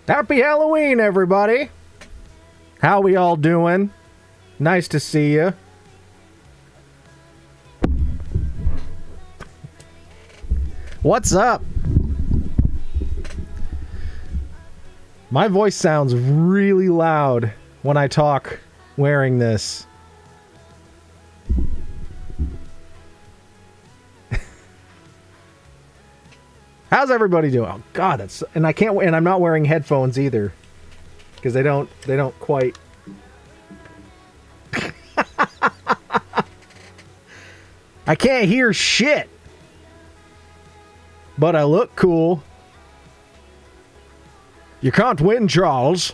Happy Halloween, everybody! How we all doing? Nice to see you. What's up? My voice sounds really loud when I talk wearing this. How's everybody doing? Oh God, that's and I can't. And I'm not wearing headphones either, because they don't quite. I can't hear shit, but I look cool. You can't win, Charles.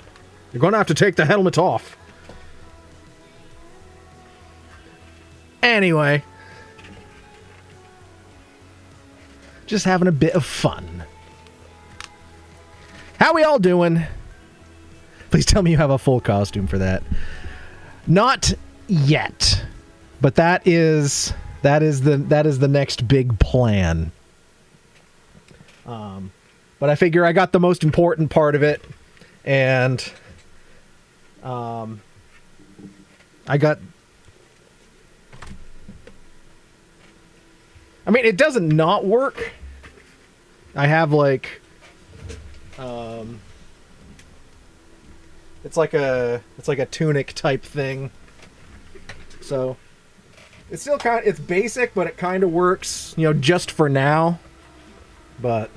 You're gonna have to take the helmet off. Anyway. Just having a bit of fun. How we all doing? Please tell me you have a full costume for that. Not yet. But that is the next big plan. But I figure I got the most important part of it, and I got. I mean, it doesn't not work. I have like, it's like a tunic type thing. So it's still it's basic, but it kind of works, just for now. But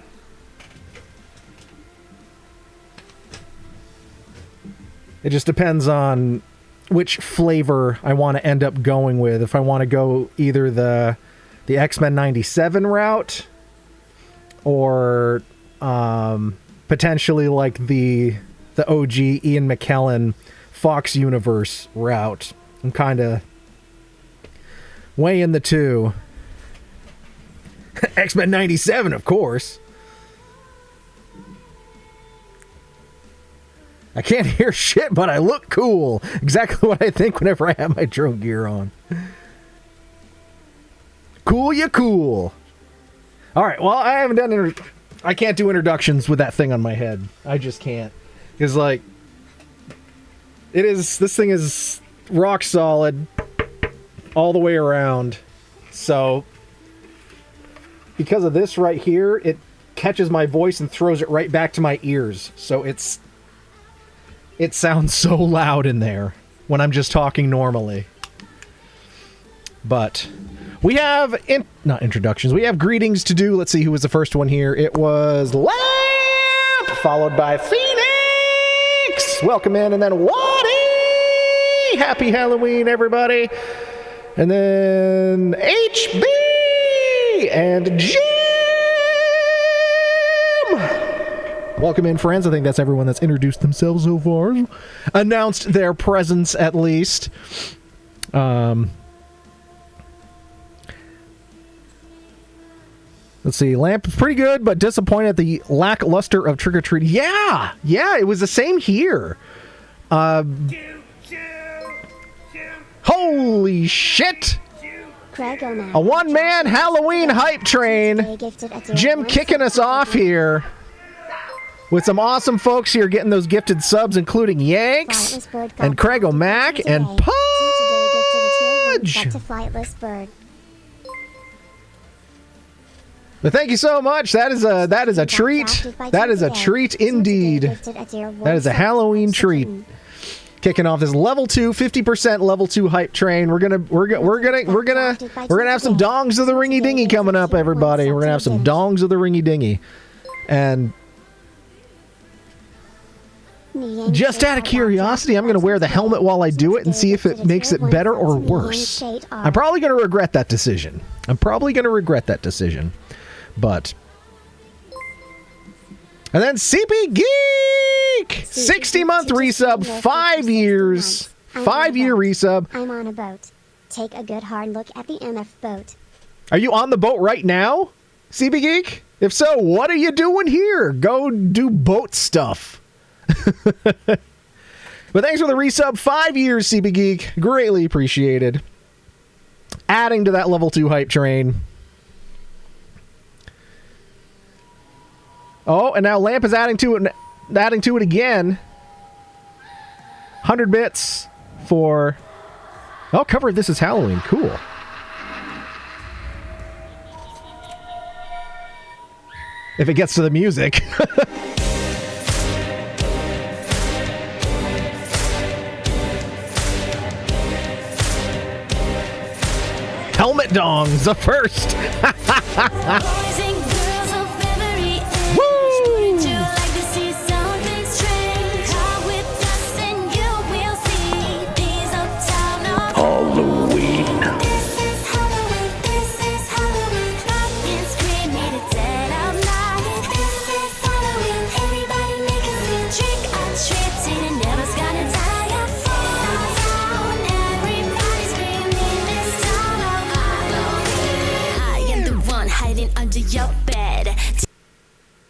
it just depends on which flavor I want to end up going with. If I want to go either the X-Men 97 route, or potentially like the OG Ian McKellen Fox Universe route. I'm kind of weighing the two. X-Men 97, of course. I can't hear shit, but I look cool. Exactly what I think whenever I have my drone gear on. Cool, you cool. All right, well, I haven't done... I can't do introductions with that thing on my head. I just can't. It's like... This thing is rock solid all the way around. So, because of this right here, it catches my voice and throws it right back to my ears. So it sounds so loud in there when I'm just talking normally. But we have not introductions. We have greetings to do. Let's see who was the first one here. It was Lamp, followed by Phoenix. Welcome in, and then Waddy. Happy Halloween, everybody. And then HB and Jim. Welcome in, friends. I think that's everyone that's introduced themselves so far. Announced their presence, at least. Let's see. Lamp is pretty good, but disappointed at the lackluster of trick-or-treat. Yeah, it was the same here. Holy shit! A one-man Halloween hype train. Jim kicking us off here with some awesome folks here getting those gifted subs, including Yanks and Craig O'Mac and Pudge. But thank you so much. That is a treat. That is a treat indeed. That is a Halloween treat. Kicking off this level 2, 50% level 2 hype train. We're gonna have some dongs of the ringy dingy coming up, everybody. We're gonna have some dongs of the ringy dingy. And just out of curiosity, I'm gonna wear the helmet while I do it and see if it makes it better or worse. I'm probably gonna regret that decision. But and then CP Geek, 60-month resub, 5 years, 5-year resub. I'm on a boat. Take a good hard look at the MF boat. Are you on the boat right now, CP Geek? If so, what are you doing here? Go do boat stuff. But thanks for the resub, 5 years, CP Geek. Greatly appreciated. Adding to that level 2 hype train. Oh, and now Lamp is adding to it again. 100 bits for... Oh, cover This Is Halloween. Cool. If it gets to the music. Helmet dongs, the first. Halloween. This is Halloween, this is Halloween. Pumpkin screaming it dead of night. This is Halloween, everybody make a scene. Trick or treating and never's gonna die of fall down. Everybody screaming this town of Halloween. I am the one hiding under your bed.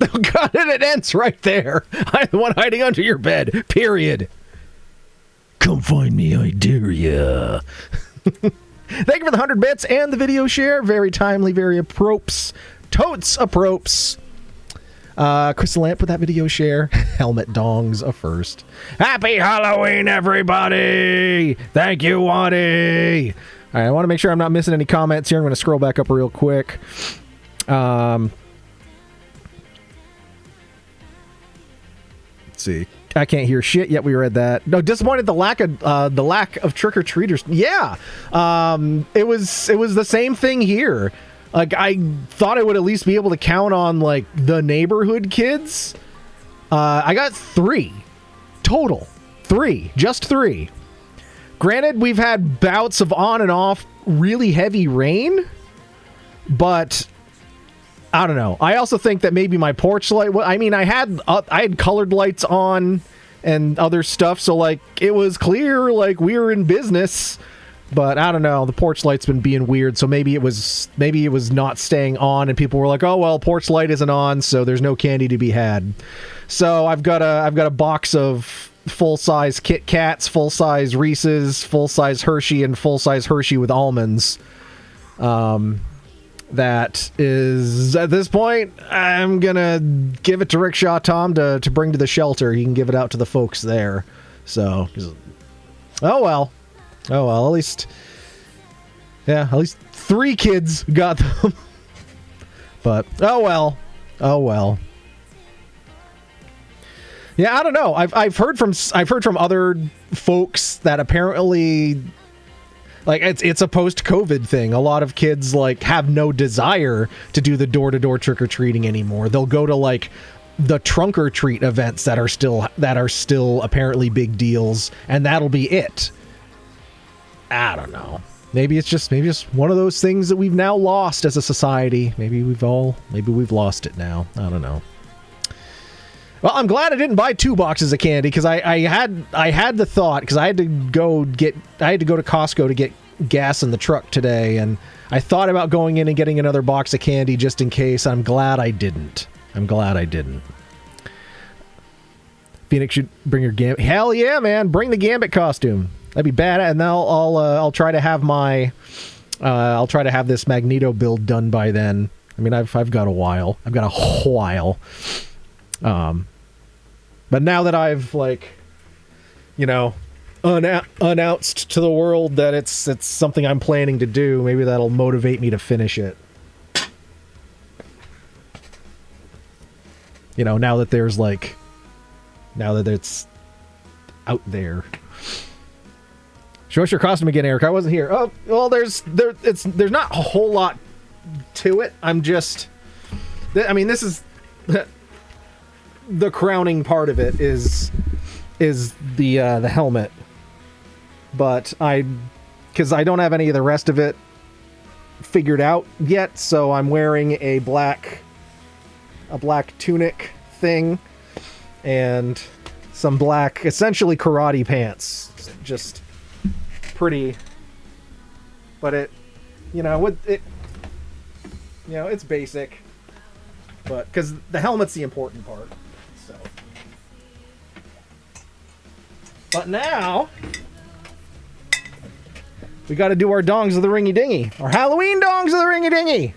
Oh God, and it ends right there. I'm the one hiding under your bed. Period. Come find me, I dare ya. Thank you for the 100 bits and the video share. Very timely, very approps. Totes approps. Crystal Lamp with that video share. Helmet dongs a first. Happy Halloween, everybody! Thank you, Waddy. All right, I want to make sure I'm not missing any comments here. I'm going to scroll back up real quick. Let's see. I can't hear shit yet. We read that. No, disappointed the lack of trick-or-treaters. Yeah, it was the same thing here. Like, I thought I would at least be able to count on like the neighborhood kids. I got 3 total. 3, just 3. Granted, we've had bouts of on and off really heavy rain, but I don't know. I also think that maybe my porch light... I mean, I had colored lights on and other stuff, so, like, it was clear, like, we were in business. But I don't know. The porch light's been being weird, so maybe it was not staying on, and people were like, oh, well, porch light isn't on, so there's no candy to be had. So I've got a box of full-size Kit Kats, full-size Reese's, full-size Hershey, and full-size Hershey with almonds. That is, at this point, I'm gonna give it to Rickshaw Tom to bring to the shelter. He can give it out to the folks there. So, oh well, at least 3 kids got them. But oh well. Yeah, I don't know. I've heard from other folks that apparently, like, it's a post-COVID thing. A lot of kids like have no desire to do the door-to-door trick-or-treating anymore. They'll go to like the trunk or treat events that are still apparently big deals, and that'll be it. I don't know. Maybe it's just one of those things that we've now lost as a society. Maybe we've lost it now. I don't know. Well, I'm glad I didn't buy 2 boxes of candy, because I had the thought, because I had to go to Costco to get gas in the truck today, and I thought about going in and getting another box of candy just in case. I'm glad I didn't. Phoenix should bring your Gambit. Hell yeah, man! Bring the Gambit costume. That'd be bad. And I'll try to have this Magneto build done by then. I mean, I've got a while. But now that I've, like, you know, announced to the world that it's something I'm planning to do, maybe that'll motivate me to finish it. You know, now that it's out there. Show us your costume again, Eric. I wasn't here. Oh, well, there's not a whole lot to it. This is the crowning part of it is the helmet, but because I don't have any of the rest of it figured out yet, so I'm wearing a black tunic thing and some black, essentially karate pants. Just pretty, but it's basic, but because the helmet's the important part. So, but now we got to do our dongs of the ringy dingy, our Halloween dongs of the ringy dingy.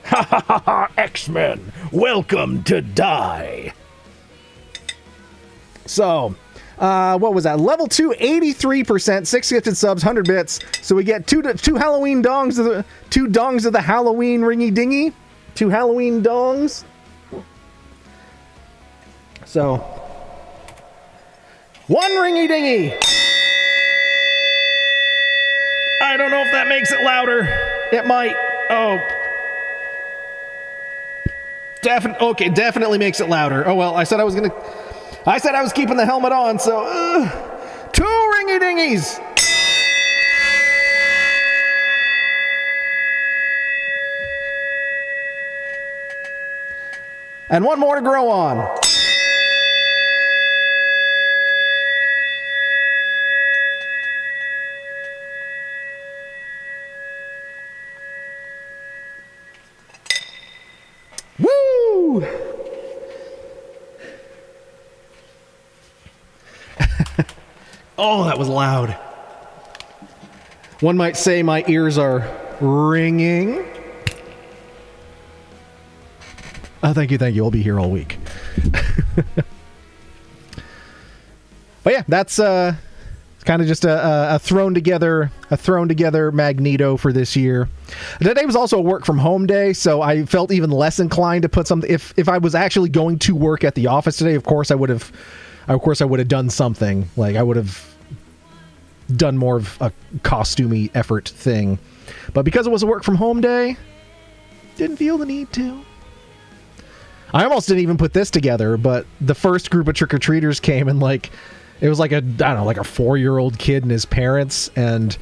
Ha ha ha ha! X-Men, welcome to die. So, what was that? Level 2, 83%, 6 gifted subs, 100 bits. So we get two Halloween dongs of the Halloween ringy dingy. 2 Halloween dongs. So, 1 ringy dingy. I don't know if that makes it louder. It might. Oh. Definitely makes it louder. Oh well, I said I was keeping the helmet on, so 2 ringy dingies. And 1 more to grow on. Woo! Oh, that was loud. One might say my ears are ringing. Oh, thank you. I'll be here all week. But yeah, that's kind of just a thrown together Magneto for this year. Today was also a work from home day, so I felt even less inclined to put something. If I was actually going to work at the office today, of course I would have done something. Like, I would have done more of a costumey effort thing. But because it was a work from home day, didn't feel the need to. I almost didn't even put this together, but the first group of trick-or-treaters came, and it was like a 4-year-old kid and his parents, and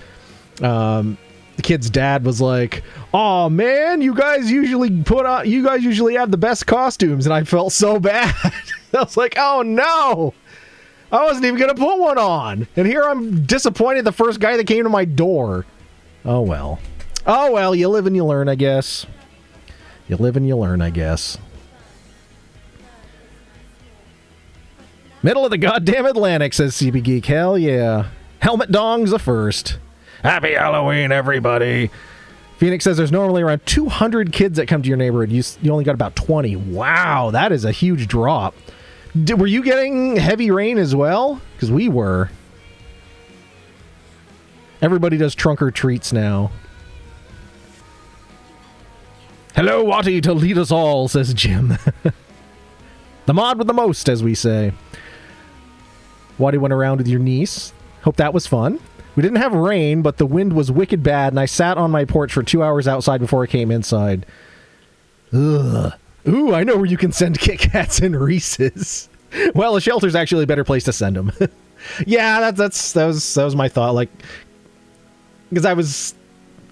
the kid's dad was like, "Oh man, you guys usually have the best costumes," and I felt so bad. I was like, "Oh no, I wasn't even gonna put one on," and here I'm disappointed. The first guy that came to my door. Oh well, you live and you learn, I guess. You live and you learn, I guess. Middle of the goddamn Atlantic, says CB Geek. Hell yeah. Helmet Dong's the first. Happy Halloween, everybody. Phoenix says there's normally around 200 kids that come to your neighborhood. You only got about 20. Wow, that is a huge drop. Were you getting heavy rain as well? Because we were. Everybody does trunk or treats now. Hello, Watty, to lead us all, says Jim. The mod with the most, as we say. Watty went around with your niece. Hope that was fun. We didn't have rain, but the wind was wicked bad, and I sat on my porch for 2 hours outside before I came inside. Ugh. Ooh, I know where you can send Kit Kats and Reese's. Well, a shelter's actually a better place to send them. Yeah, that was my thought. Like, because I was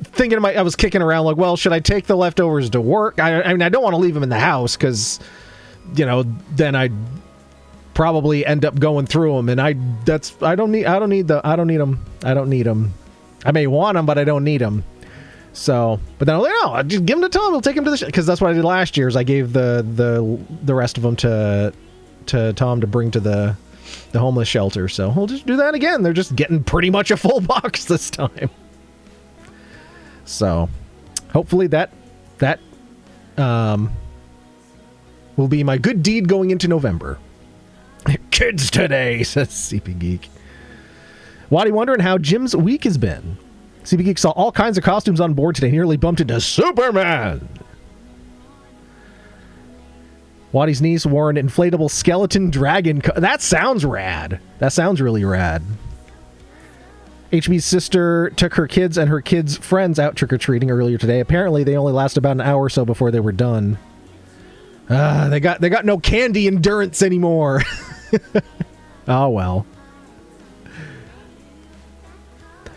thinking, I was kicking around like, well, should I take the leftovers to work? I mean, I don't want to leave them in the house because, then I'd probably end up going through them, and I don't need them. I may want them, but I don't need them. So, but then I was like, no, I'll just give them to Tom. We'll take them to the because that's what I did last year. Is I gave the rest of them to Tom to bring to the homeless shelter. So we'll just do that again. They're just getting pretty much a full box this time. So, hopefully that will be my good deed going into November. Kids today, says CP Geek. Waddy wondering how Jim's week has been. CP Geek saw all kinds of costumes on board today, nearly bumped into Superman. Waddy's niece wore an inflatable skeleton dragon. That sounds rad. That sounds really rad. HB's sister took her kids and her kids' friends out trick-or-treating earlier today. Apparently, they only lasted about an hour or so before they were done. They got no candy endurance anymore. Oh, well.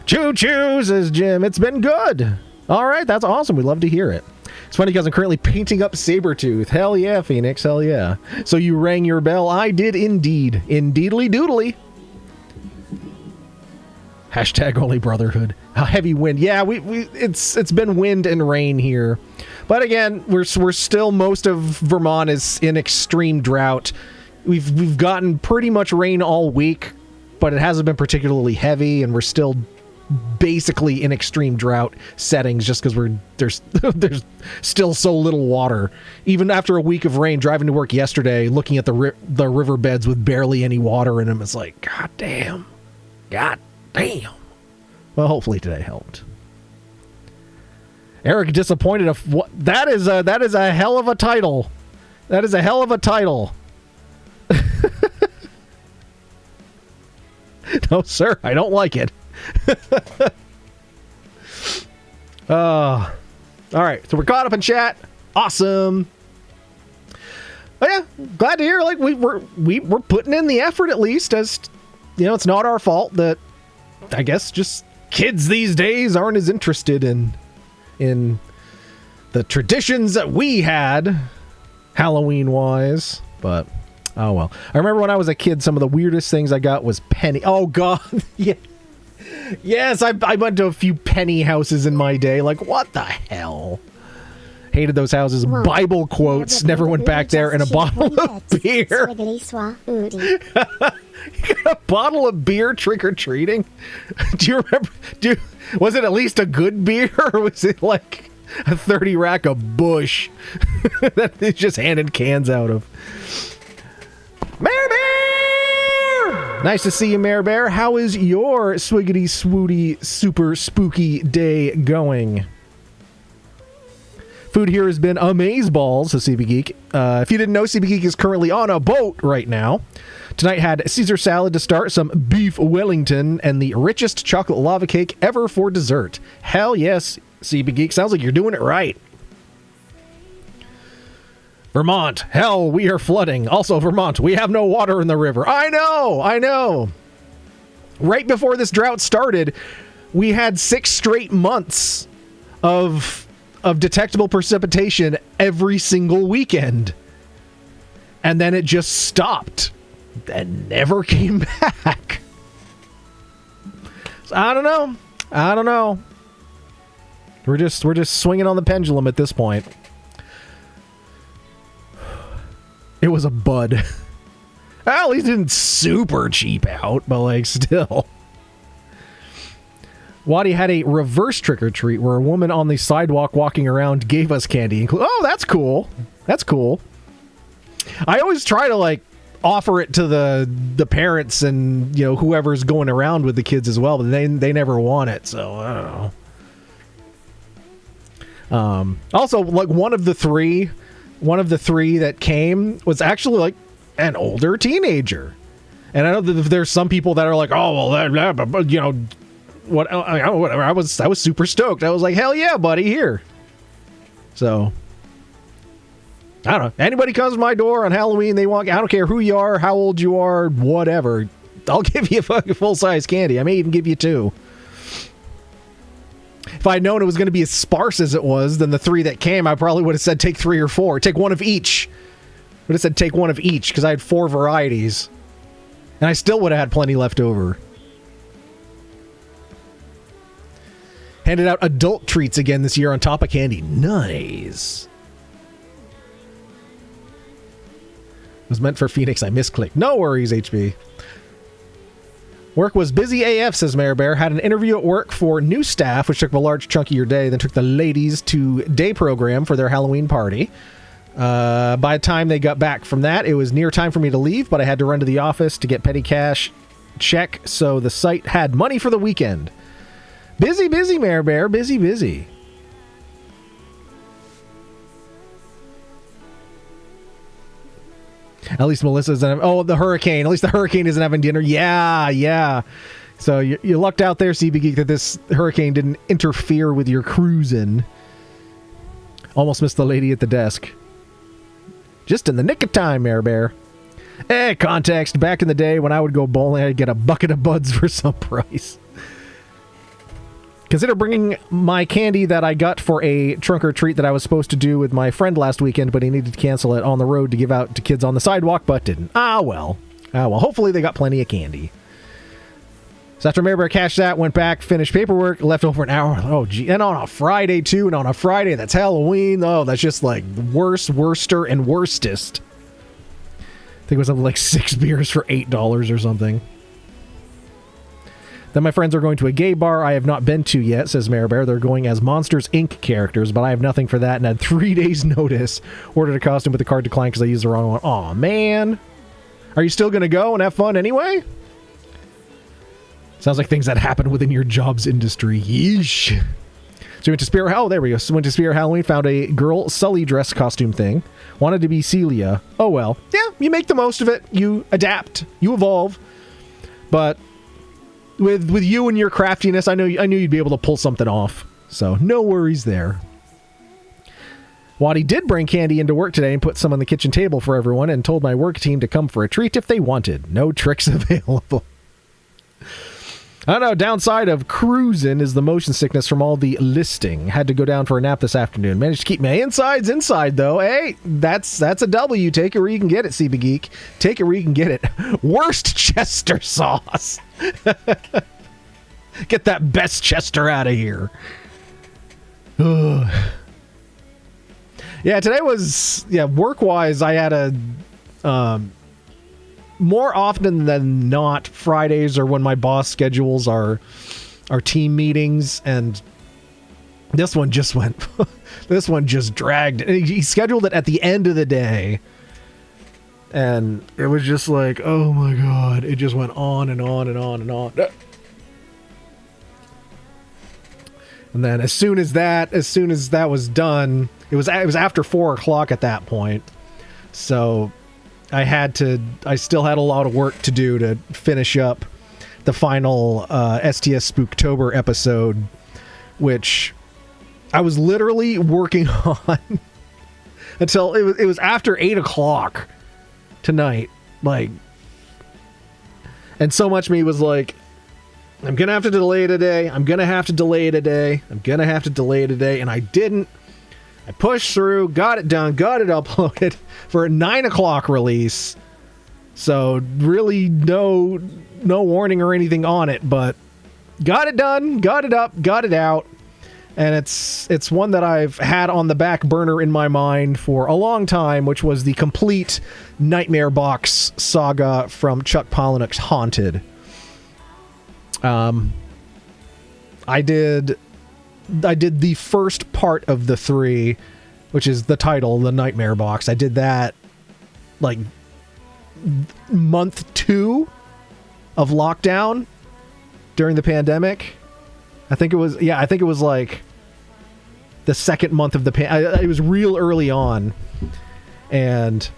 Choo-choo, says Jim. It's been good. All right, that's awesome. We'd love to hear it. It's funny because I'm currently painting up Sabretooth. Hell yeah, Phoenix. Hell yeah. So you rang your bell. I did indeed. Indeedly doodly. Hashtag only brotherhood. How heavy wind. Yeah, it's been wind and rain here. But again, we're still, most of Vermont is in extreme drought. We've gotten pretty much rain all week, but it hasn't been particularly heavy, and we're still basically in extreme drought settings just because there's still so little water. Even after a week of rain, driving to work yesterday, looking at the riverbeds with barely any water in them, it's like, God damn. Well, hopefully today helped. Eric disappointed of what that is a hell of a title. That is a hell of a title. No, sir, I don't like it. All right, so we're caught up in chat. Awesome. Oh yeah, glad to hear. Like we're putting in the effort, at least. As it's not our fault that I guess just kids these days aren't as interested in the traditions that we had Halloween wise. But oh well. I remember when I was a kid, some of the weirdest things I got was penny. Oh god, yeah. Yes, I went to a few penny houses in my day. Like, what the hell? Hated those houses. Bible quotes. Never went back there. And a bottle of beer. You got a bottle of beer trick-or-treating? Do you remember? Was it at least a good beer? Or was it like a 30 rack of Bush that they just handed cans out of? Mare Bear! Nice to see you, Mare Bear. How is your swiggity swooty super spooky day going? Food here has been amazeballs, says CB Geek. If you didn't know, CB Geek is currently on a boat right now. Tonight had Caesar salad to start, some beef Wellington, and the richest chocolate lava cake ever for dessert. Hell yes, CB Geek. Sounds like you're doing it right. Vermont, hell, we are flooding. Also, Vermont, we have no water in the river. I know. Right before this drought started, we had 6 straight months of detectable precipitation every single weekend. And then it just stopped and never came back. So, I don't know. We're just swinging on the pendulum at this point. It was a bud. Well, at least it didn't super cheap out, but like still. Waddy had a reverse trick-or-treat where a woman on the sidewalk walking around gave us candy. Oh, that's cool. That's cool. I always try to like offer it to the parents and, you know, whoever's going around with the kids as well, but they never want it, so I don't know. Also, like one of the three that came was actually like an older teenager. And I know that there's some people that are like, oh, well, you know, whatever. I was super stoked. I was like, hell yeah, buddy, here. So I don't know. Anybody comes to my door on Halloween, they want, I don't care who you are, how old you are, whatever. I'll give you a fucking full-size candy. I may even give you 2. If I'd known it was going to be as sparse as it was, then the 3 that came, I probably would have said take 3 or 4. Take one of each. Would have said take one of each because I had 4 varieties. And I still would have had plenty left over. Handed out adult treats again this year on top of candy. Nice. Was meant for Phoenix. I misclicked. No worries, HB. Work was busy AF, says Mayor Bear. Had an interview at work for new staff, which took up a large chunk of your day. Then took the ladies to day program for their Halloween party. By the time they got back from that, it was near time for me to leave, but I had to run to the office to get petty cash check, so the site had money for the weekend. Busy, busy, Mayor Bear. Busy, busy. At least Melissa doesn't have... Oh, the hurricane. At least the hurricane isn't having dinner. Yeah. So you lucked out there, CB Geek, that this hurricane didn't interfere with your cruising. Almost missed the lady at the desk. Just in the nick of time, Mayor Bear. Context. Back in the day when I would go bowling, I'd get a bucket of buds for some price. Consider bringing my candy that I got for a trunk or treat that I was supposed to do with my friend last weekend, but he needed to cancel it on the road to give out to kids on the sidewalk, but didn't. Well. Hopefully they got plenty of candy. So after Mayor Bear cashed that, went back, finished paperwork, left over an hour. Oh, gee. And on a Friday, too. And on a Friday, that's Halloween. Oh, that's just like worster, and worstest. I think it was something like 6 beers for $8 or something. Then my friends are going to a gay bar I have not been to yet, says Mayor Bear. They're going as Monsters, Inc. characters, but I have nothing for that and had 3 days' notice. Ordered a costume, but the card declined because I used the wrong one. Aw, man. Are you still going to go and have fun anyway? Sounds like things that happen within your job's industry. Yeesh. So we went to Spirit... Oh, there we go. So went to Spirit Halloween, found a girl Sully dress costume thing. Wanted to be Celia. Oh, well. Yeah, you make the most of it. You adapt. You evolve. But... With you and your craftiness, I knew you'd be able to pull something off. So, no worries there. Waddy did bring candy into work today and put some on the kitchen table for everyone and told my work team to come for a treat if they wanted. No tricks available. I don't know, downside of cruising is the motion sickness from all the listing. Had to go down for a nap this afternoon. Managed to keep my insides inside, though. Hey, that's a W. Take it where you can get it, CB Geek. Take it where you can get it. Worst Chester sauce. Get that best Chester out of here. Ugh. Yeah, today was... Yeah, work-wise, I had a... more often than not, Fridays are when my boss schedules our team meetings, and this one just went... this one just dragged. He scheduled it at the end of the day, and it was just like, oh my god, it just went on and on and on and on. And then as soon as that was done, it was after 4 o'clock at that point, so I still had a lot of work to do to finish up the final STS Spooktober episode, which I was literally working on until it was after 8 o'clock tonight. Like, and so much me was like, I'm going to have to delay today. I'm going to have to delay it today. I'm going to have to delay it today. And I didn't. I pushed through, got it done, got it uploaded for a 9 o'clock release. So really no warning or anything on it, but got it done, got it up, got it out. and it's one that I've had on the back burner in my mind for a long time, which was the complete Nightmare Box saga from Chuck Palahniuk's Haunted. I did the first part of the 3, which is the title, the Nightmare Box. I did that like month 2 of lockdown during the pandemic. I think it was like the second month of the it was real early on, and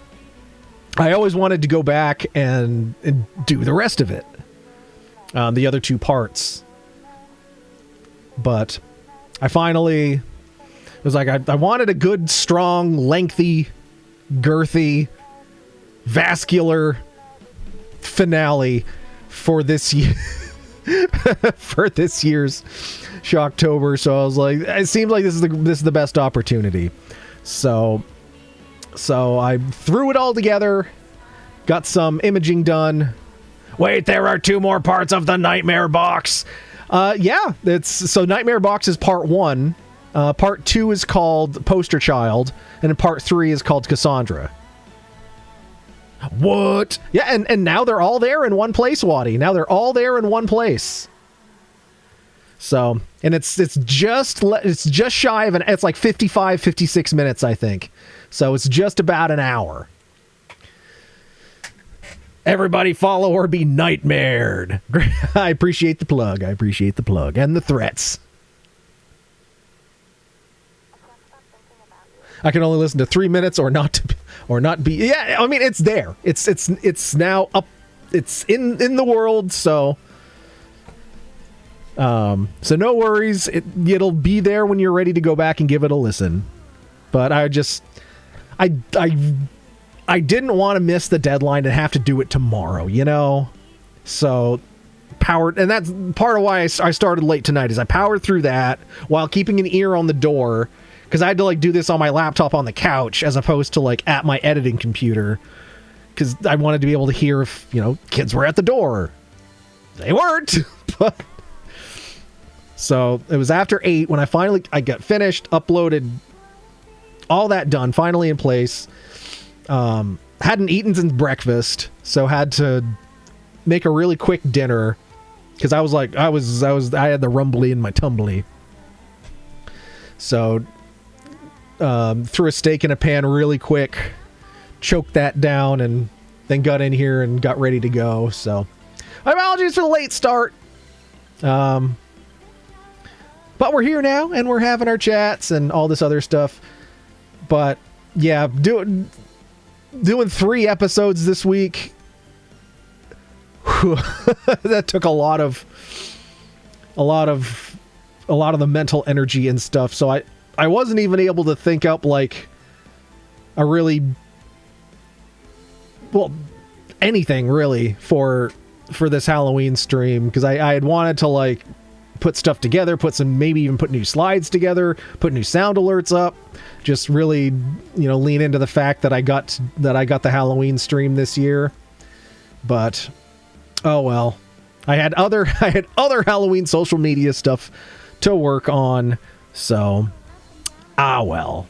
I always wanted to go back and do the rest of it, the other 2 parts. But I finally was like, I wanted a good, strong, lengthy, girthy, vascular finale for this year. For this year's Shocktober, so I was like, it seems like this is the best opportunity. So I threw it all together, got some imaging done. Wait, there are 2 more parts of the Nightmare Box. So Nightmare Box is part 1. Part 2 is called Poster Child, and part 3 is called Cassandra. What? Yeah, and now they're all there in one place, Waddy. Now they're all there in one place. So, and it's just shy of it's like 55, 56 minutes, I think. So it's just about an hour. Everybody follow or be nightmared. I appreciate the plug. And the threats. I can only listen to 3 minutes or not be. Yeah, I mean, it's there. It's now up. It's in the world. So no worries. It'll be there when you're ready to go back and give it a listen. But I didn't want to miss the deadline and have to do it tomorrow, you know? So and that's part of why I started late tonight, is I powered through that while keeping an ear on the door, because I had to like do this on my laptop on the couch as opposed to like at my editing computer, because I wanted to be able to hear if, kids were at the door. They weren't. But so it was after 8 when I got finished, uploaded, all that done, finally in place. Hadn't eaten since breakfast, so had to make a really quick dinner, because I had the rumbly in my tumbly. So threw a steak in a pan really quick, choked that down, and then got in here and got ready to go. So my apologies for the late start. But we're here now, and we're having our chats and all this other stuff. But yeah, doing 3 episodes this week. That took a lot of the mental energy and stuff. So I wasn't even able to think up like a really, anything really for this Halloween stream, because I had wanted to like put stuff together, maybe even put new slides together, put new sound alerts up, just really, lean into the fact that I got the Halloween stream this year. But oh well, I had other Halloween social media stuff to work on. So well.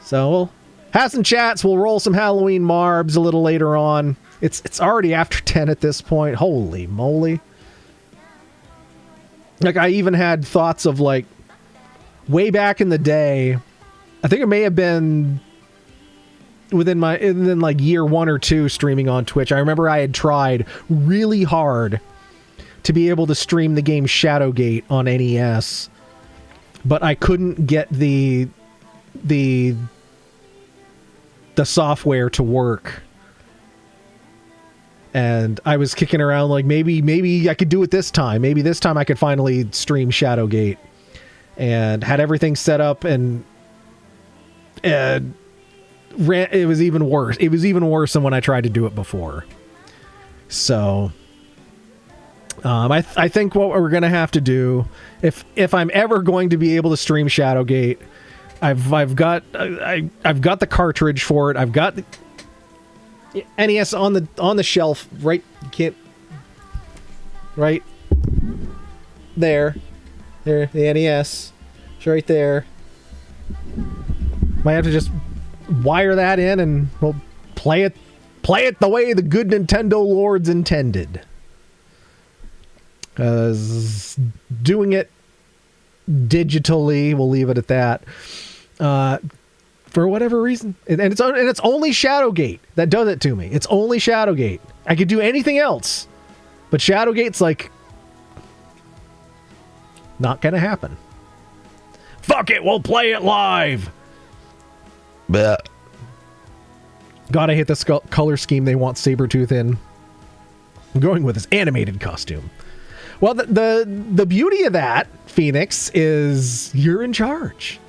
So we'll have some chats. We'll roll some Halloween marbs a little later on. It's already after 10 at this point. Holy moly. Like, I even had thoughts of, like, way back in the day, I think it may have been within like year 1 or 2 streaming on Twitch. I remember I had tried really hard to be able to stream the game Shadowgate on NES, but I couldn't get the software to work. And I was kicking around like, maybe I could do it this time. Maybe this time I could finally stream Shadowgate. And had everything set up, and it was even worse. It was even worse than when I tried to do it before. So I think what we're going to have to do, if I'm ever going to be able to stream Shadowgate, I've got the cartridge for it. I've got the NES on the shelf, right? You can't, right there. There, the NES. It's right there. Might have to just wire that in and we'll play it the way the good Nintendo lords intended. Doing it digitally, we'll leave it at that. For whatever reason, and it's only Shadowgate that does it to me. It's only Shadowgate. I could do anything else, but Shadowgate's like not gonna happen. Fuck it, we'll play it live. Blech. God, I hate this color scheme they want Sabretooth in. I'm going with his animated costume. Well, the beauty of that, Phoenix, is you're in charge.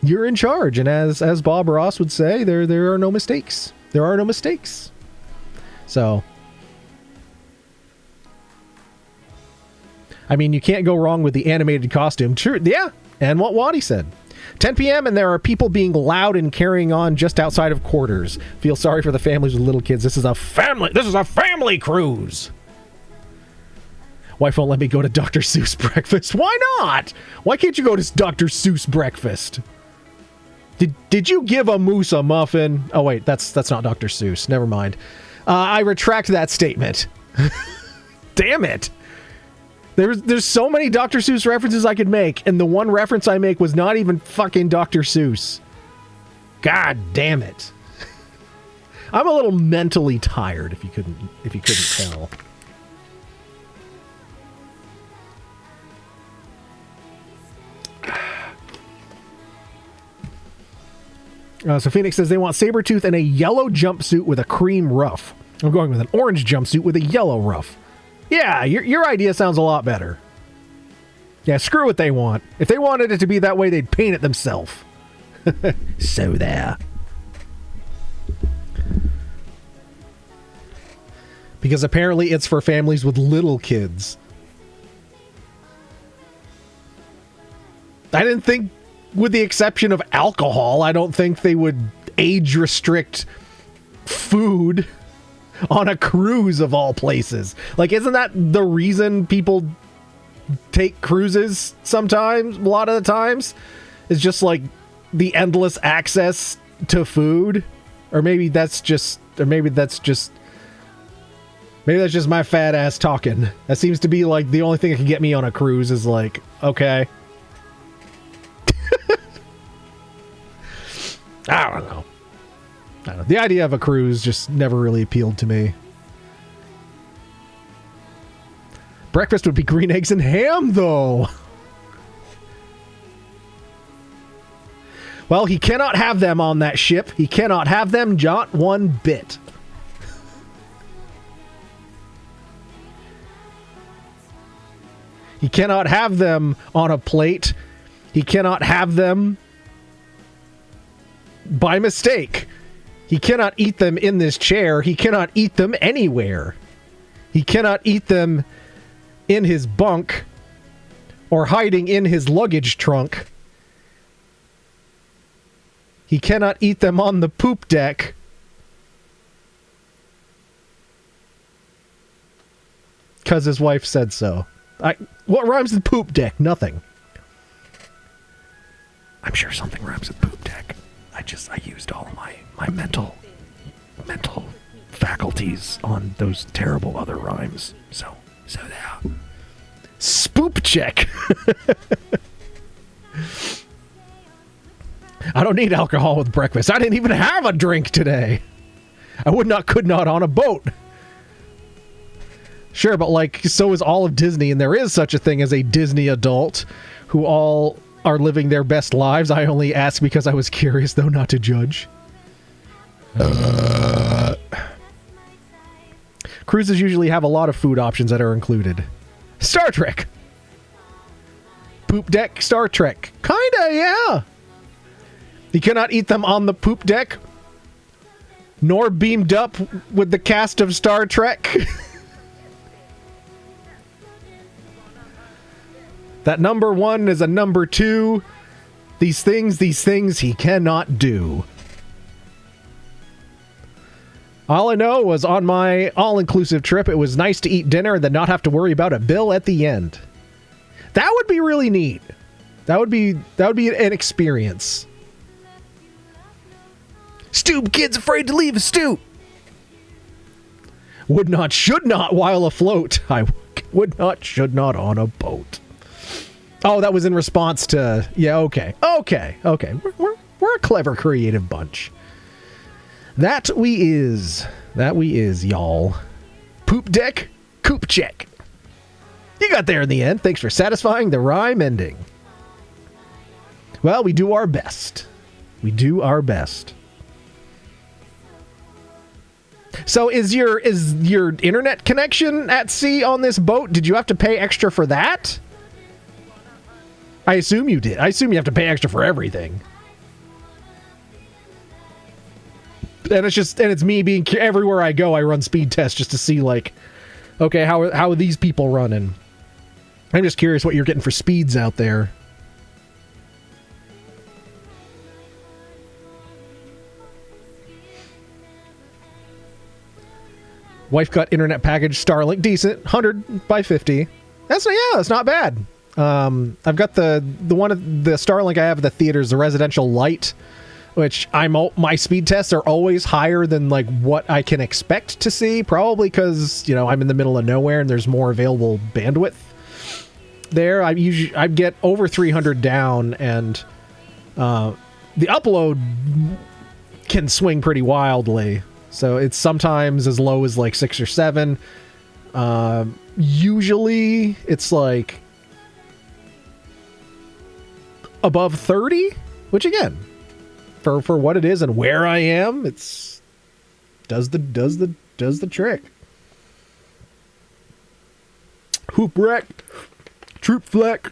You're in charge, and as Bob Ross would say, there are no mistakes. There are no mistakes. So, I mean, you can't go wrong with the animated costume. True, yeah. And what Waddy said. 10 p.m. and there are people being loud and carrying on just outside of quarters. Feel sorry for the families with little kids. This is a family cruise. Wife won't let me go to Dr. Seuss breakfast. Why not? Why can't you go to Dr. Seuss breakfast? Did you give a moose a muffin? Oh wait, that's not Dr. Seuss. Never mind. I retract that statement. Damn it. There's so many Dr. Seuss references I could make, and the one reference I make was not even fucking Dr. Seuss. God damn it. I'm a little mentally tired, if you couldn't tell. So Phoenix says they want Sabretooth in a yellow jumpsuit with a cream ruff. I'm going with an orange jumpsuit with a yellow ruff. Yeah, your idea sounds a lot better. Yeah, screw what they want. If they wanted it to be that way, they'd paint it themselves. So there. Because apparently it's for families with little kids. I didn't think, with the exception of alcohol, I don't think they would age restrict food on a cruise of all places. Like, isn't that the reason people take cruises sometimes, a lot of the times? Is just like the endless access to food? Or maybe that's just my fat ass talking. That seems to be like the only thing that can get me on a cruise is like, okay. I don't know. The idea of a cruise just never really appealed to me. Breakfast would be green eggs and ham, though. Well, he cannot have them on that ship. He cannot have them, not one bit. He cannot have them on a plate. He cannot have them by mistake. He cannot eat them in this chair. He cannot eat them anywhere. He cannot eat them in his bunk or hiding in his luggage trunk. He cannot eat them on the poop deck. Because his wife said so. What rhymes with poop deck? Nothing. I'm sure something rhymes with poop deck. I used all my mental faculties on those terrible other rhymes. So there. Spoop check. I don't need alcohol with breakfast. I didn't even have a drink today. I could not on a boat. Sure, but like, so is all of Disney, and there is such a thing as a Disney adult who all are living their best lives. I only ask because I was curious, though, not to judge. Cruises usually have a lot of food options that are included. Star Trek. Poop deck Star Trek. Kinda, yeah. You cannot eat them on the poop deck, nor beamed up with the cast of Star Trek. That number one is a number two. These things he cannot do. All I know was on my all-inclusive trip, it was nice to eat dinner and then not have to worry about a bill at the end. That would be really neat. That would be an experience. Stoop, kids afraid to leave a stoop. Would not, should not while afloat. I would not, should not on a boat. Oh, that was in response to, yeah, okay. We're a clever, creative bunch. That we is, y'all. Poop deck, coop check. You got there in the end. Thanks for satisfying the rhyme ending. Well, we do our best. We do our best. So is your internet connection at sea on this boat? Did you have to pay extra for that? I assume you did. I assume you have to pay extra for everything. And it's me being everywhere I go. I run speed tests just to see, like, okay, how are these people running? I'm just curious what you're getting for speeds out there. Wife got internet package Starlink, decent, 100 by 50. That's not bad. I've got the one of the Starlink I have at the theaters, the residential light, which my speed tests are always higher than like what I can expect to see, probably because, you know, I'm in the middle of nowhere and there's more available bandwidth there. I get over 300 down, and the upload can swing pretty wildly. So it's sometimes as low as like 6 or 7. Usually it's like above 30, which again, for what it is and where I am, it's does the trick. Hoop wreck, troop fleck.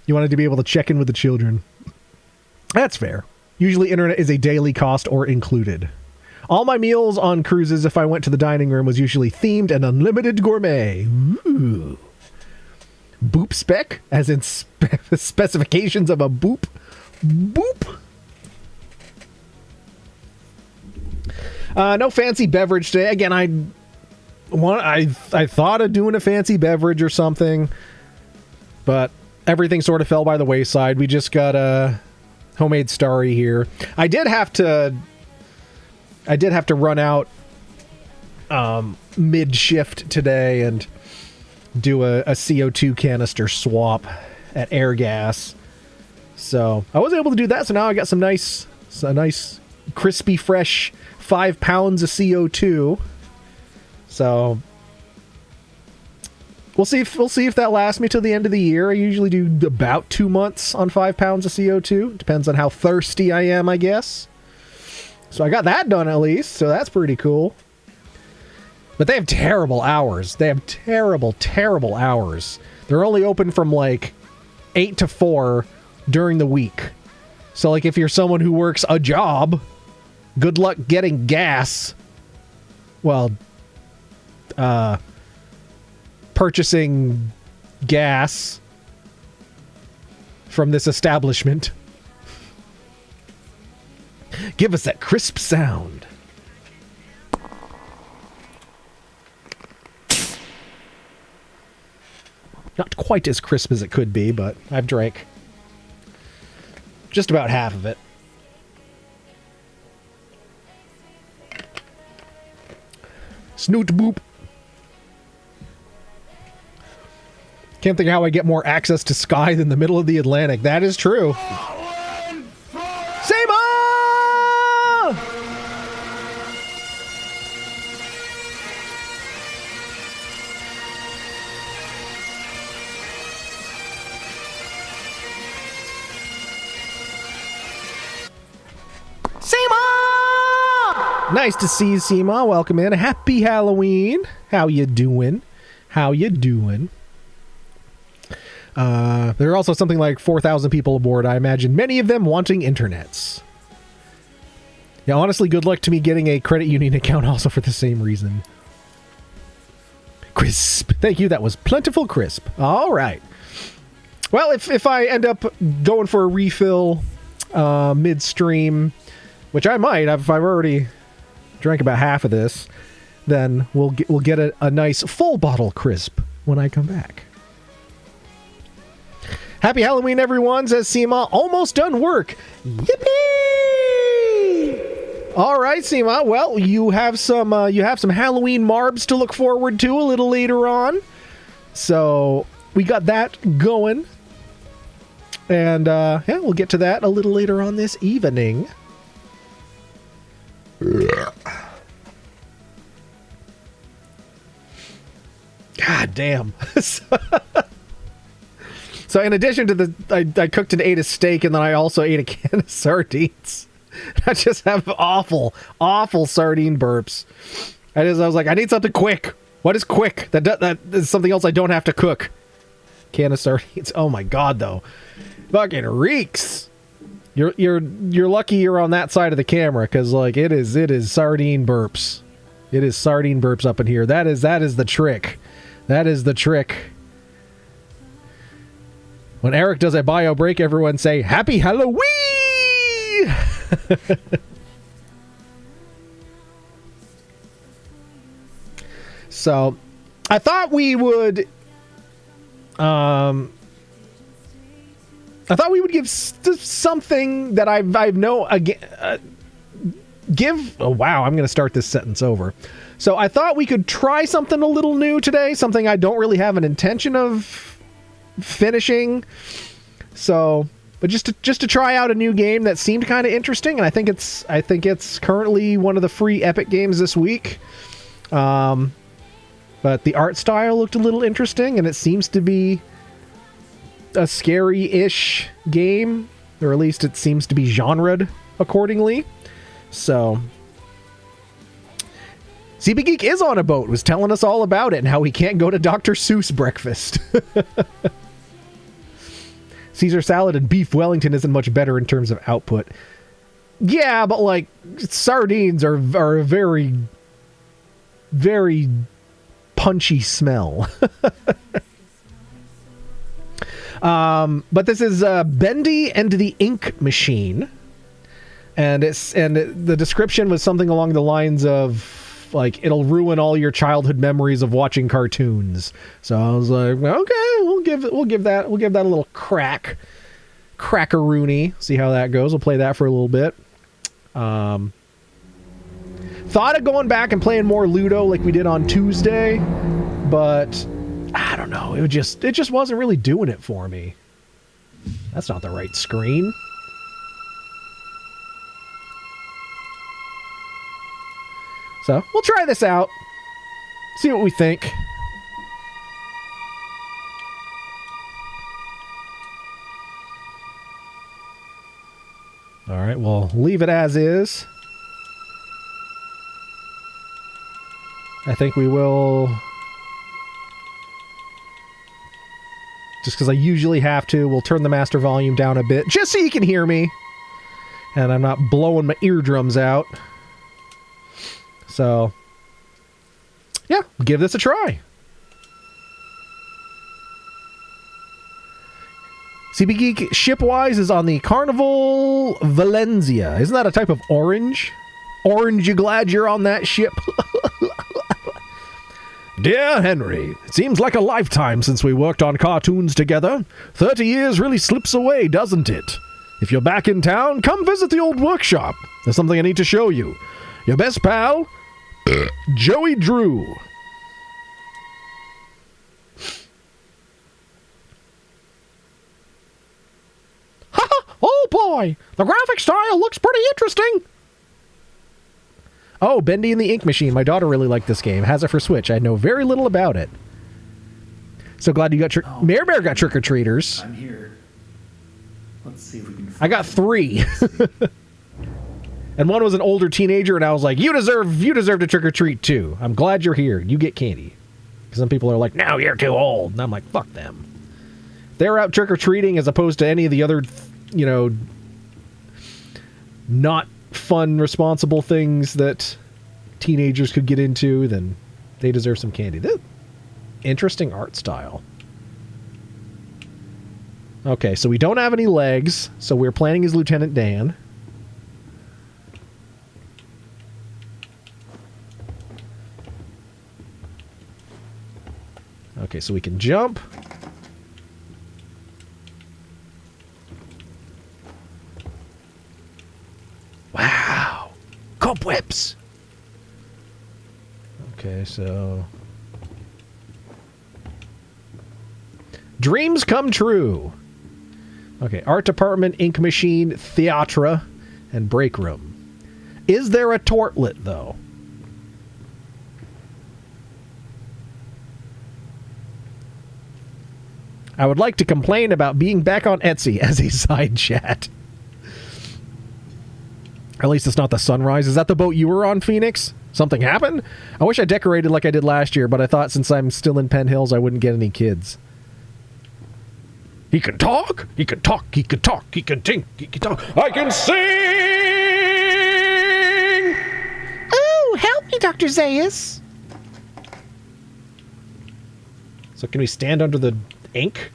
You wanted to be able to check in with the children. That's fair. Usually internet is a daily cost or included. All my meals on cruises, if I went to the dining room, was usually themed and unlimited gourmet. Ooh. Boop spec, as in specifications of a boop. Boop. No fancy beverage today. Again, I thought of doing a fancy beverage or something, but everything sort of fell by the wayside. We just got a homemade Starry here. I did have to run out mid-shift today and do a CO2 canister swap at Airgas. So I was able to do that. So now I got a nice crispy, fresh 5 pounds of CO2. So we'll see if that lasts me till the end of the year. I usually do about 2 months on 5 pounds of CO2. Depends on how thirsty I am, I guess. So I got that done at least. So that's pretty cool. But they have terrible hours. They have terrible, terrible hours. They're only open from like 8 to 4 during the week. So like if you're someone who works a job, good luck getting gas. Well, purchasing gas from this establishment. Give us that crisp sound. Not quite as crisp as it could be, but I've drank just about half of it. Snoot boop. Can't think of how I get more access to Sky than the middle of the Atlantic. That is true. Sable! Seema! Nice to see you, Seema. Welcome in. Happy Halloween. How you doing? How you doing? There are also something like 4,000 people aboard. I imagine many of them wanting internets. Yeah, honestly, good luck to me getting a credit union account also for the same reason. Crisp. Thank you. That was plentiful crisp. All right. Well, if I end up going for a refill midstream, which I might, I've already drank about half of this. then we'll get a nice full bottle crisp when I come back. Happy Halloween, everyone, says Seema. Almost done work. Yippee! All right, Seema. Well, you have some Halloween marbs to look forward to a little later on. So we got that going. And yeah, we'll get to that a little later on this evening. God damn. So in addition to I cooked and ate a steak, and then I also ate a can of sardines. I just have awful sardine burps. I was like, I need something quick. What is quick? That is something else I don't have to cook. Can of sardines. Oh my god, though. Fucking reeks. You're lucky you're on that side of the camera, because like it is sardine burps. It is sardine burps up in here. That is the trick. That is the trick. When Eric does a bio break, everyone say, Happy Halloween! So, I thought we would give something that I've no again give. Oh wow, I'm going to start this sentence over. So I thought we could try something a little new today, something I don't really have an intention of finishing. So, but just to try out a new game that seemed kind of interesting, and I think it's currently one of the free Epic games this week. But the art style looked a little interesting, and it seems to be a scary-ish game, or at least it seems to be genred accordingly. So, CB Geek is on a boat, was telling us all about it and how he can't go to Dr. Seuss breakfast. Caesar salad and beef Wellington isn't much better in terms of output. Yeah, but like sardines are a very, very punchy smell. But this is Bendy and the Ink Machine, and the description was something along the lines of like, it'll ruin all your childhood memories of watching cartoons. So I was like, okay, we'll give that a little crackaroony. See how that goes. We'll play that for a little bit. Thought of going back and playing more Ludo like we did on Tuesday, but I don't know. It just wasn't really doing it for me. That's not the right screen. So, we'll try this out. See what we think. All right, we'll leave it as is. I think we will... Just because I usually have to, we'll turn the master volume down a bit, just so you can hear me. And I'm not blowing my eardrums out. So, yeah, give this a try. CB Geek Shipwise is on the Carnival Valencia. Isn't that a type of orange? Orange, you glad you're on that ship? Dear Henry, it seems like a lifetime since we worked on cartoons together. 30 years really slips away, doesn't it? If you're back in town, come visit the old workshop. There's something I need to show you. Your best pal, Joey Drew. Oh boy, the graphic style looks pretty interesting. Oh, Bendy and the Ink Machine. My daughter really liked this game. Has it for Switch. I know very little about it. So glad you got Mare Bear got trick-or-treaters. I'm here. Let's see if we can... I got 3. And one was an older teenager, and I was like, you deserve to trick-or-treat too. I'm glad you're here. You get candy. Because some people are like, no, you're too old. And I'm like, fuck them. They're out trick-or-treating as opposed to any of the other, not fun, responsible things that teenagers could get into, then they deserve some candy. Interesting art style. Okay, so we don't have any legs, so we're playing as Lieutenant Dan. Okay, so we can jump. Wow. Cobwebs. Okay, so... Dreams come true. Okay, art department, ink machine, theatre, and break room. Is there a tortlet, though? I would like to complain about being back on Etsy as a side chat. At least it's not the Sunrise. Is that the boat you were on, Phoenix? Something happened? I wish I decorated like I did last year, but I thought since I'm still in Penn Hills, I wouldn't get any kids. He can talk, he can talk, he can talk, he can think, he can talk. I can sing! Oh, help me, Dr. Zaius. So can we stand under the ink?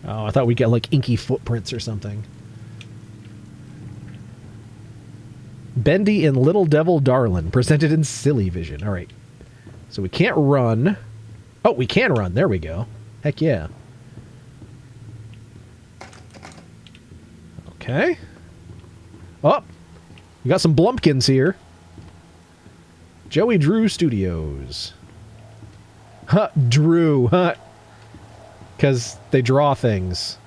Oh, I thought we'd get like inky footprints or something. Bendy and Little Devil Darlin, presented in Silly Vision. All right. So we can't run. Oh, we can run. There we go. Heck yeah. Okay. Oh, we got some Blumpkins here. Joey Drew Studios. Huh, Drew, huh? Because they draw things.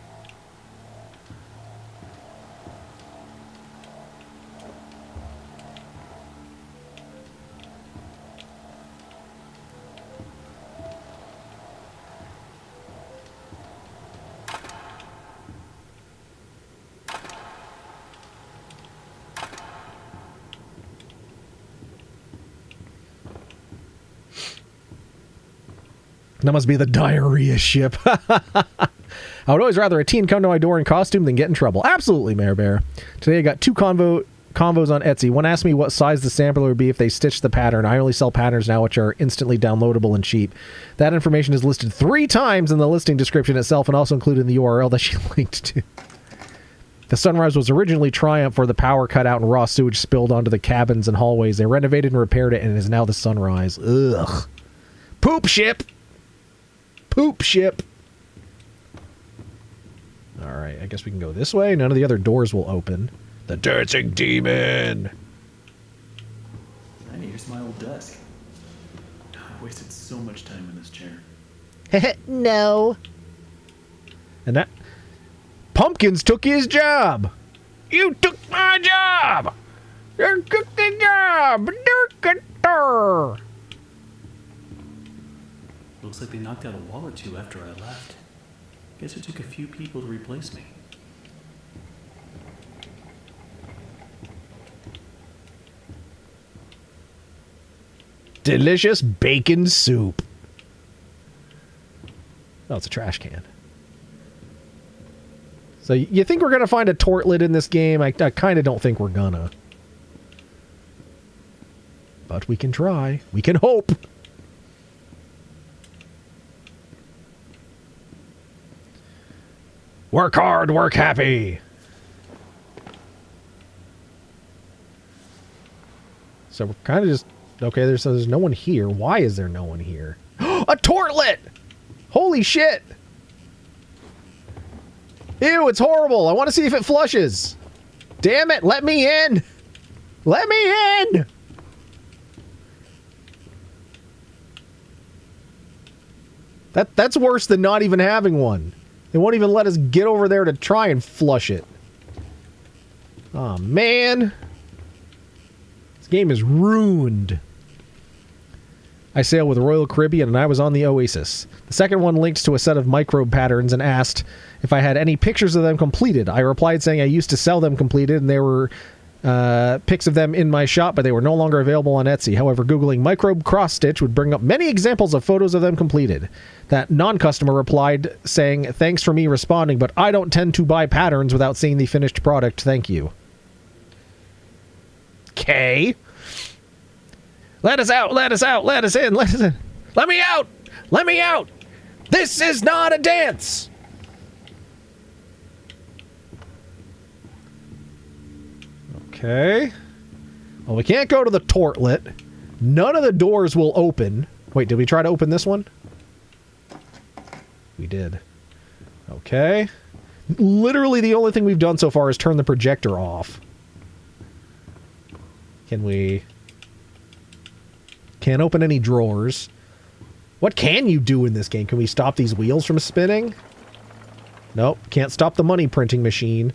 That must be the diarrhea ship. I would always rather a teen come to my door in costume than get in trouble. Absolutely, Mayor Bear. Today I got two convos on Etsy. One asked me what size the sampler would be if they stitched the pattern. I only sell patterns now which are instantly downloadable and cheap. That information is listed 3 times in the listing description itself and also included in the URL that she linked to. The Sunrise was originally Triumph, where the power cut out and raw sewage spilled onto the cabins and hallways. They renovated and repaired it and it is now the Sunrise. Ugh. Poop ship! Poop ship. Alright, I guess we can go this way. None of the other doors will open. The dancing demon! Hey, here's my old desk. I wasted so much time in this chair. No. And that... Pumpkins took his job! You took my job! You took the job! Looks like they knocked out a wall or two after I left. Guess it took a few people to replace me. Delicious bacon soup. Oh, it's a trash can. So you think we're going to find a tortlet in this game? I kind of don't think we're gonna. But we can try. We can hope. Work hard, work happy. So we're kind of just... Okay, there's no one here. Why is there no one here? A tortlet! Holy shit! Ew, it's horrible. I want to see if it flushes. Damn it, let me in! Let me in! That's worse than not even having one. They won't even let us get over there to try and flush it. Oh, man. This game is ruined. I sailed with Royal Caribbean and I was on the Oasis. The second one linked to a set of microbe patterns and asked if I had any pictures of them completed. I replied saying I used to sell them completed and there were pics of them in my shop, but they were no longer available on Etsy. However, Googling microbe cross-stitch would bring up many examples of photos of them completed. That non-customer replied saying, thanks for me responding, but I don't tend to buy patterns without seeing the finished product. Thank you. Okay. Let us out, let us out, let us in, let us in. Let me out! Let me out! This is not a dance! Okay. Well, we can't go to the tortlet. None of the doors will open. Wait, did we try to open this one? We did. Okay. Literally the only thing we've done so far is turn the projector off. Can we... Can't open any drawers. What can you do in this game? Can we stop these wheels from spinning? Nope. Can't stop the money printing machine.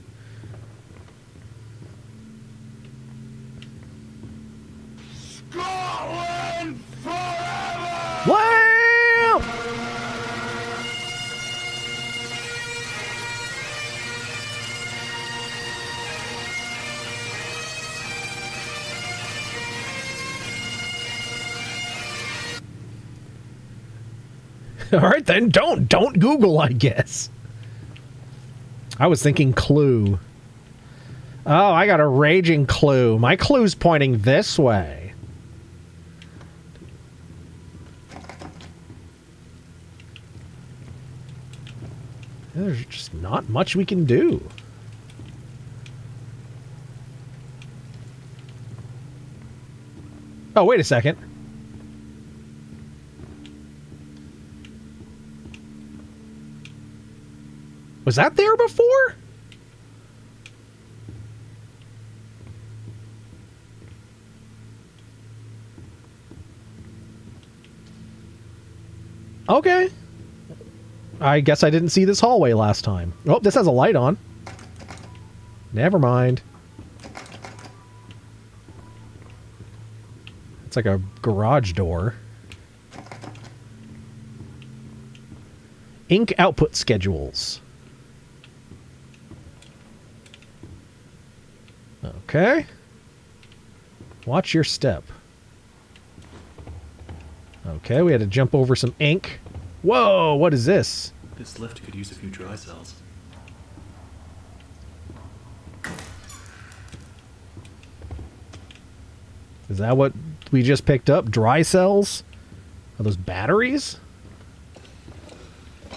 Scotland forever! Wow! All right, then don't Google, I guess. I was thinking Clue. Oh, I got a raging clue. My clue's pointing this way. There's just not much we can do. Oh, wait a second. Was that there before? Okay. I guess I didn't see this hallway last time. Oh, this has a light on. Never mind. It's like a garage door. Ink output schedules. Okay. Watch your step. Okay, we had to jump over some ink. Whoa, what is this? This lift could use a few dry cells. Is that what we just picked up? Dry cells? Are those batteries?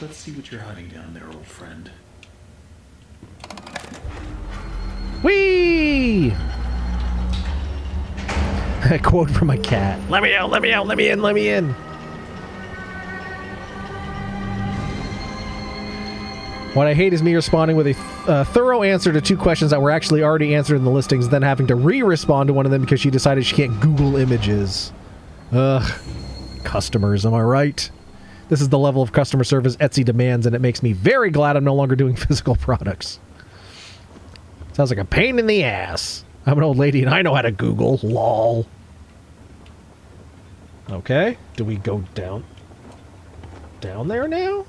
Let's see what you're hiding down there, old friend. Whee! A quote from a cat. Let me out, let me out, let me in, let me in. What I hate is me responding with a thorough answer to two questions that were actually already answered in the listings, then having to re-respond to one of them because she decided she can't Google images. Ugh. Customers, am I right? This is the level of customer service Etsy demands, and it makes me very glad I'm no longer doing physical products. Sounds like a pain in the ass. I'm an old lady and I know how to Google. Lol. Okay. Do we go down there now?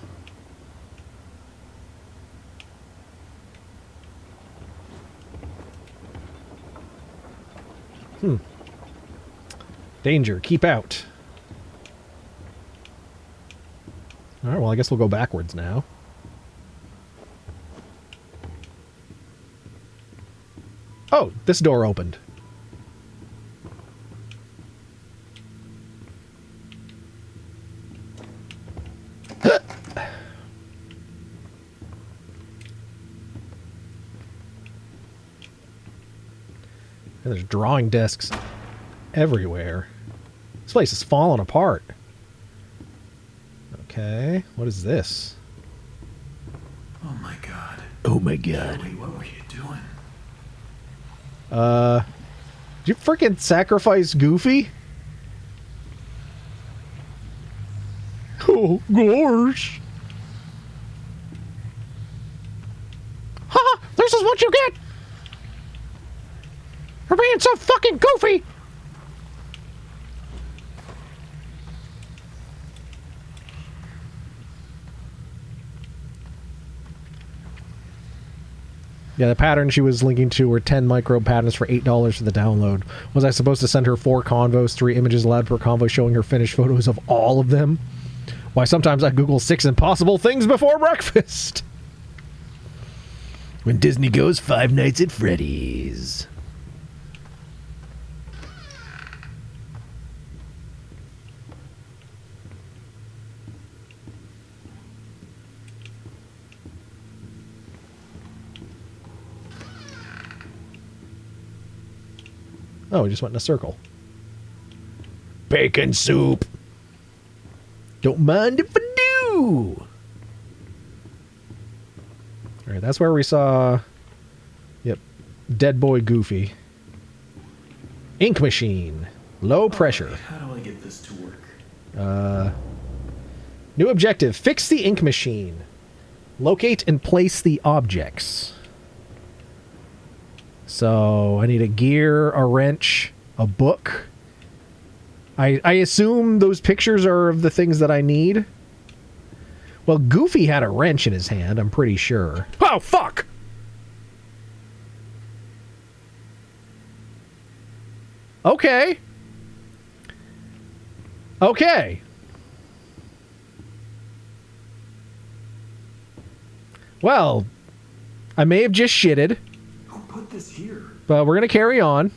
Danger. Keep out. Alright, well, I guess we'll go backwards now. Oh, this door opened. And there's drawing desks everywhere. This place is falling apart. Okay, what is this? Oh my god. Oh my god. Wait, what were you doing? Did you freaking sacrifice Goofy? Oh, gosh. Ha! This is what you get! For being so fucking goofy! Yeah, the pattern she was linking to were 10 micro patterns for $8 for the download. Was I supposed to send her 4 convos, 3 images allowed per convo, showing her finished photos of all of them? Why, sometimes I Google 6 impossible things before breakfast. When Disney goes, Five Nights at Freddy's. Oh, we just went in a circle. bacon soup. Don't mind if I do. All right, that's where we saw, yep, Dead Boy Goofy. Ink machine. Low pressure. How do I get this to work? New objective. Fix the ink machine. Locate and place the objects. So, I need a gear, a wrench, a book. I assume those pictures are of the things that I need. Well, Goofy had a wrench in his hand, I'm pretty sure. Oh, fuck! Okay. Okay. Well, I may have just shitted, Who put this here? but we're going to carry on.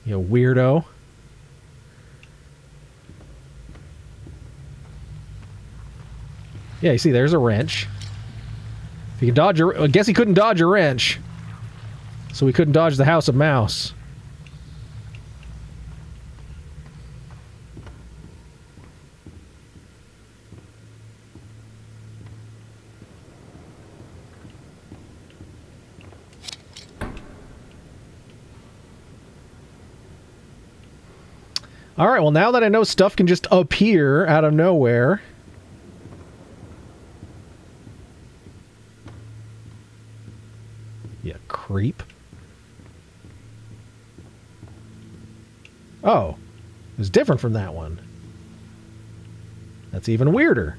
You weirdo. Yeah, you see, there's a wrench. If he can dodge a... I guess he couldn't dodge a wrench. So we couldn't dodge the House of Mouse. Alright, well now that I know stuff can just appear out of nowhere... You creep. Oh. It was different from that one. That's even weirder.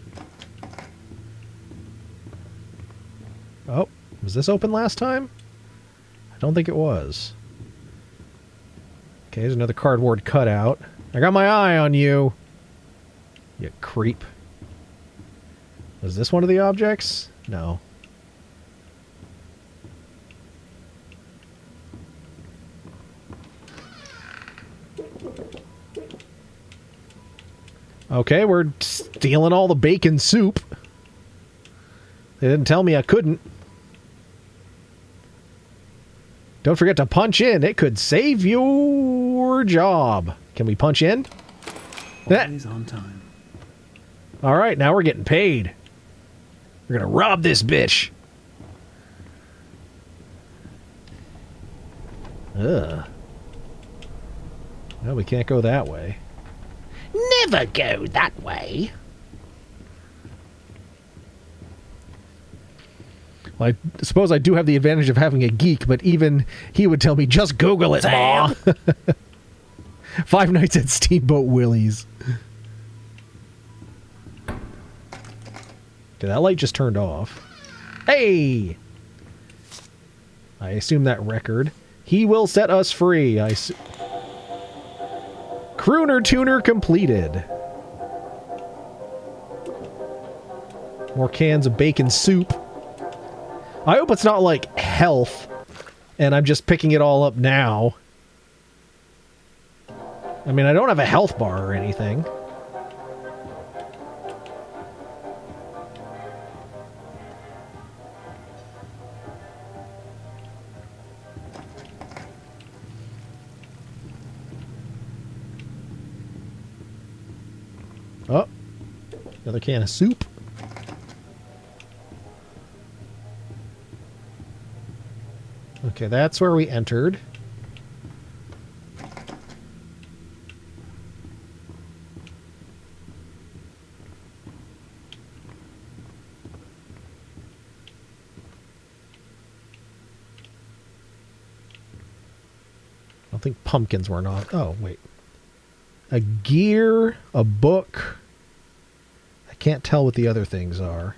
Oh. Was this open last time? I don't think it was. Okay, there's another cardboard cutout. I got my eye on you. You creep. Was this one of the objects? No. Okay, we're stealing all the bacon soup. They didn't tell me I couldn't. Don't forget to punch in. It could save your job. Can we punch in? Always on time. All right, now we're getting paid. We're going to rob this bitch. Ugh. Well, we can't go that way. Never go that way. Well, I suppose I do have the advantage of having a geek, but even he would tell me, just Google it, Ma. Five Nights at Steamboat Willie's. Okay, that light just turned off. Hey! I assume that record. He will set us free. Crooner Tuner completed. More cans of bacon soup. I hope it's not like health, and I'm just picking it all up now. I mean, I don't have a health bar or anything. Oh, another can of soup. Okay, that's where we entered. I don't think pumpkins were not. Oh, wait. A gear, a book. I can't tell what the other things are.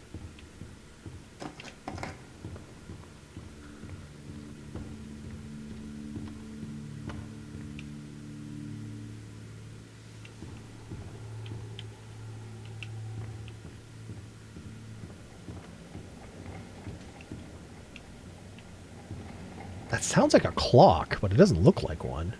That sounds like a clock, but it doesn't look like one.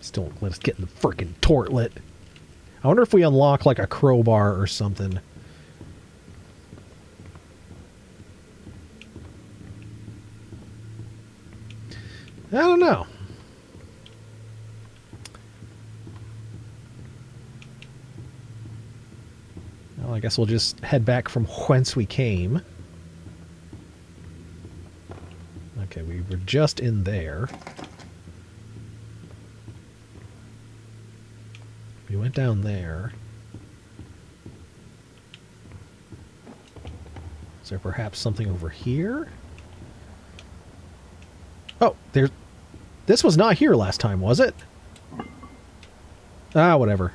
Still won't let us get in the frickin' tortlet. I wonder if we unlock like a crowbar or something. I don't know. Well, I guess we'll just head back from whence we came. Okay, we were just in there. We went down there. Is there perhaps something over here? Oh, there's... This was not here last time, was it? Ah, whatever.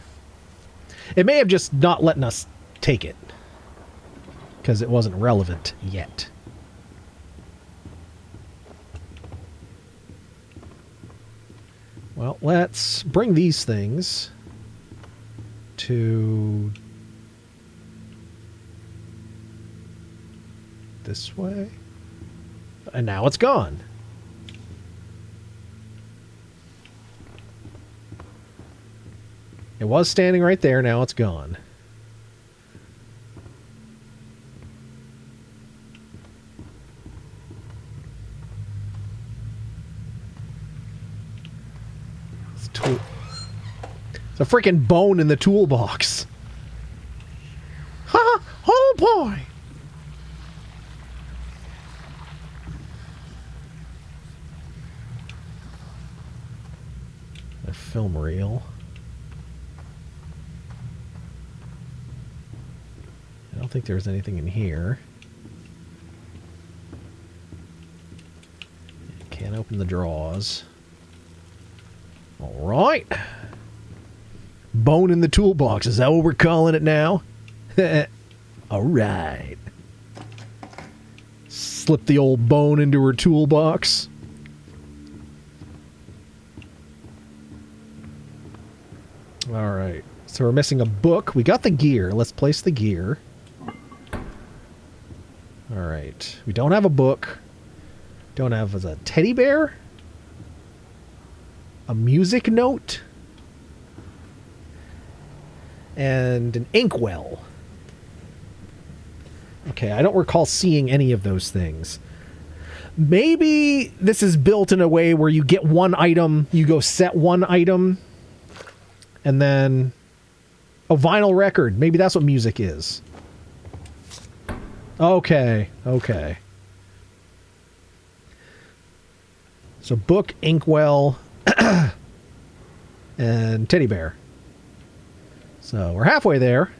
It may have just not letting us take it. Because it wasn't relevant yet. Well, let's bring these things to this way. And now it's gone. It was standing right there, now it's gone. It's a freaking bone in the toolbox. Ha! Oh boy! A film reel. I don't think there's anything in here. Can't open the drawers. All right. Bone in the toolbox. Is that what we're calling it now? All right. Slip the old bone into her toolbox. All right. So we're missing a book. We got the gear. Let's place the gear. All right. We don't have a book. Don't have a teddy bear. A music note. And an inkwell. Okay, I don't recall seeing any of those things. Maybe this is built in a way where you get one item, you go set one item, and then... Oh, vinyl record. Maybe that's what music is. Okay, okay. So book, inkwell, and teddy bear. So we're halfway there.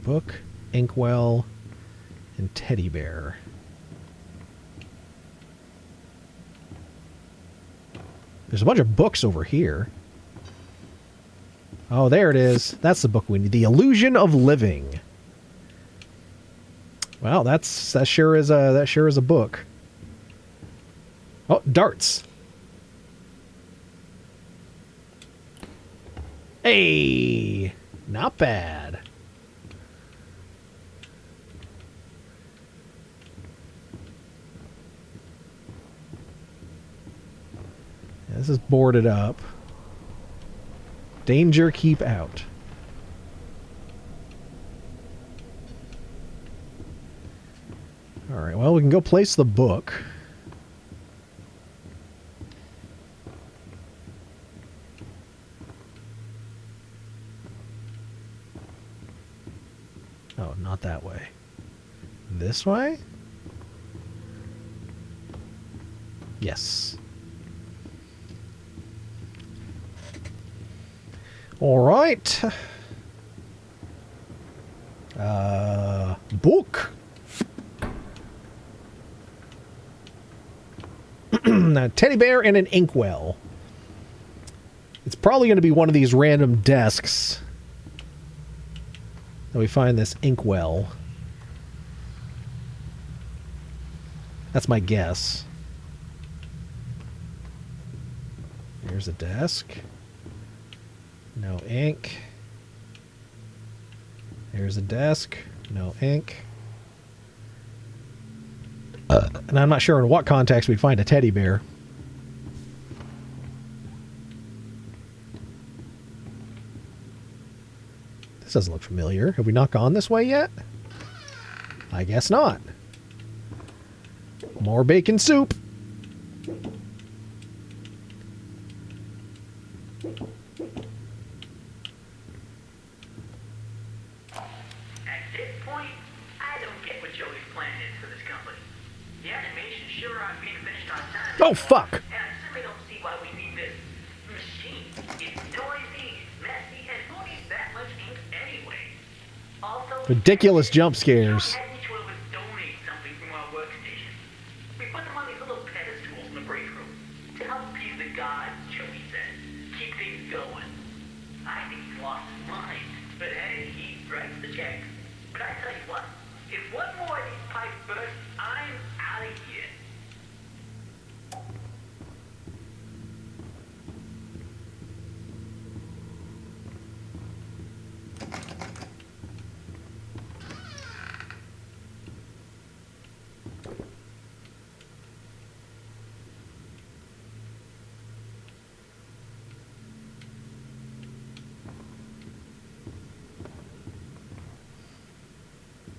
Book, inkwell, and teddy bear. There's a bunch of books over here. Oh, there it is. That's the book we need. The Illusion of Living. Well, that sure is a book. Oh, darts. Hey, not bad. This is boarded up. Danger, keep out. Alright, well, we can go place the book. Oh, not that way. This way? Yes. All right. Book. A teddy bear and an inkwell. It's probably going to be one of these random desks that we find this inkwell. That's my guess. Here's a desk. No ink. Here's a desk. No ink. And I'm not sure in what context we'd find a teddy bear. This doesn't look familiar. Have we not gone this way yet? I guess not. More bacon soup. At this point, I don't get what Joey's plan is for this company. The animations sure aren't being finished on time. Oh, fuck. And I certainly don't see why we need this machine. It's noisy, messy, and who needs that much ink anyway? Also, Ridiculous jump scares. had each one of us donate something from our workstation. We put them on these little pedestals in the break room to help appease the gods, Joey said. Keep things going. I think he's lost his mind. But hey, he writes the checks. But I tell you what, if one more of these pipes burst, I'm out of here.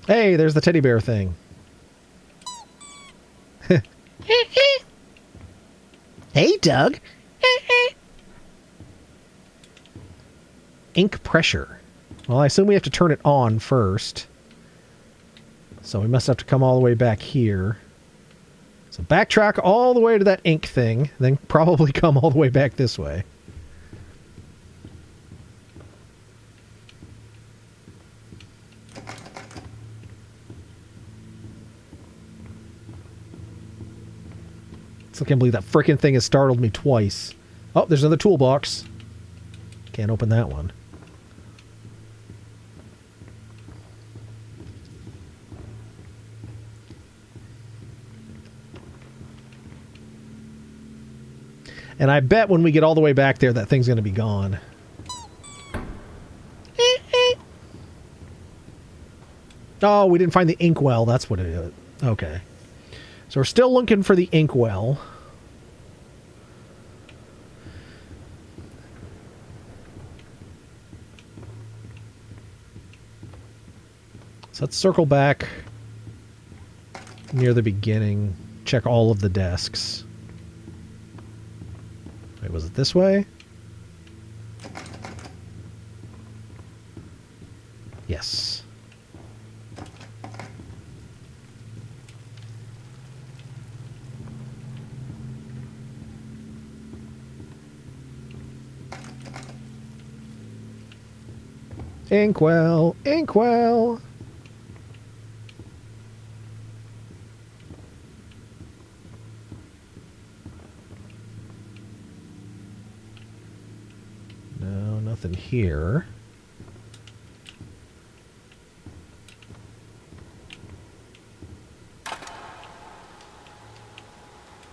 Hey, there's the teddy bear thing. Hey, Doug. Ink pressure. Well, I assume we have to turn it on first. So we must have to come all the way back here. So backtrack all the way to that ink thing, then probably come all the way back this way. I can't believe that frickin' thing has startled me twice. Oh, there's another toolbox. Can't open that one. And I bet when we get all the way back there, that thing's going to be gone. Oh, we didn't find the inkwell. That's what it is. Okay. So we're still looking for the inkwell. So let's circle back near the beginning. Check all of the desks. Wait, was it this way? Yes. Inkwell, inkwell. No, nothing here.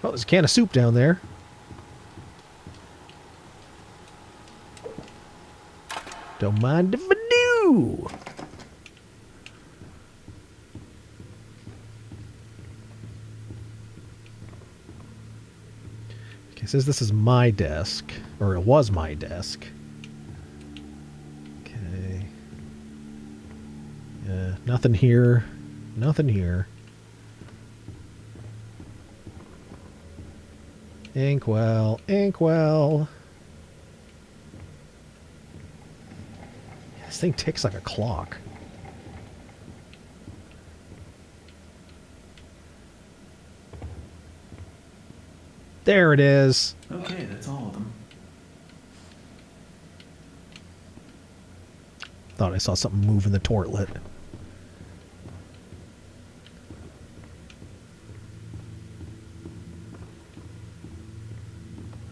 Oh, there's a can of soup down there. Don't mind if I do. Okay, it says this is my desk, or it was my desk. Okay. Yeah, nothing here. Nothing here. Inkwell, inkwell. This thing ticks like a clock. There it is. Okay, that's all of them. Thought I saw something move in the toilet.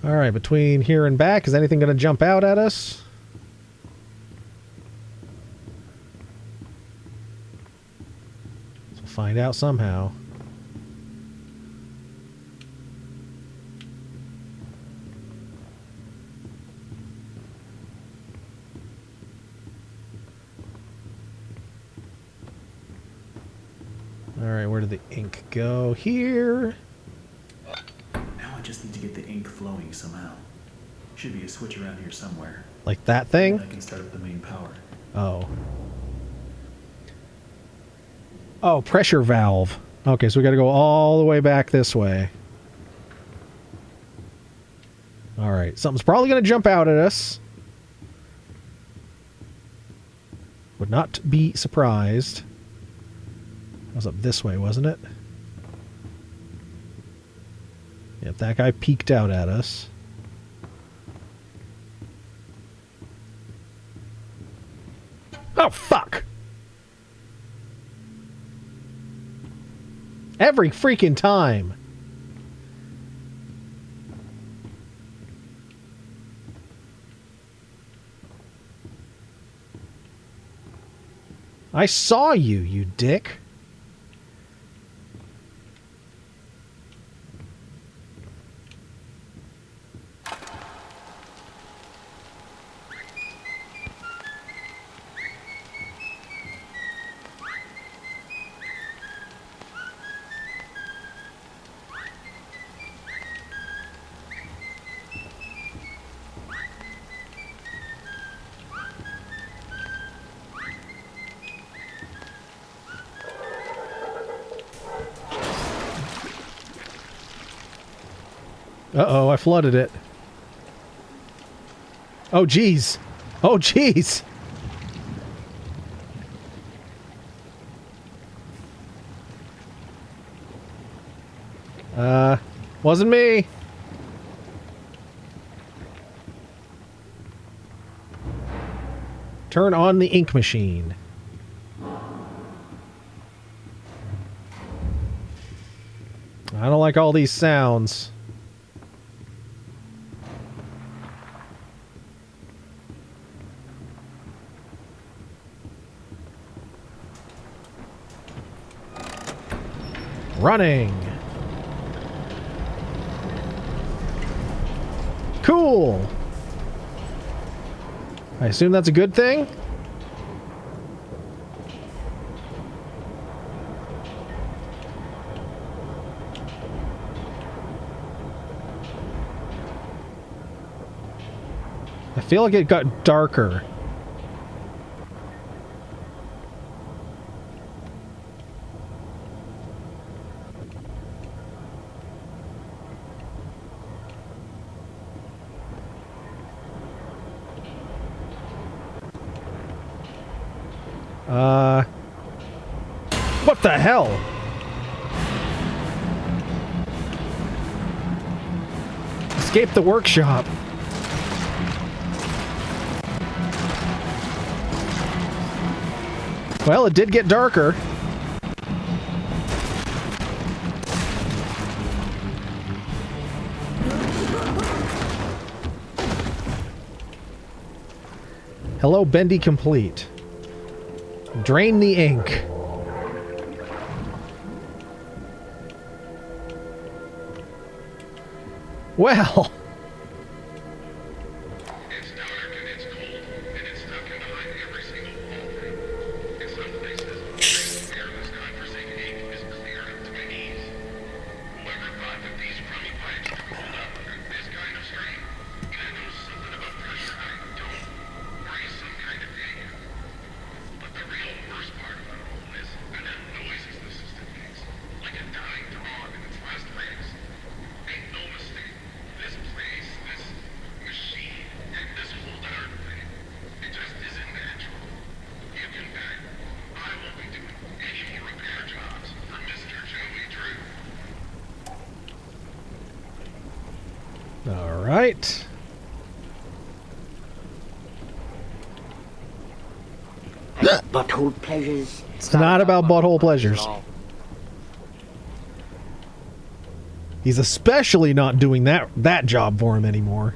All right, between here and back, is anything going to jump out at us? We'll find out somehow. Alright, where did the ink go? Here. Now I just need to get the ink flowing somehow. Should be a switch around here somewhere. Like that thing? I can start up the main power. Oh. Oh, pressure valve. Okay, so we gotta go all the way back this way. Alright, something's probably gonna jump out at us. Would not be surprised. That was up this way, wasn't it? Yep, that guy peeked out at us. Oh, fuck! Every freaking time! I saw you, you dick. Uh-oh, I flooded it. Oh, jeez. Oh, jeez. Wasn't me. Turn on the ink machine. I don't like all these sounds. Running. Cool. I assume that's a good thing? I feel like it got darker. What the hell? Escape the workshop. Well, it did get darker. Hello, Bendy complete. Drain the ink. Well. It's dark and it's cold, and it's stuck in behind every single wall. In some places, the airless conversing ink is clear up to my knees. Whoever thought that these crummy pipes could hold up under this kind of strain? God knows something about pressure I don't, or he's some kind of idiot. But the real worst part about it all is the noises the system makes, like a dying dog in its last legs. Make no mistake, this place, this machine, and this whole darn thing, it just isn't natural. You can bet I won't be doing any more repair jobs for Mr. Joey Drew. All right. Butthole pleasures. It's not about butthole pleasures. He's especially not doing that job for him anymore.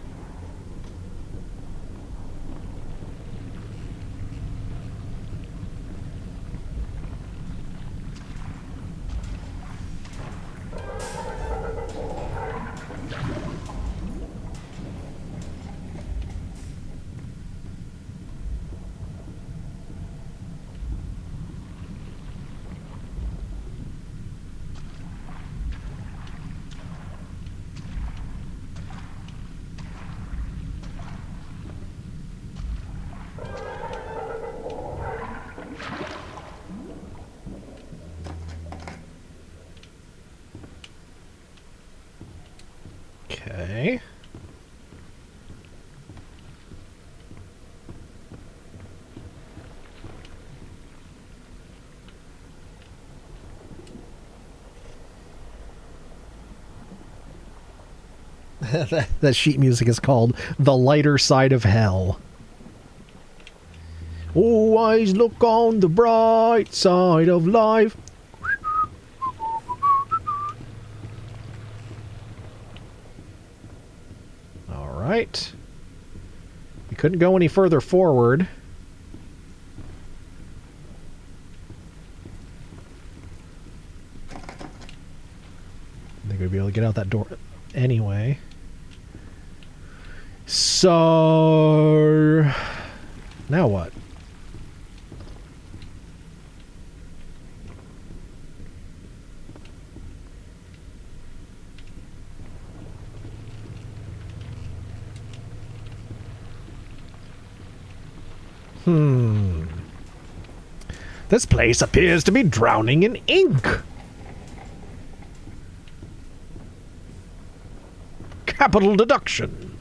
Okay. That sheet music is called The Lighter Side of Hell. Always look on the bright side of life. Alright. We couldn't go any further forward. I think we'd be able to get out that door anyway. So... now what? This place appears to be drowning in ink. Capital deduction.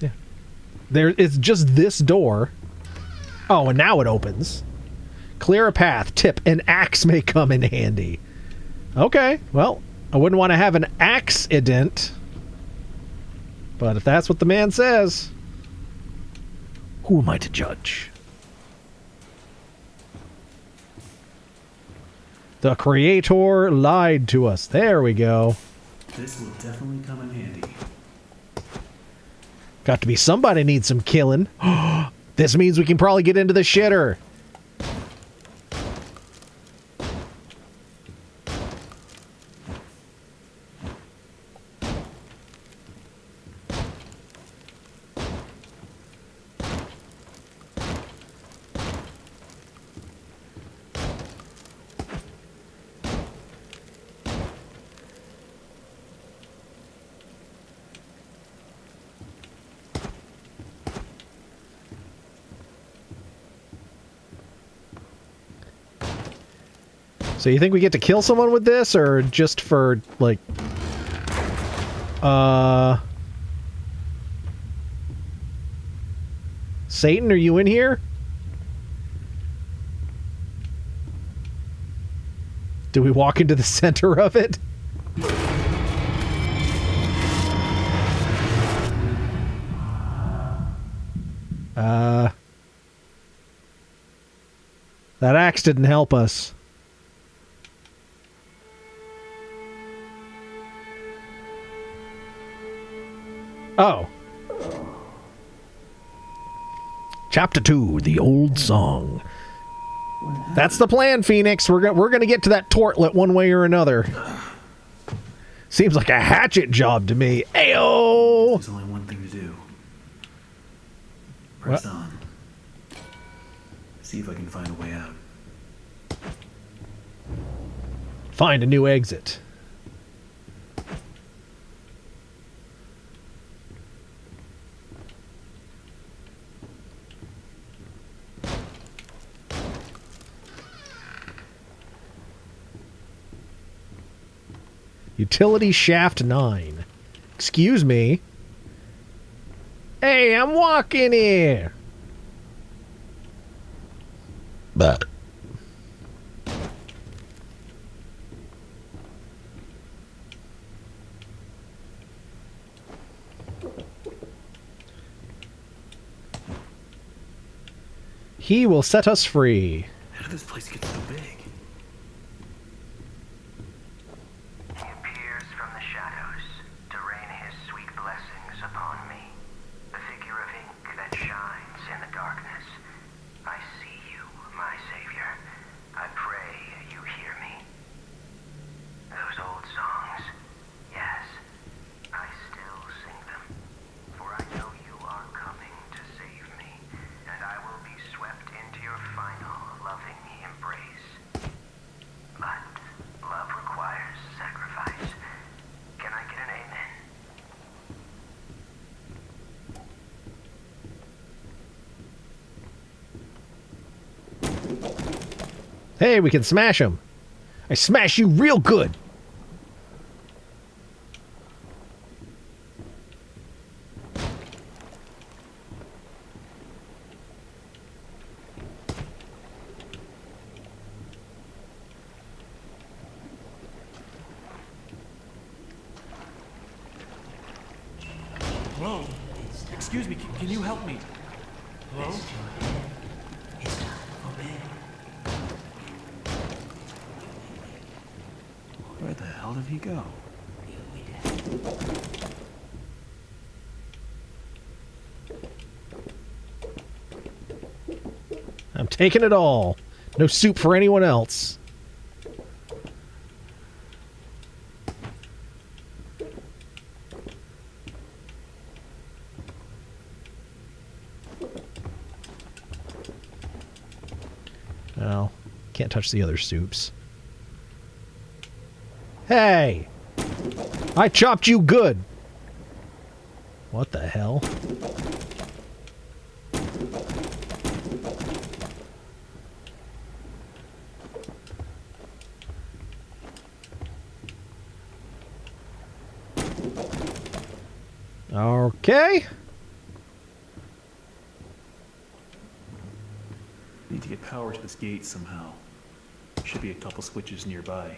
Yeah. There it's just this door. Oh, and now it opens. Clear a path. Tip, an axe may come in handy. Okay, well, I wouldn't want to have an accident. But if that's what the man says, who am I to judge? The creator lied to us. There we go. This will definitely come in handy. Got to be somebody needs some killing. This means we can probably get into the shitter. So you think we get to kill someone with this, or just for, like... Satan, are you in here? Do we walk into the center of it? That axe didn't help us. Oh. Chapter 2, The Old Song. That's the plan, Phoenix. We're gonna get to that tortlet one way or another. Seems like a hatchet job to me. Ayo! There's only one thing to do. Press What? on. See if I can find a way out. Find a new exit. Utility shaft 9. Excuse me. Hey, I'm walking here. But he will set us free. How did this place get so big? He appears from the shadows to rain his sweet blessings upon me. The figure of ink that shines in the darkness. I see you, my savior. I pray you hear me. Those old songs, yes, I still sing them. For I know you are coming to save me, and I will be swept into your final loving embrace. But love requires sacrifice. Can I get an amen? Hey, we can smash him. I smash you real good. Hello? Excuse me, can you help me? Hello? Where the hell did he go? I'm taking it all. No soup for anyone else. Oh, can't touch the other soups. Hey! I chopped you good! What the hell? Okay. Need to get power to this gate somehow. Should be a couple switches nearby.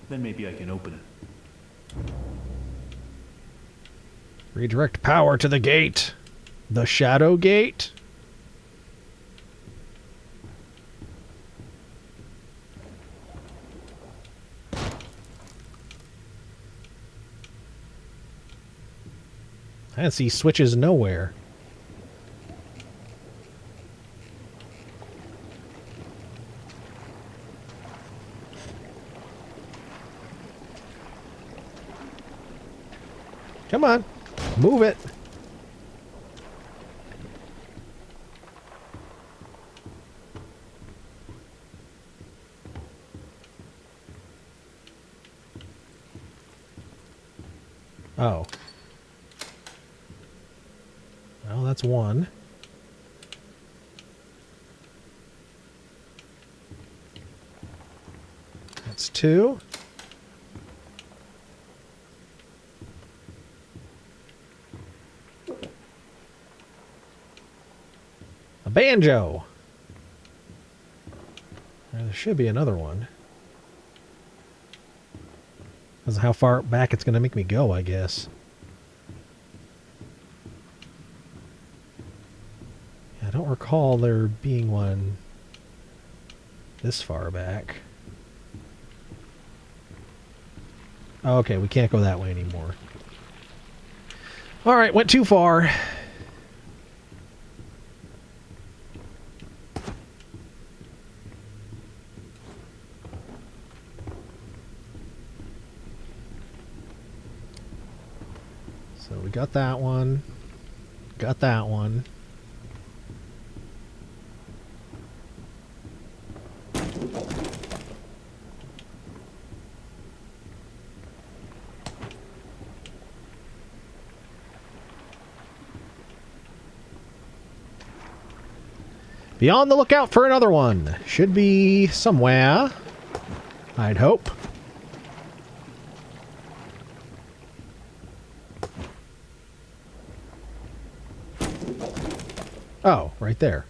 Then maybe I can open it. Redirect power to the gate. The Shadow Gate. I see switches nowhere. Come on. Move it. Oh. Well, that's one. That's two. A banjo. There should be another one. That's how far back it's going to make me go, I guess. I don't recall there being one this far back. Oh, okay, we can't go that way anymore. Alright, went too far. So we got that one. Got that one. Be on the lookout for another one. Should be somewhere. I'd hope. Oh, right there.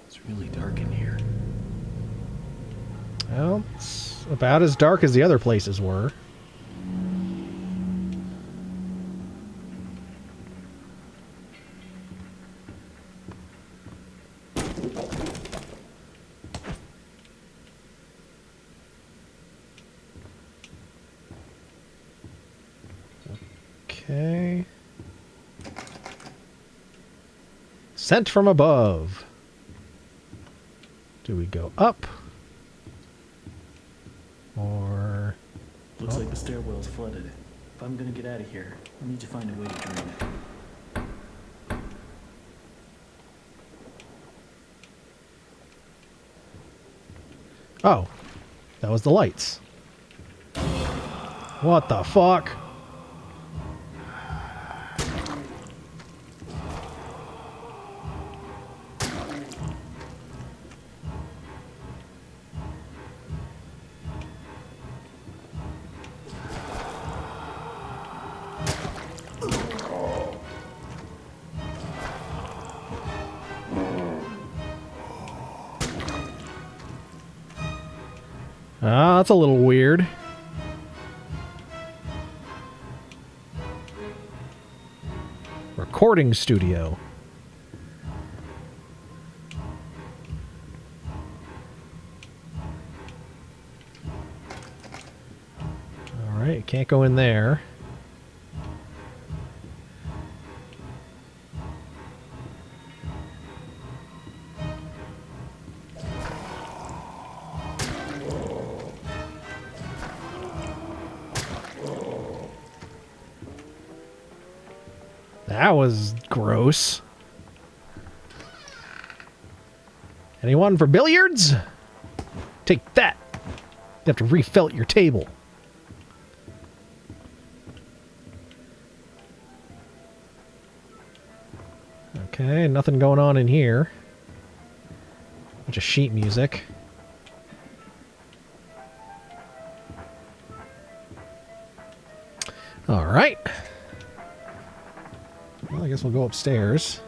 It's really dark in here. Well, it's about as dark as the other places were. Okay. Sent from above. Do we go up? Or... Looks like the stairwell's flooded. If I'm gonna get out of here, I need to find a way to drain it. Oh, that was the lights. What the fuck? Ah, that's a little weird. Recording studio. Alright, can't go in there. That was gross. Anyone for billiards? Take that. You have to refelt your table. Okay, nothing going on in here. Bunch of sheet music. All right. Well, I guess we'll go upstairs.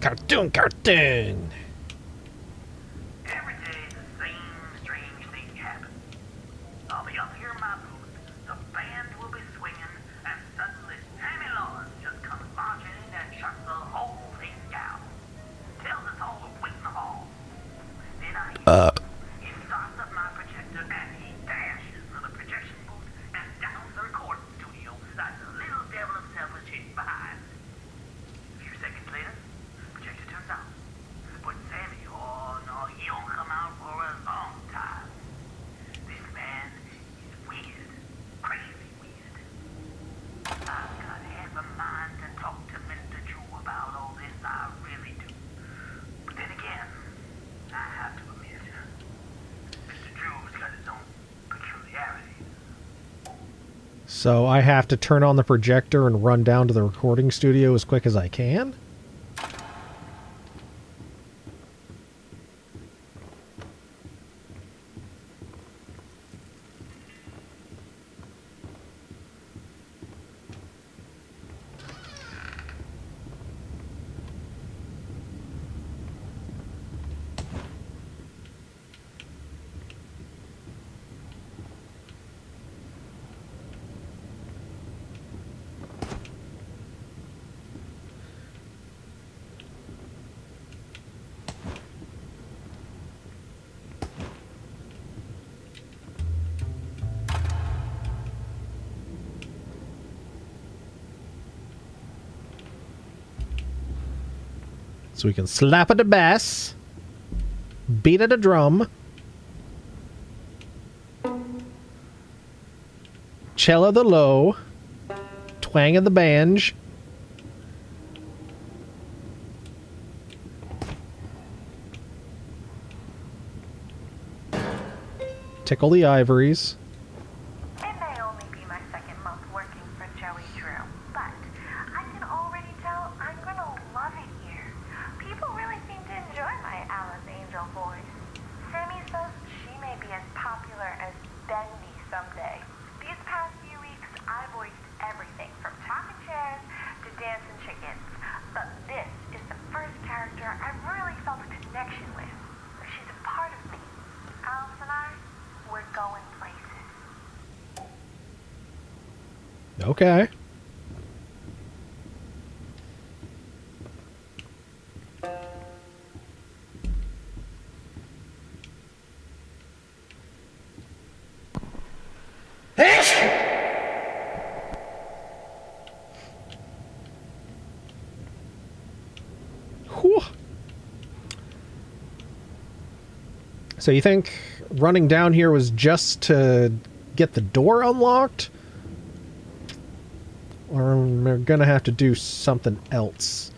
Cartoon! Every day the same strange thing happens. I'll be up here in my booth, the band will be swinging, and suddenly Sammy Lawrence just comes marching in and shuts the whole thing down. Tells us all to wait in the hall. Then he starts up my projector and he dashes for the projection booth and down to the recording studio like the little devil himself was chasing behind. A few seconds later, projector turns on. But Sammy, oh no, he don't come out for a long time. This man is weird. Crazy weird. I've got half a mind to talk to Mr. Drew about all this, I really do. But then again, I have to admit, Mr. Drew's got his own peculiarities. So I have to turn on the projector and run down to the recording studio as quick as I can? So we can slap at the bass, beat at a drum, cello the low, twang of the banj, tickle the ivories. It may only be my second month working for Joey Drew, but I can already tell I'm gonna love it here. People really seem to enjoy my Alice Angel voice. Sammy says she may be as popular as Bendy someday. These past few weeks, I voiced everything from talking chairs to dancing chickens, but this is the first character I really felt a connection with. She's a part of me. Alice and I, we're going places. Okay. Whew. So you think running down here was just to get the door unlocked? Or am I gonna have to do something else?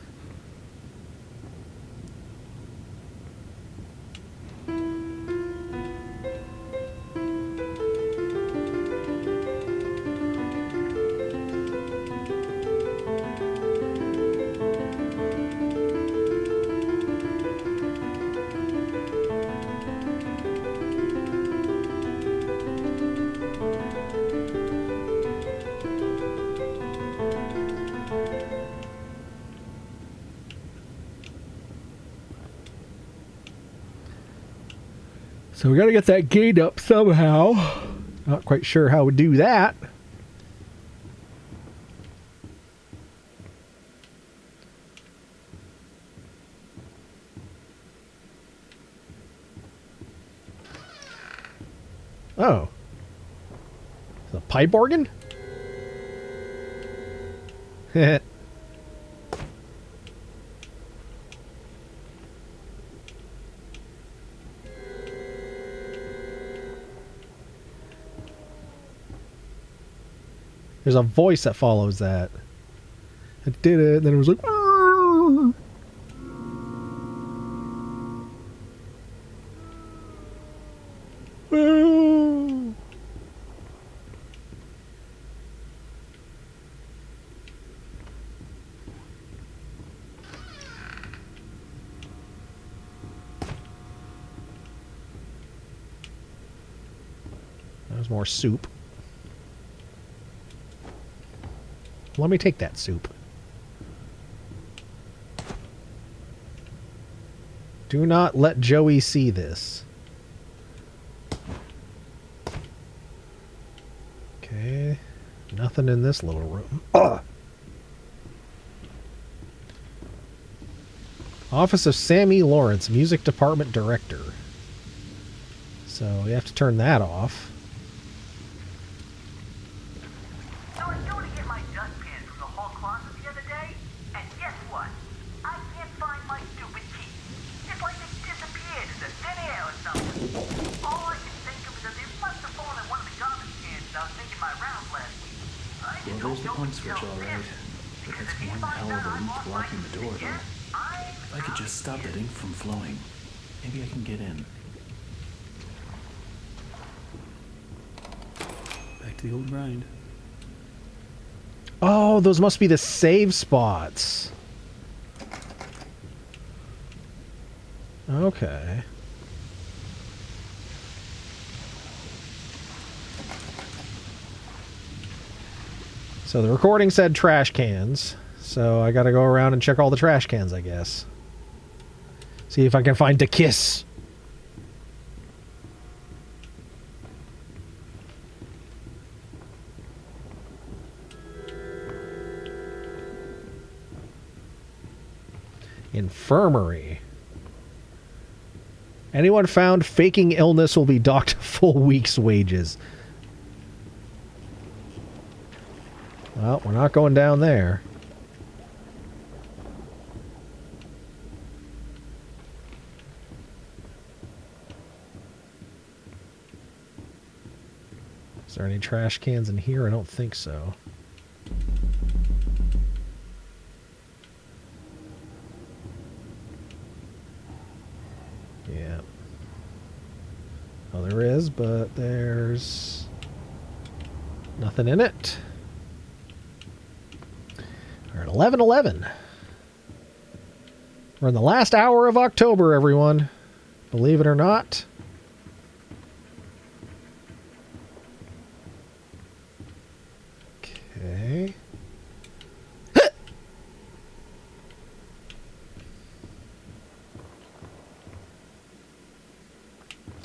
So we gotta get that gate up somehow. Not quite sure how we do that. Oh. The pipe organ? Heh. There's a voice that follows that. I did it, and then it was like... "Arr!" Arr! That was more soup. Let me take that soup. Do not let Joey see this. Okay. Nothing in this little room. Ugh. Office of Sammy Lawrence, Music Department Director. So we have to turn that off. So I go to get my dustpan from the hall closet the other day, and guess what? I can't find my stupid key. It's like it disappeared into thin air or something. All I can think of is that it must have fallen in one of the garbage cans I was making my rounds last week. I just Well, there's the hope punch nobody switch, tells all him. right. But Because that's if he one finds hell of out a I link lost my blocking the key door, again, though. If I could just stop that ink from flowing, maybe I can get in. Back to the old grind. Oh, those must be the save spots. Okay. So the recording said trash cans. So I gotta go around and check all the trash cans, I guess. See if I can find the kiss. Infirmary. Anyone found faking illness will be docked a full week's wages. Well, we're not going down there. Is there any trash cans in here? I don't think so. Yeah. Oh, there is, but there's nothing in it. We're at 11:11. We're in the last hour of October, everyone. Believe it or not. Okay.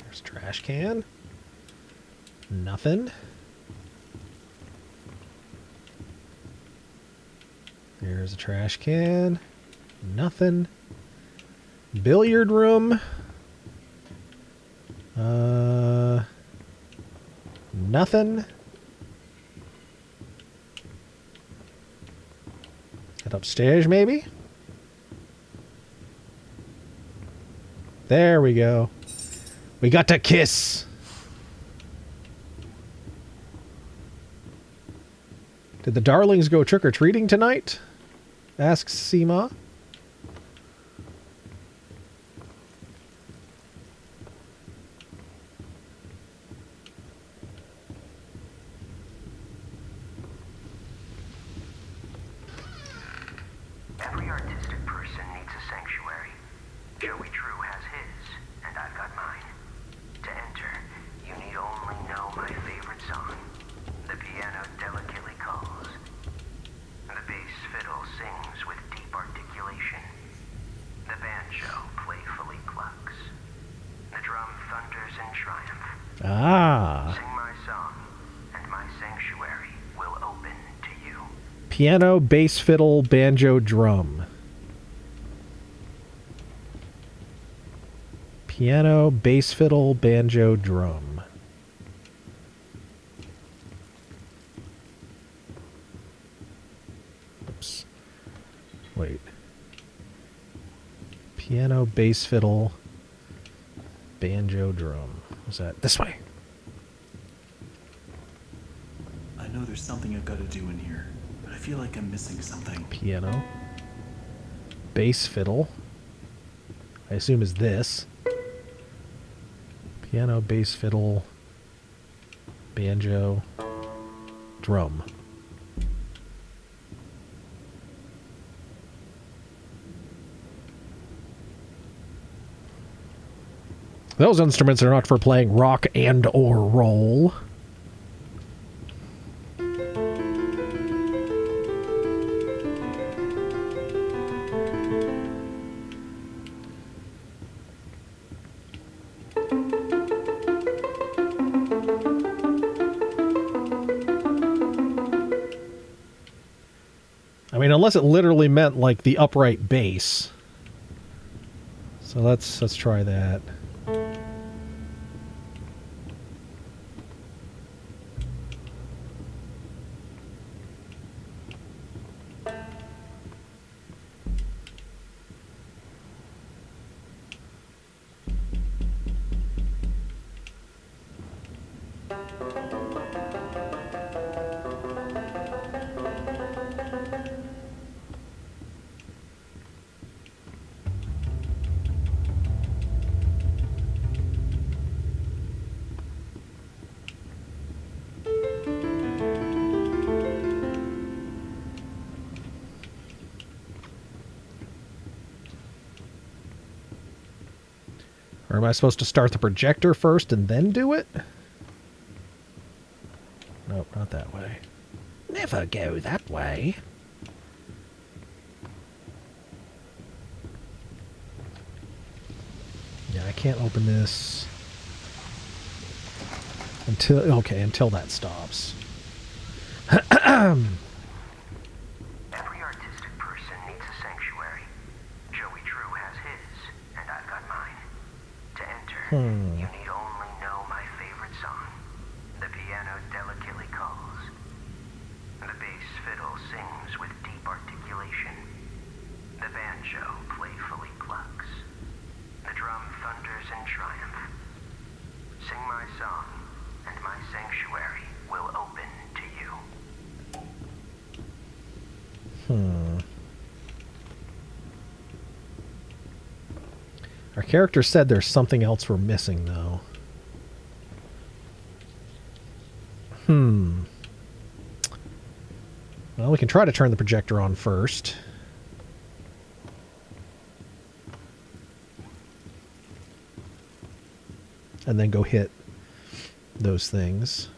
There's a trash can. Nothing. There's a trash can. Nothing. Billiard room. Nothing. Head upstairs, maybe? There we go. We got to kiss. Did the darlings go trick-or-treating tonight? Asks Seema. Every artistic person needs a sanctuary. Joey Drew has his, and I've got mine. To enter, you need only know my favorite song. The piano delicately calls. The bass fiddle sings with deep articulation. The banjo playfully plucks. The drum thunders in triumph. Ah. Sing my song, and my sanctuary will open to you. Piano, bass, fiddle, banjo, drum. Piano, bass, fiddle, banjo, drum. Oops. Wait. Piano, bass, fiddle, banjo, drum. What's that? This way. I know there's something I've got to do in here, but I feel like I'm missing something. Piano. Bass, fiddle. I assume is this. Piano, bass, fiddle, banjo, drum. Those instruments are not for playing rock and or roll. I mean, unless it literally meant like the upright bass. So let's try that. Or am I supposed to start the projector first and then do it? Nope, not that way. Never go that way. Yeah, I can't open this until that stops. Every artistic person needs a sanctuary. Joey Drew has his, and I've got mine. To enter, you need only know my favorite song. The piano delicately calls. The bass fiddle sings with deep articulation. The banjo playfully plucks. The drum thunders in triumph. Sing my song, and my sanctuary will open to you. Our character said there's something else we're missing, though. Well, we can try to turn the projector on first. And then go hit those things.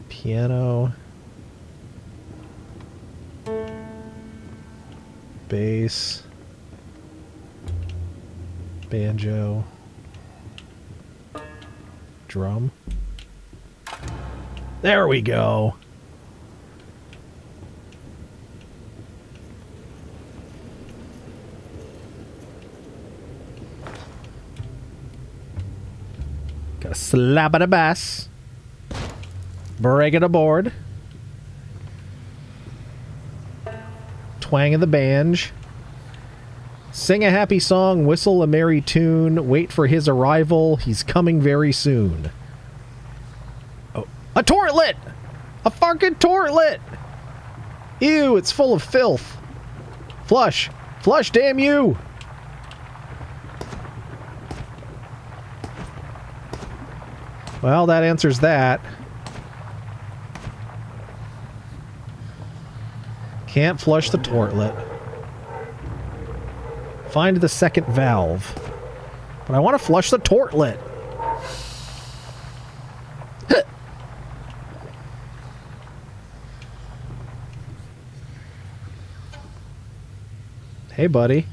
Piano, bass, banjo, drum. There we go. slap it a bass. Break it aboard. Twang of the banj. Sing a happy song, whistle a merry tune, wait for his arrival, he's coming very soon. Oh, a tortlet! A fucking tortlet! Ew, it's full of filth. Flush! Flush, damn you! Well, that answers that. Can't flush the tortlet. Find the second valve. But I want to flush the tortlet. Hey, buddy.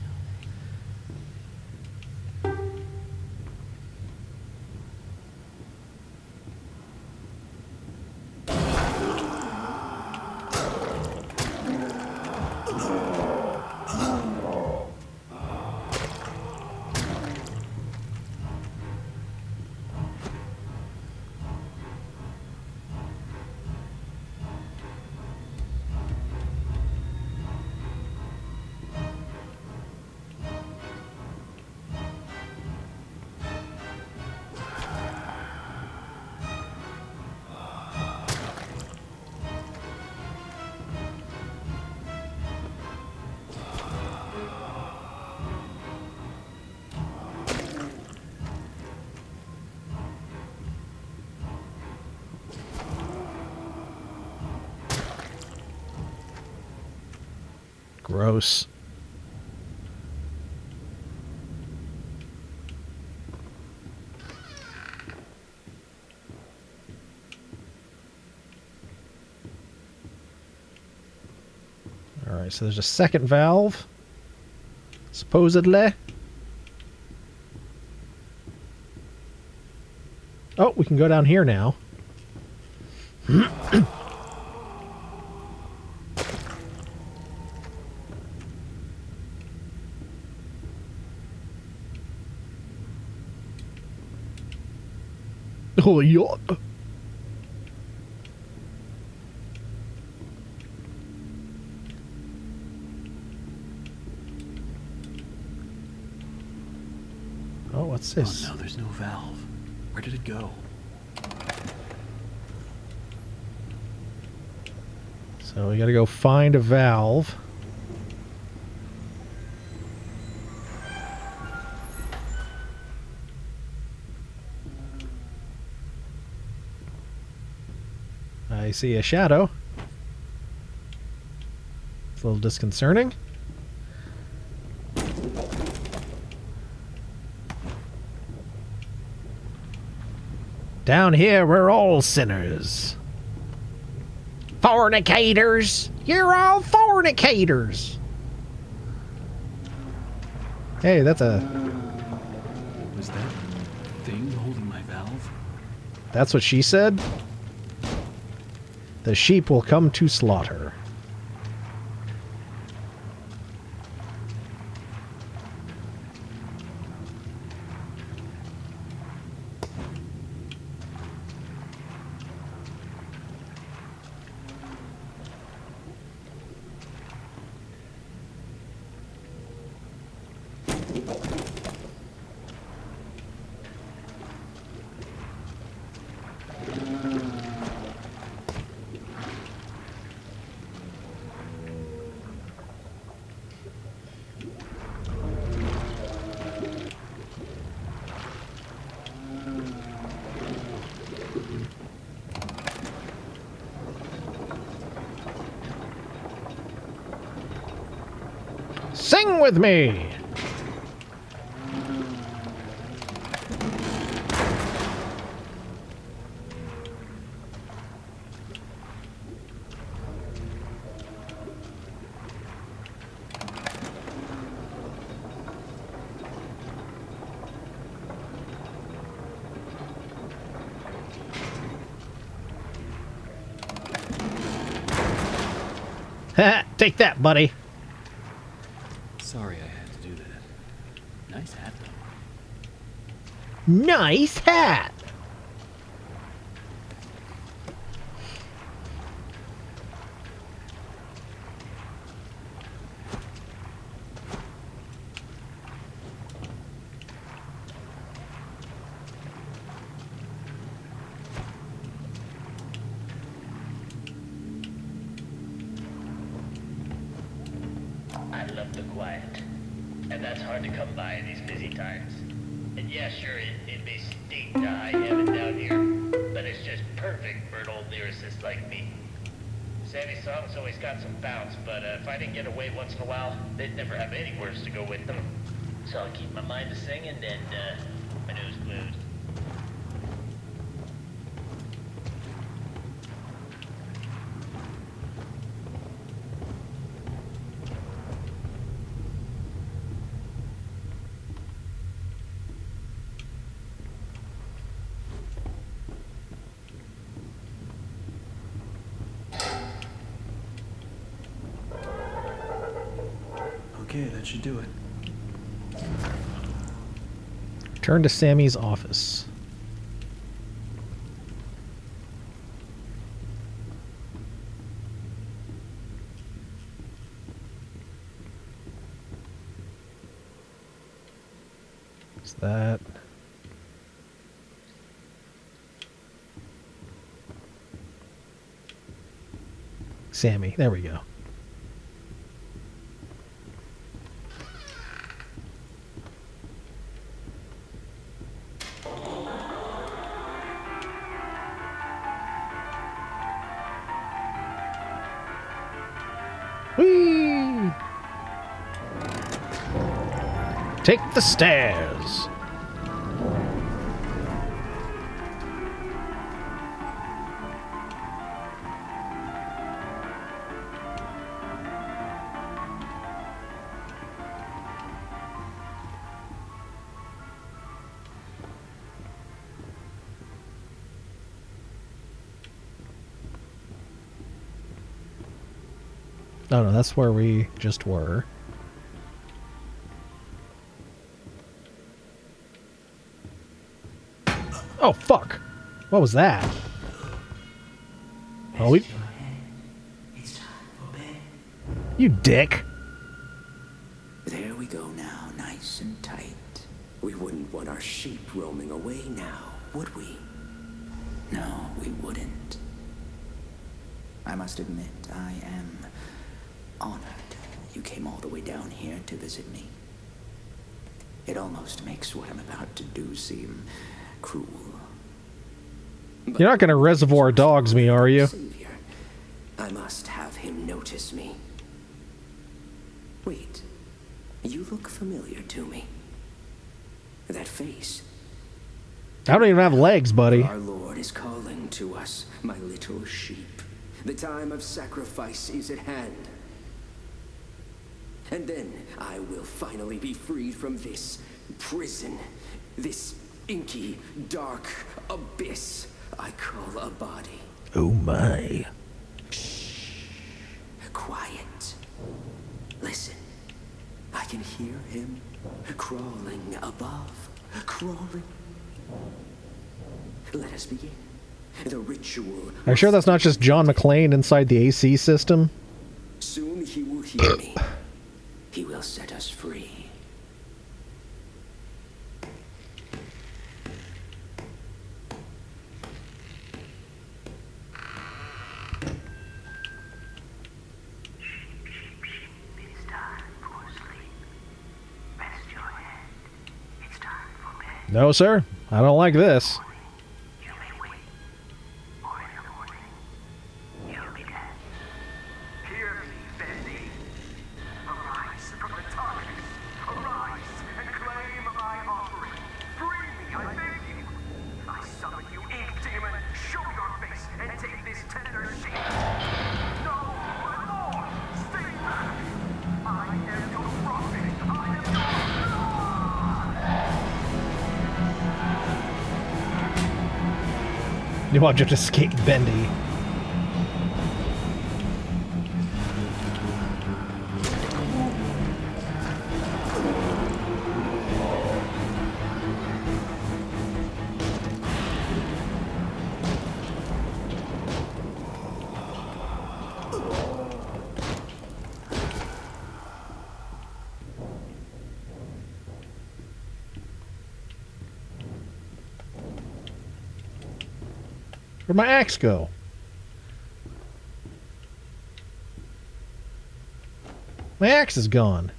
Gross. Alright, so there's a second valve. Supposedly. Oh, we can go down here now. Oh, yuck. Oh, what's this? Oh no, there's no valve. Where did it go? So we gotta go find a valve. I see a shadow. It's a little disconcerting. Down here, we're all sinners. Fornicators! You're all fornicators! Hey, that's a... Was that thing holding my valve? That's what she said? The sheep will come to slaughter. Sing with me! Take that, buddy. Sorry I had to do that. Nice hat, though. Nice hat! I love the quiet. And that's hard to come by in these busy times. And yeah, sure, it may stink to high heaven down here, but it's just perfect for an old lyricist like me. Sammy's songs always got some bounce, but if I didn't get away once in a while, they'd never have any words to go with them. So I'll keep my mind to singing and my nose glued. Okay, that should do it. Turn to Sammy's office. What's that? Sammy, there we go. Whee! Take the stairs. Oh no, that's where we just were. Oh fuck! What was that? Oh, we... It's time for bed. You dick! There we go now, nice and tight. We wouldn't want our sheep roaming away now, would we? No, we wouldn't. I must admit, I am honored you came all the way down here to visit me. It almost makes what I'm about to do seem cruel. You're not gonna Reservoir Dogs me, are you? Savior, I must have him notice me. Wait, you look familiar to me. That face. I don't even have legs, buddy. Our Lord is calling to us, my little sheep. The time of sacrifice is at hand. And then I will finally be freed from this prison, this inky, dark abyss I call a body. Oh my. Shh. Quiet. Listen. I can hear him crawling above. Crawling. Let us begin. The ritual. Are you sure that's not just John McClane inside the AC system? Soon he will hear me. He will set us free. It's time for sleep. Rest your head. It's time for bed. No, sir. I don't like this. You may wait. Or in the morning, you'll be dead. Hear me, Bendy. Arise from the darkness. Arise and claim my offering. Free me, I beg you. I summon you, ink demon. Show your face and take this tender sheep. No, my lord, stay back. I am your prophet. I am your You want to just escape Bendy. Where'd my axe go? My axe is gone.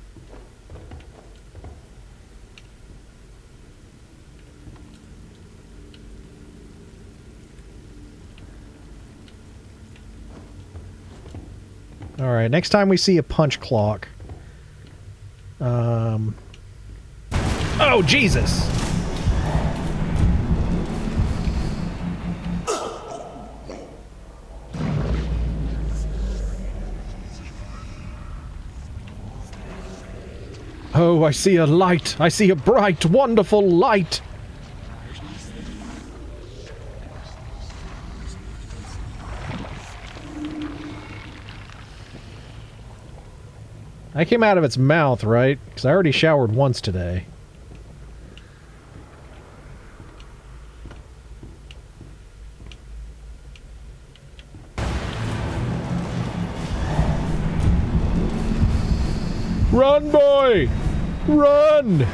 Alright, next time we see a punch clock. Oh, Jesus! Oh, I see a light. I see a bright, wonderful light. I came out of its mouth, right? Because I already showered once today. Run, boy! Run!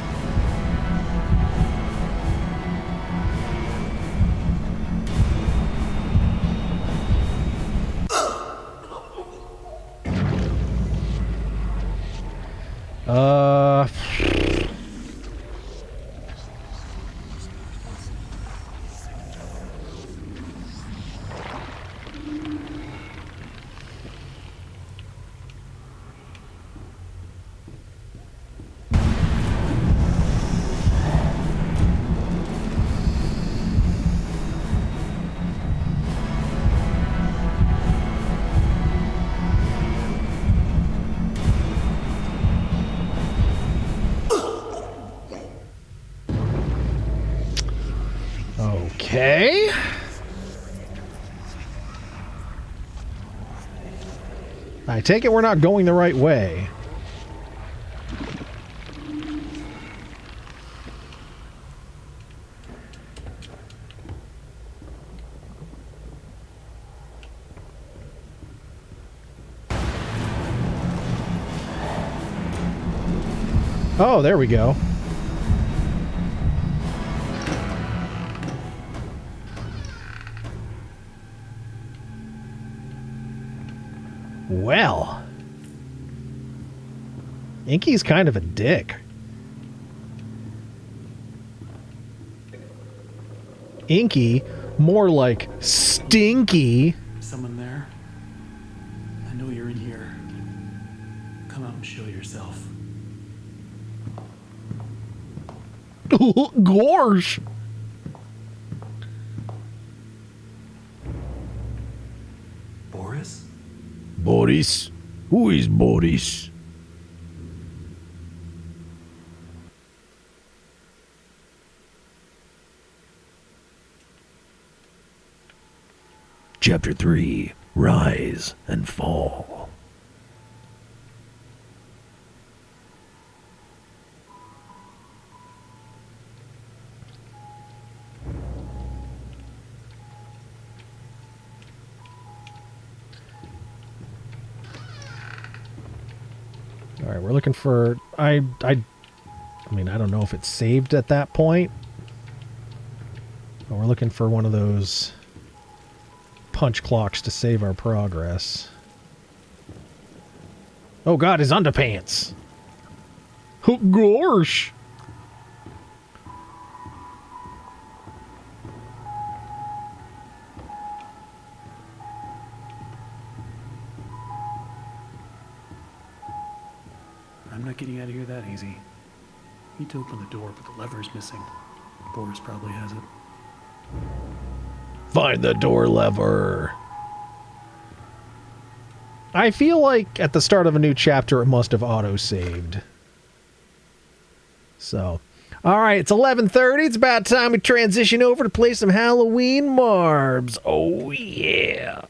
Okay. I take it we're not going the right way. Oh, there we go. Well, Inky's kind of a dick. Inky, more like Stinky. Someone there? I know you're in here. Come out and show yourself. Gorsh. Boris? Boris? Who is Boris? Chapter 3, Rise and Fall. All right, we're looking for... I mean, I don't know if it's saved at that point. But we're looking for one of those punch clocks to save our progress. Oh God, his underpants! Oh gosh! I'm not getting out of here that easy. Need to open the door, but the lever's missing. Boris probably has it. Find the door lever. I feel like at the start of a new chapter it must have auto-saved. So, alright, it's 11:30. It's about time we transition over to play some Halloween Marbs. Oh yeah.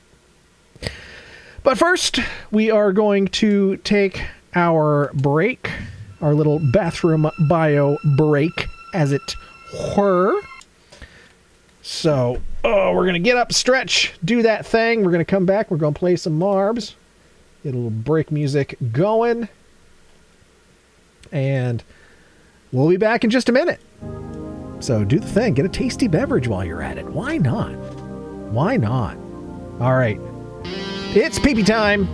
But first, we are going to take our break. Our little bathroom bio break, as it were. So, we're going to get up, stretch, do that thing. We're going to come back. We're going to play some Marbs. Get a little break music going. And we'll be back in just a minute. So do the thing. Get a tasty beverage while you're at it. Why not? Why not? All right. It's pee-pee time.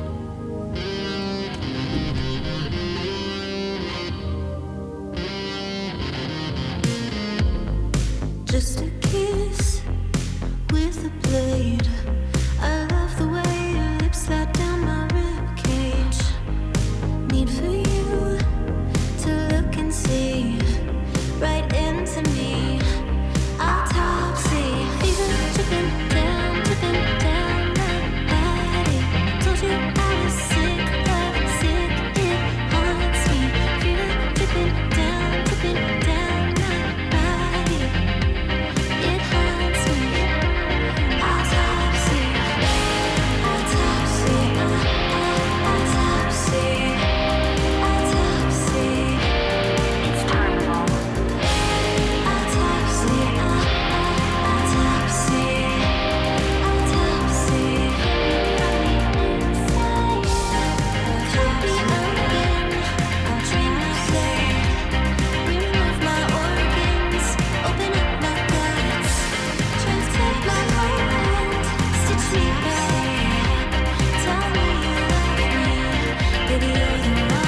baby, you're the one.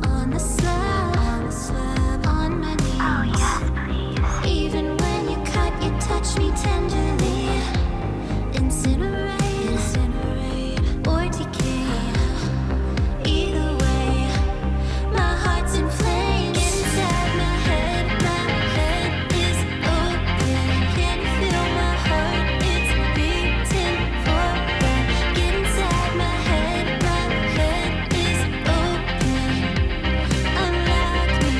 On the slab, on my knees. Oh yes, please. Even when you cut, you touch me tenderly. Incinerate, or decay. Either way, my heart's inflamed inside my head. My head is open. Can you feel my heart? It's beating forward. Get inside my head. My head is open. Unlock me.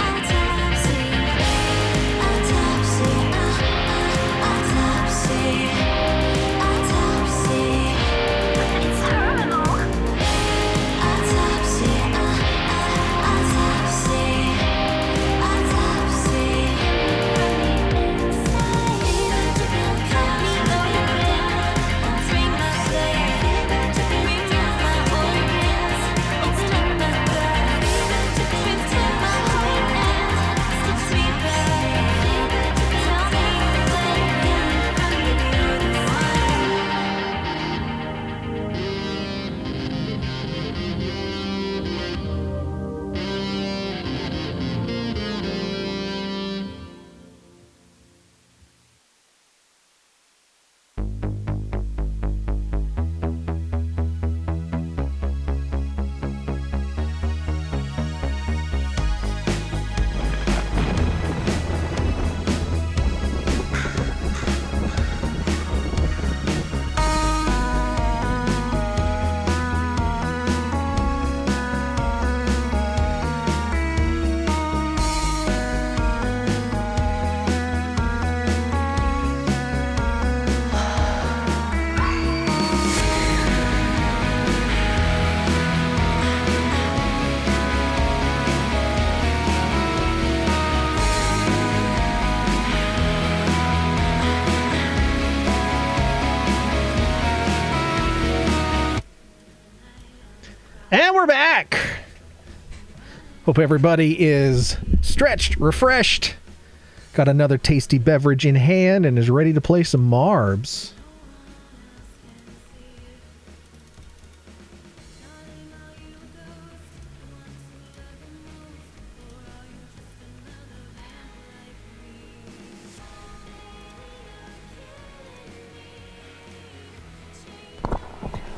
Autopsy. Autopsy. Autopsy. Autopsy. It's terminal. Autopsy. Autopsy. Autopsy. Cut me open. Bring my slave. Bring down my organs. Open up my gut. Pretend my heart ends. Stitch me back. Tell me when you're the one. And we're back. Hope everybody is stretched, refreshed, got another tasty beverage in hand, and is ready to play some Marbs.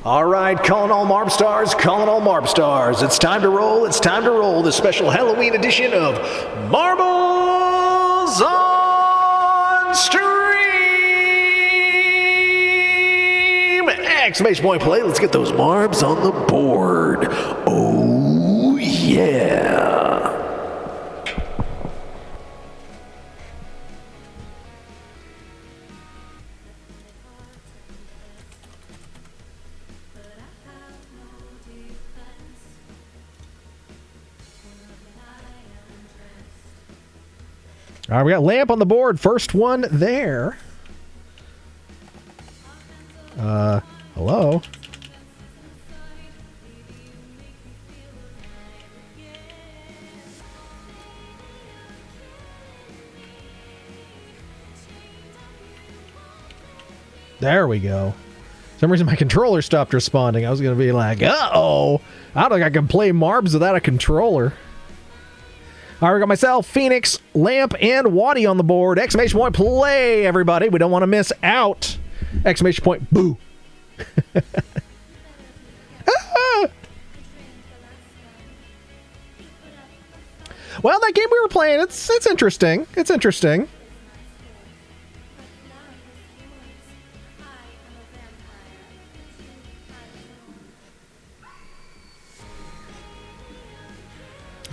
All right, calling all Marb Stars, calling all Marb Stars. It's time to roll, the special Halloween edition of Marbles on Stream! Exclamation point play, let's get those Marbs on the board. Oh, yeah. All right, we got Lamp on the board. First one there. Hello? There we go. For some reason my controller stopped responding. I was going to be like, uh-oh. I don't think I can play Marbs without a controller. All right, we got myself, Phoenix, Lamp, and Waddy on the board. Exclamation point, play, everybody. We don't want to miss out. Exclamation point, boo. Well, that game we were playing, it's interesting. It's interesting.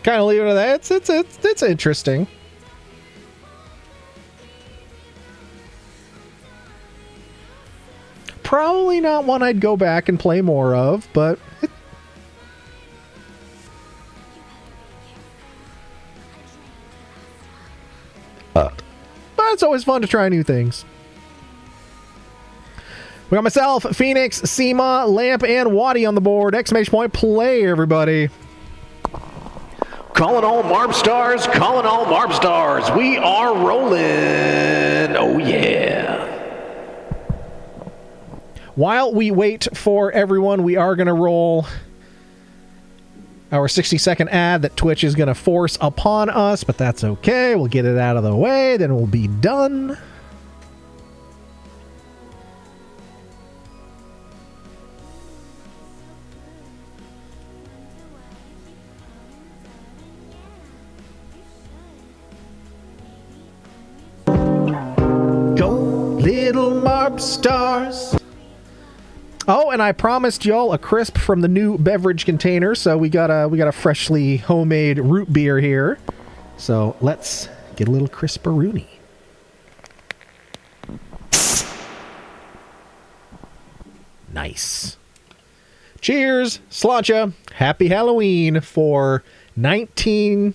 Kind of leave it at that. It's interesting. Probably not one I'd go back and play more of, but but it's always fun to try new things. We got myself, Phoenix, Seema, Lamp, and Waddy on the board. Exclamation point, play, everybody. Calling all Marb Stars, calling all Marb Stars. We are rolling. Oh, yeah. While we wait for everyone, we are going to roll our 60-second ad that Twitch is going to force upon us, but that's okay. We'll get it out of the way, then we'll be done. Go, little Marb Stars. Oh, and I promised y'all a crisp from the new beverage container, so we got a freshly homemade root beer here. So let's get a little crisperoonie. Nice. Cheers, Sláinte. Happy Halloween for 21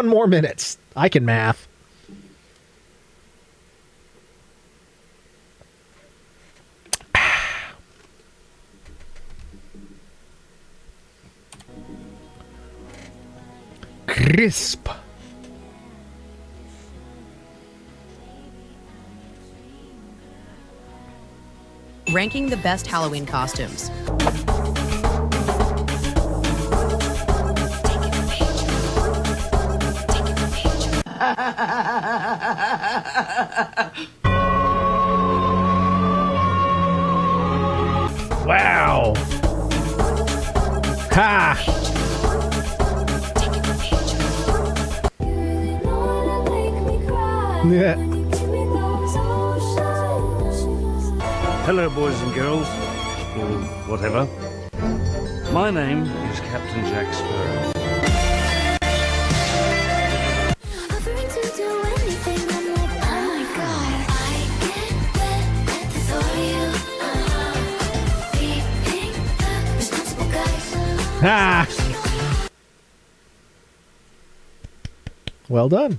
more minutes. I can math. Crisp. Ranking the best Halloween costumes. Wow. Ha. Yeah. Hello, boys and girls, or whatever. My name is Captain Jack Sparrow. Offering to do anything, I'm like, oh my god, I can't wait for you. Being the responsible guy. Ha. Well done.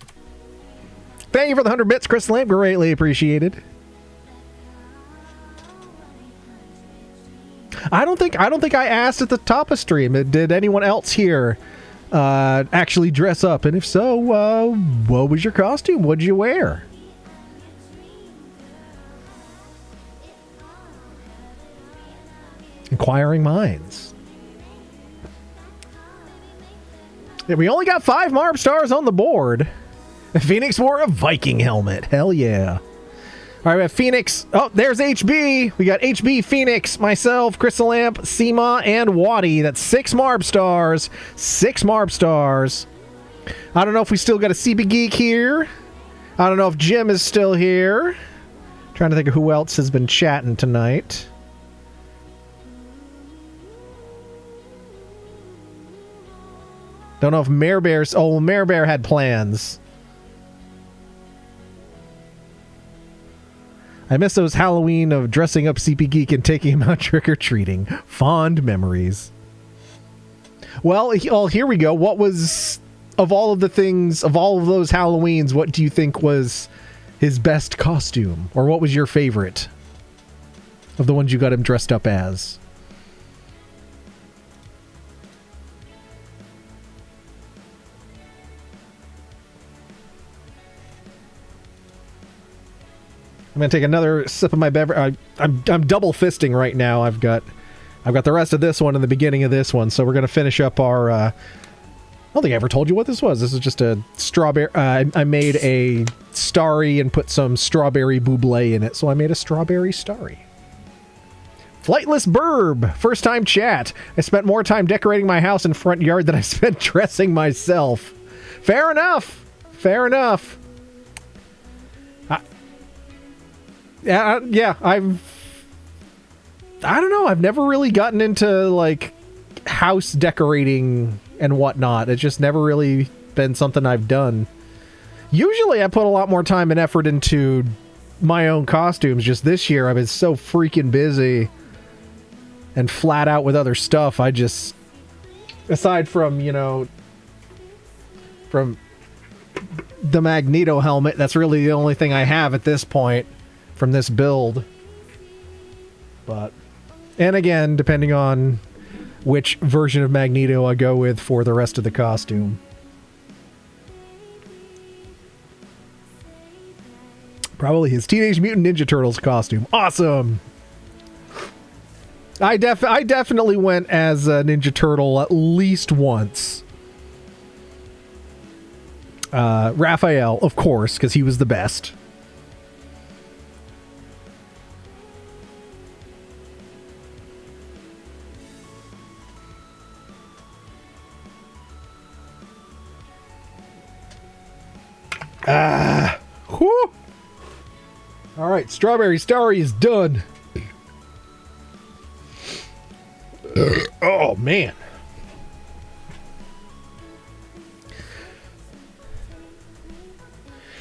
Thank you for the 100 bits, Chris Lamb. Greatly appreciated. I don't think I asked at the top of stream. Did anyone else here actually dress up? And if so, what was your costume? What did you wear? Inquiring minds. Yeah, we only got 5 Marb Stars on the board. Phoenix wore a Viking helmet. Hell yeah. All right, we have Phoenix. Oh, there's HB. We got HB, Phoenix, myself, Crystal Lamp, Seema, and Waddy. That's 6 Marb Stars. 6 Marb Stars. I don't know if we still got a CB Geek here. I don't know if Jim is still here. Trying to think of who else has been chatting tonight. Don't know if Mare Bear's... Oh, Mare Bear had plans. I miss those Halloween of dressing up CP Geek and taking him out trick-or-treating. Fond memories. Well, here we go. What was, of all of the things, of all of those Halloweens, what do you think was his best costume? Or what was your favorite of the ones you got him dressed up as? I'm gonna take another sip of my beverage. I'm double fisting right now. I've got the rest of this one and the beginning of this one. So we're gonna finish up our. I don't think I ever told you what this was. This is just a strawberry. I made a starry and put some strawberry buble in it. So I made a strawberry starry. Flightless Burb, first time chat. I spent more time decorating my house and front yard than I spent dressing myself. Fair enough. Fair enough. Yeah, I don't know. I've never really gotten into like house decorating and whatnot. It's just never really been something I've done. Usually I put a lot more time and effort into my own costumes. Just this year I've been so freaking busy and flat out with other stuff. I just, aside from, from the Magneto helmet, that's really the only thing I have at this point from this build. But, and again, depending on which version of Magneto I go with for the rest of the costume. Probably his Teenage Mutant Ninja Turtles costume. Awesome! I definitely went as a Ninja Turtle at least once. Raphael, of course, because he was the best. Whew. All right, Strawberry Starry is done. Oh, man.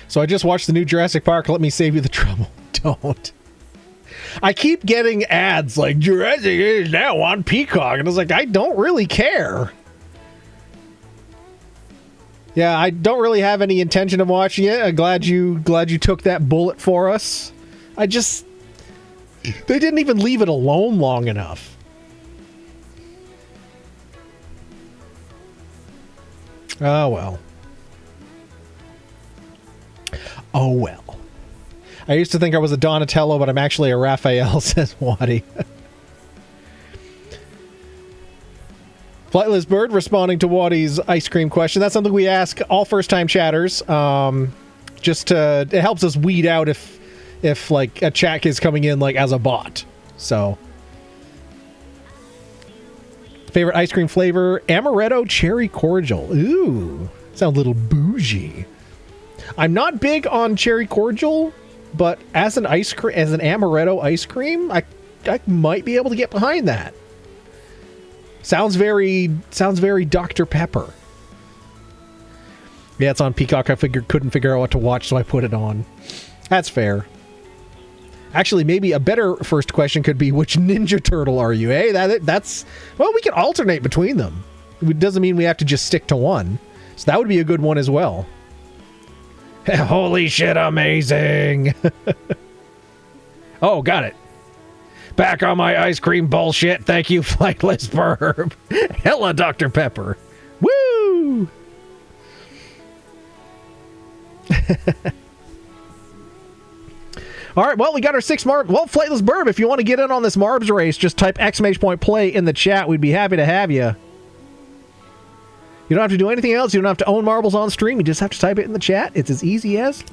So I just watched the new Jurassic Park. Let me save you the trouble. Don't. I keep getting ads like Jurassic is now on Peacock. And I was like, I don't really care. Yeah, I don't really have any intention of watching it. I'm glad you took that bullet for us. They didn't even leave it alone long enough. Oh, well. Oh, well. I used to think I was a Donatello, but I'm actually a Raphael, says Waddy. Flightless Bird responding to Waddy's ice cream question. That's something we ask all first-time chatters. It helps us weed out if like a chat is coming in like as a bot. So favorite ice cream flavor, amaretto cherry cordial. Ooh, sounds a little bougie. I'm not big on cherry cordial, but as an amaretto ice cream, I might be able to get behind that. Sounds very Dr. Pepper. Yeah, it's on Peacock. I couldn't figure out what to watch, so I put it on. That's fair. Actually, maybe a better first question could be, which Ninja Turtle are you? That's well, we can alternate between them. It doesn't mean we have to just stick to one. So that would be a good one as well. Holy shit, amazing. Oh, got it. Back on my ice cream bullshit. Thank you, Flightless Burb. Hella Dr. Pepper. Woo! All right, well, we got our 6 Marb. Well, Flightless Burb, if you want to get in on this Marbs race, just type !play in the chat. We'd be happy to have you. You don't have to do anything else. You don't have to own marbles on stream. You just have to type it in the chat. It's as easy as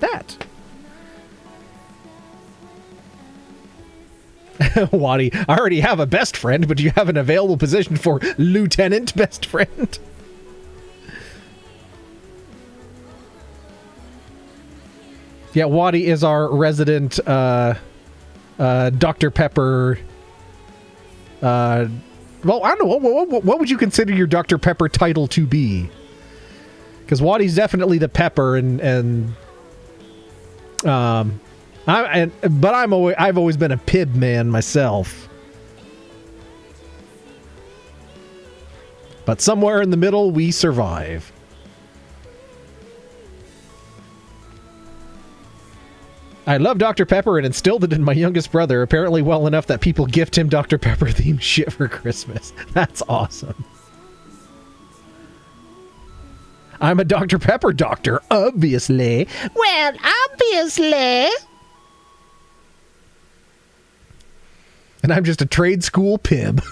that. Waddy, I already have a best friend, but you have an available position for Lieutenant Best Friend. Yeah, Waddy is our resident Dr. Pepper. Well, I don't know. What would you consider your Dr. Pepper title to be? Because Waddy's definitely the pepper, I've always been a Pib man myself. But somewhere in the middle, we survive. I love Dr. Pepper and instilled it in my youngest brother, apparently well enough that people gift him Dr. Pepper themed shit for Christmas. That's awesome. I'm a Dr. Pepper doctor, obviously. Well, obviously. And I'm just a trade school Pib.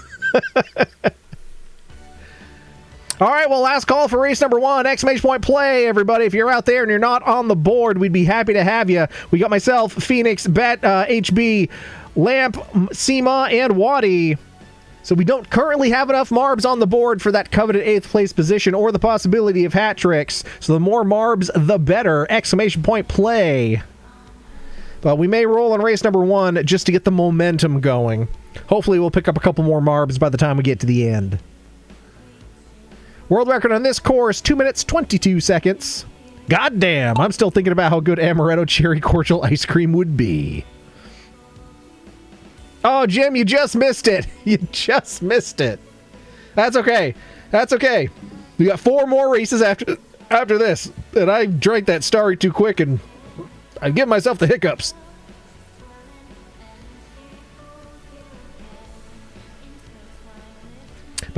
All right, well, last call for race number 1. !play, everybody. If you're out there and you're not on the board, we'd be happy to have you. We got myself, Phoenix, Bet, HB, Lamp, Seema, and Waddy. So we don't currently have enough Marbs on the board for that coveted 8th place position or the possibility of hat tricks. So the more Marbs, the better. !play. But we may roll on race number 1 just to get the momentum going. Hopefully we'll pick up a couple more Marbs by the time we get to the end. World record on this course, 2 minutes, 22 seconds. Goddamn, I'm still thinking about how good amaretto cherry cordial ice cream would be. Oh, Jim, you just missed it. You just missed it. That's okay. That's okay. We got 4 more races after this. And I drank that Starry too quick and I give myself the hiccups.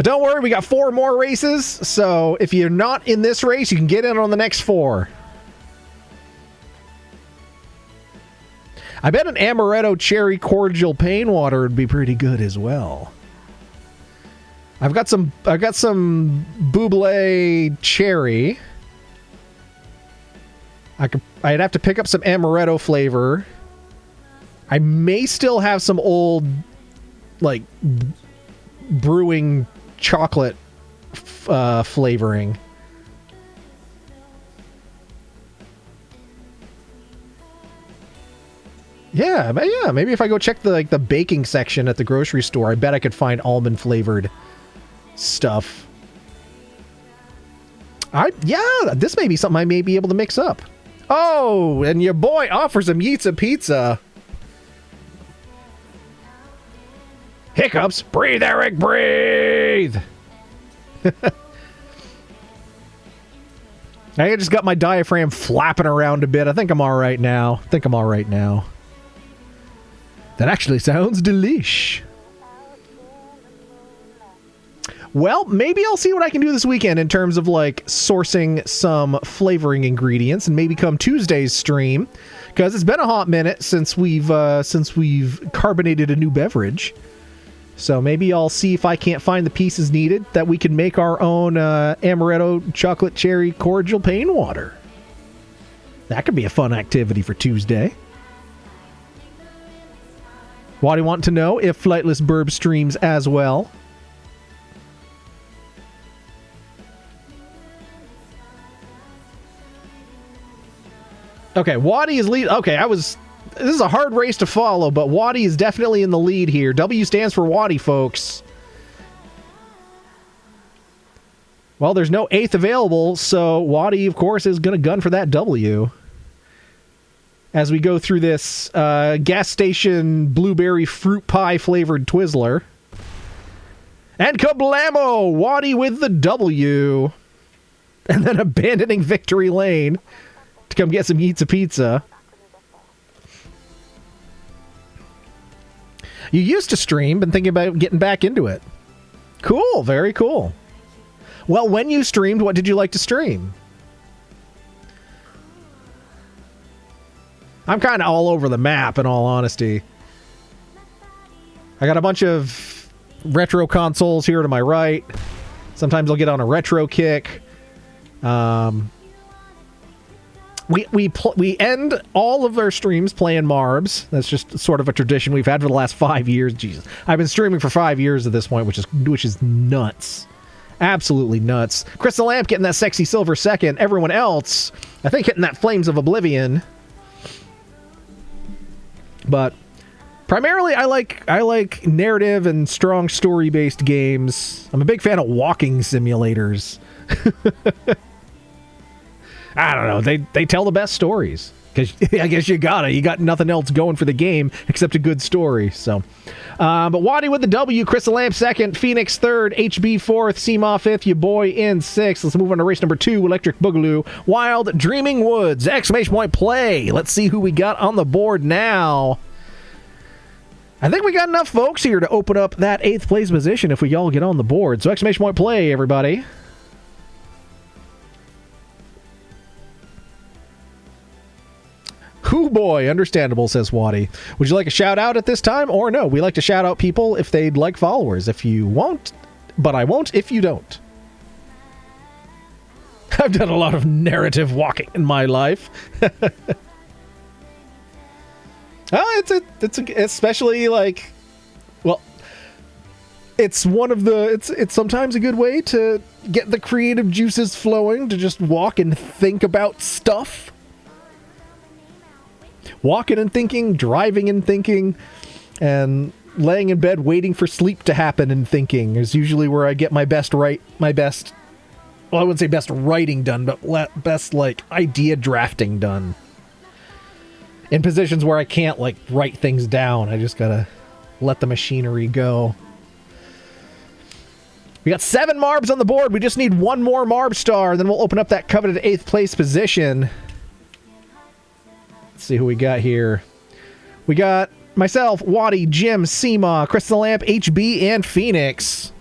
But don't worry, we got 4 more races, so if you're not in this race, you can get in on the next 4. I bet an Amaretto Cherry Cordial Pain Water would be pretty good as well. I've got some Buble Cherry. I'd have to pick up some Amaretto flavor. I may still have some old, like, brewing chocolate flavoring. Yeah, maybe if I go check the baking section at the grocery store, I bet I could find almond flavored stuff. This may be something I may be able to mix up. Oh, and your boy offers him Yeetza Pizza. Hiccups. Breathe, Eric, breathe. I just got my diaphragm flapping around a bit. I think I'm all right now. That actually sounds delish. Well, maybe I'll see what I can do this weekend in terms of like sourcing some flavoring ingredients, and maybe come Tuesday's stream, because it's been a hot minute since we've carbonated a new beverage. So maybe I'll see if I can't find the pieces needed that we can make our own Amaretto Chocolate Cherry Cordial Pain Water. That could be a fun activity for Tuesday. Why do you want to know if Flightless Burb streams as well? Okay, Waddy is lead. Okay, this is a hard race to follow, but Waddy is definitely in the lead here. W stands for Waddy, folks. Well, there's no 8th available, so Waddy, of course, is going to gun for that W. As we go through this gas station blueberry fruit pie flavored Twizzler. And kablamo! Waddy with the W. And then abandoning Victory Lane to come get some Yeetza Pizza. You used to stream, been thinking about getting back into it. Cool, very cool. Well, when you streamed, what did you like to stream? I'm kind of all over the map, in all honesty. I got a bunch of retro consoles here to my right. Sometimes I'll get on a retro kick. We end all of our streams playing Marbs. That's just sort of a tradition we've had for the last 5 years. Jesus, I've been streaming for 5 years at this point, which is nuts, absolutely nuts. Crystal Lamp getting that sexy silver second. Everyone else, I think, hitting that Flames of Oblivion. But primarily, I like narrative and strong story-based games. I'm a big fan of walking simulators. I don't know. They tell the best stories. Because I guess you got nothing else going for the game except a good story. So, but Waddy with the W, Crystal Lamp second, Phoenix third, HB fourth, Seemaw fifth, your boy in sixth. Let's move on to race number 2, Electric Boogaloo, Wild Dreaming Woods, exclamation point play. Let's see who we got on the board now. I think we got enough folks here to open up that 8th place position if we all get on the board. So exclamation point play, everybody. Hoo boy, understandable, says Waddy. Would you like a shout out at this time or no? We like to shout out people if they'd like followers. If you won't, but I won't if you don't. I've done a lot of narrative walking in my life. It's especially like, well, it's one of the, it's sometimes a good way to get the creative juices flowing, to just walk and think about stuff. Walking and thinking, driving and thinking, and laying in bed waiting for sleep to happen and thinking is usually where I get my best, well, I wouldn't say best writing done, but best, like, idea drafting done. In positions where I can't, like, write things down. I just gotta let the machinery go. We got 7 Marbs on the board. We just need 1 more Marb star, then we'll open up that coveted 8th place position. Let's see who we got here. We got myself, Waddy, Jim, Seemaw, Crystal Lamp, HB, and Phoenix.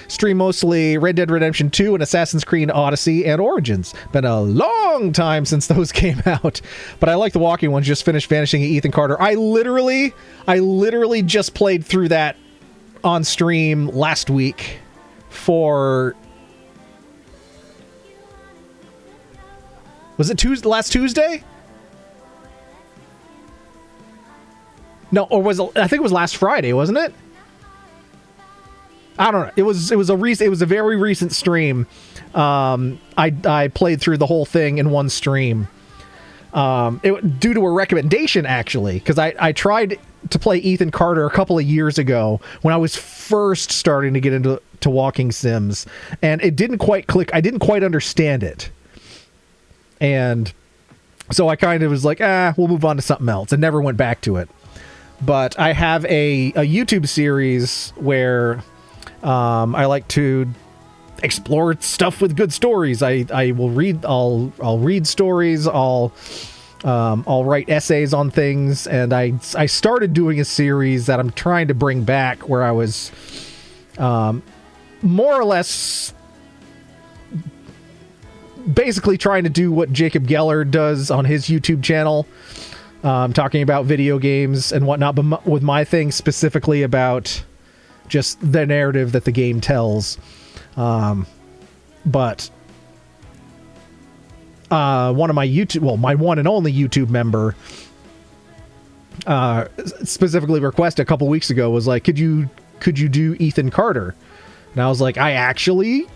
Stream mostly Red Dead Redemption 2 and Assassin's Creed Odyssey and Origins. Been a long time since those came out, but I like the walking ones. Just finished Vanishing Ethan Carter. I literally just played through that on stream last week for... Was it last Tuesday? No, or I think it was last Friday, wasn't it? I don't know. It was a very recent stream. I played through the whole thing in one stream. Due to a recommendation, actually, because I tried to play Ethan Carter a couple of years ago when I was first starting to get into walking sims, and it didn't quite click. I didn't quite understand it, and so I kind of was like, we'll move on to something else, and never went back to it. But I have a YouTube series where I like to explore stuff with good stories. I'll read stories. I'll write essays on things, and I started doing a series that I'm trying to bring back where I was more or less basically trying to do what Jacob Geller does on his YouTube channel. Talking about video games and whatnot, but with my thing specifically about just the narrative that the game tells. But one of my my one and only YouTube member specifically requested a couple weeks ago was like, could you do Ethan Carter? And I was like, I actually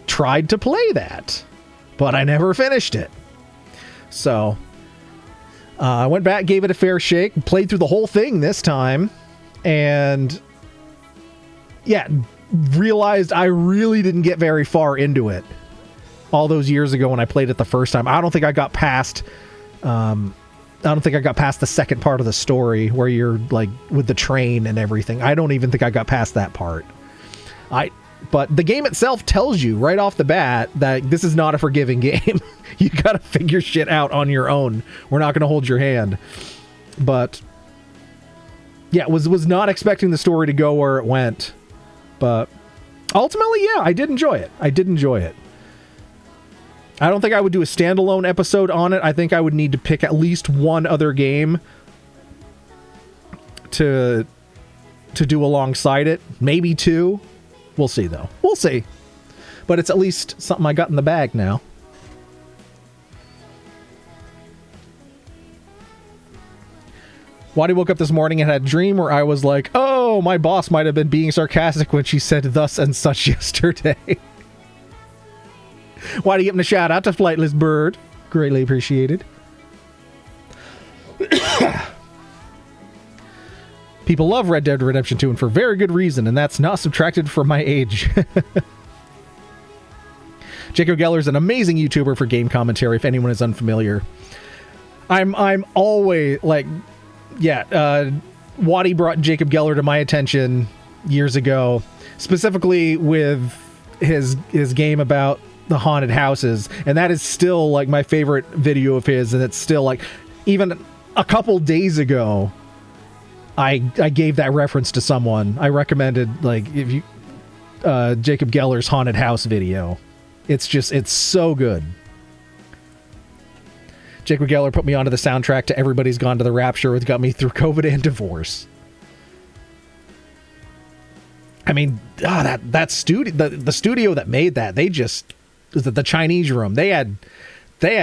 tried to play that, but I never finished it. So I went back, gave it a fair shake, played through the whole thing this time, and realized I really didn't get very far into it all those years ago when I played it the first time. I don't think I got past the second part of the story where you're like with the train and everything. I don't even think I got past that part. But the game itself tells you right off the bat that this is not a forgiving game. You gotta figure shit out on your own. We're not gonna hold your hand. But yeah, was not expecting the story to go where it went. But ultimately, I did enjoy it. I don't think I would do a standalone episode on it. I think I would need to pick at least one other game to do alongside it. Maybe two. We'll see, though. We'll see. But it's at least something I got in the bag now. Waddy woke up this morning and had a dream where I was like, oh, my boss might have been being sarcastic when she said thus and such yesterday. Waddy giving a shout out to Flightless Bird. Greatly appreciated. People love Red Dead Redemption 2, and for very good reason, and that's not subtracted from my age. Jacob Geller is an amazing YouTuber for game commentary, if anyone is unfamiliar. I'm always, like, Waddy brought Jacob Geller to my attention years ago, specifically with his game about the haunted houses, and that is still, like, my favorite video of his, and it's still, like, even a couple days ago, I gave that reference to someone. I recommended, like, if you Jacob Geller's haunted house video. It's so good. Jacob Geller put me onto the soundtrack to Everybody's Gone to the Rapture, which got me through COVID and divorce. I mean, that studio, the studio that made that, the Chinese Room, they had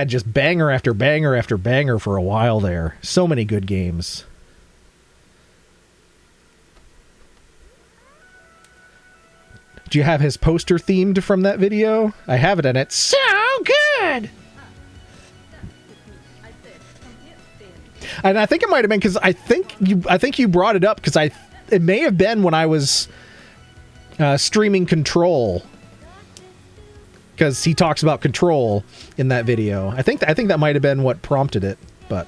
just banger after banger after banger for a while there. So many good games. Do you have his poster themed from that video? I have it, and it's so good. And I think it might have been because I think you brought it up because it may have been when I was streaming Control, because he talks about Control in that video. I think that might have been what prompted it, but.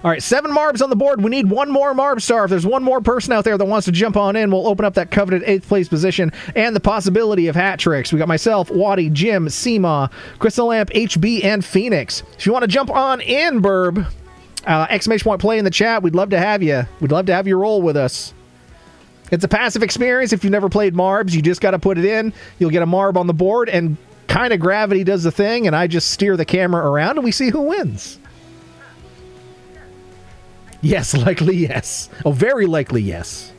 All right, 7 Marbs on the board. We need one more Marb star. If there's one more person out there that wants to jump on in, we'll open up that coveted 8th place position and the possibility of hat tricks. We got myself, Waddy, Jim, Seema, Crystal Lamp, HB, and Phoenix. If you want to jump on in, Burb, ! Play in the chat. We'd love to have you. We'd love to have you roll with us. It's a passive experience. If you've never played Marbs, you just got to put it in. You'll get a Marb on the board, and kind of gravity does the thing, and I just steer the camera around, and we see who wins. Yes, likely yes. Oh, very likely yes.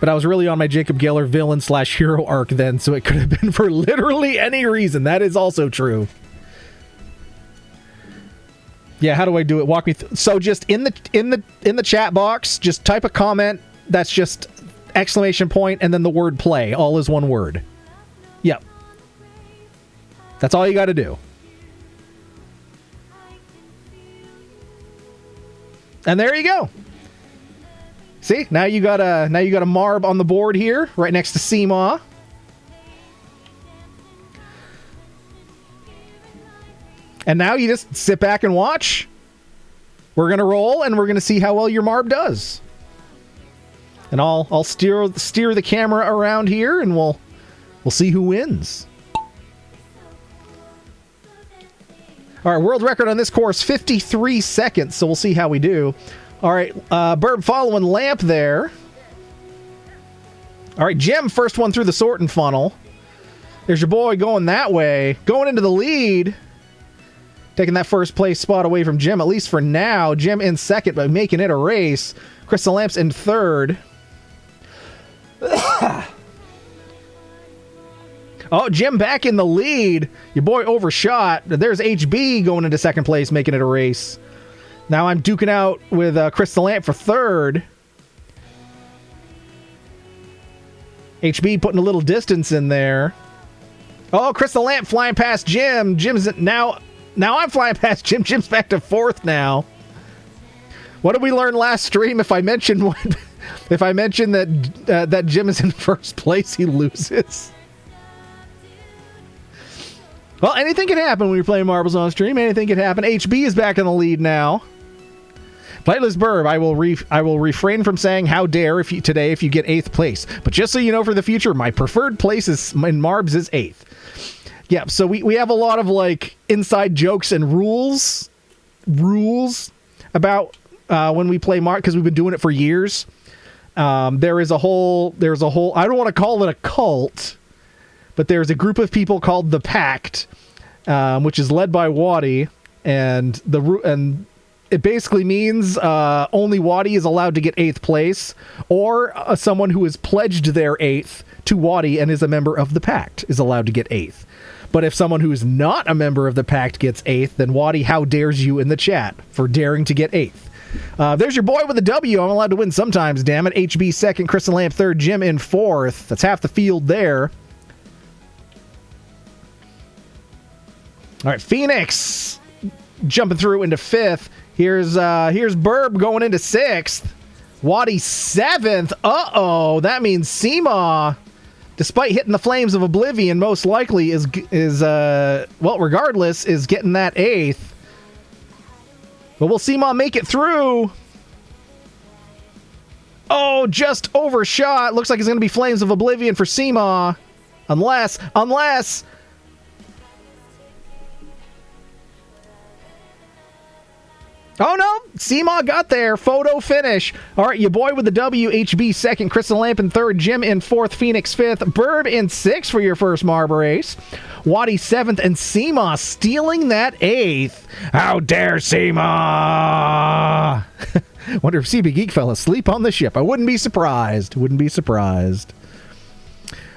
But I was really on my Jacob Geller villain / hero arc then, so it could have been for literally any reason. That is also true. Yeah, how do I do it? Walk me through. So just in the chat box, just type a comment that's just exclamation point and then the word play, all is one word. Yep. That's all you got to do. And there you go. See, now you got a Marb on the board here, right next to Seemaw. And now you just sit back and watch. We're gonna roll, and we're gonna see how well your Marb does. And I'll steer the camera around here, and we'll see who wins. All right, world record on this course, 53 seconds, so we'll see how we do. All right, Burb following Lamp there. All right, Jim, first one through the sorting funnel. There's your boy going that way. Going into the lead. Taking that first place spot away from Jim, at least for now. Jim in second, but making it a race. Crystal Lamps in third. Oh, Jim back in the lead. Your boy overshot. There's HB going into second place, making it a race. Now I'm duking out with Crystal Lamp for third. HB putting a little distance in there. Oh, Crystal Lamp flying past Jim. Jim's now I'm flying past Jim. Jim's back to fourth now. What did we learn last stream? If I mention that Jim is in first place, he loses. Well, anything can happen when you're playing marbles on stream. Anything can happen. HB is back in the lead now. Playlist Burb, I will refrain from saying how dare if you get 8th place. But just so you know for the future, my preferred place in Marbs is 8th. Yeah, so we have a lot of like inside jokes and rules about when we play Marbs, because we've been doing it for years. There's a whole I don't want to call it a cult, but there's a group of people called the Pact, which is led by Waddy, and it basically means only Waddy is allowed to get 8th place, or someone who has pledged their 8th to Waddy and is a member of the Pact is allowed to get 8th. But if someone who is not a member of the Pact gets 8th, then Waddy, how dares you in the chat for daring to get 8th. There's your boy with a W. I'm allowed to win sometimes, damn it. HB second, Crystal Lamp third, Jim in fourth. That's half the field there. All right, Phoenix jumping through into fifth. Here's Burb going into sixth. Waddy seventh. Uh-oh, that means Seemaw, despite hitting the flames of oblivion, most likely regardless, is getting that 8th. But will Seemaw make it through? Oh, just overshot. Looks like it's going to be flames of oblivion for Seemaw. Unless... Oh no, Seemaw got there. Photo finish. All right, your boy with the W, HB second, Crystal Lamp in third, Jim in fourth, Phoenix fifth, Burb in sixth for your first Marb race, Waddy seventh, and Seemaw stealing that 8th. How dare Seemaw! Wonder if CB Geek fell asleep on the ship. I wouldn't be surprised.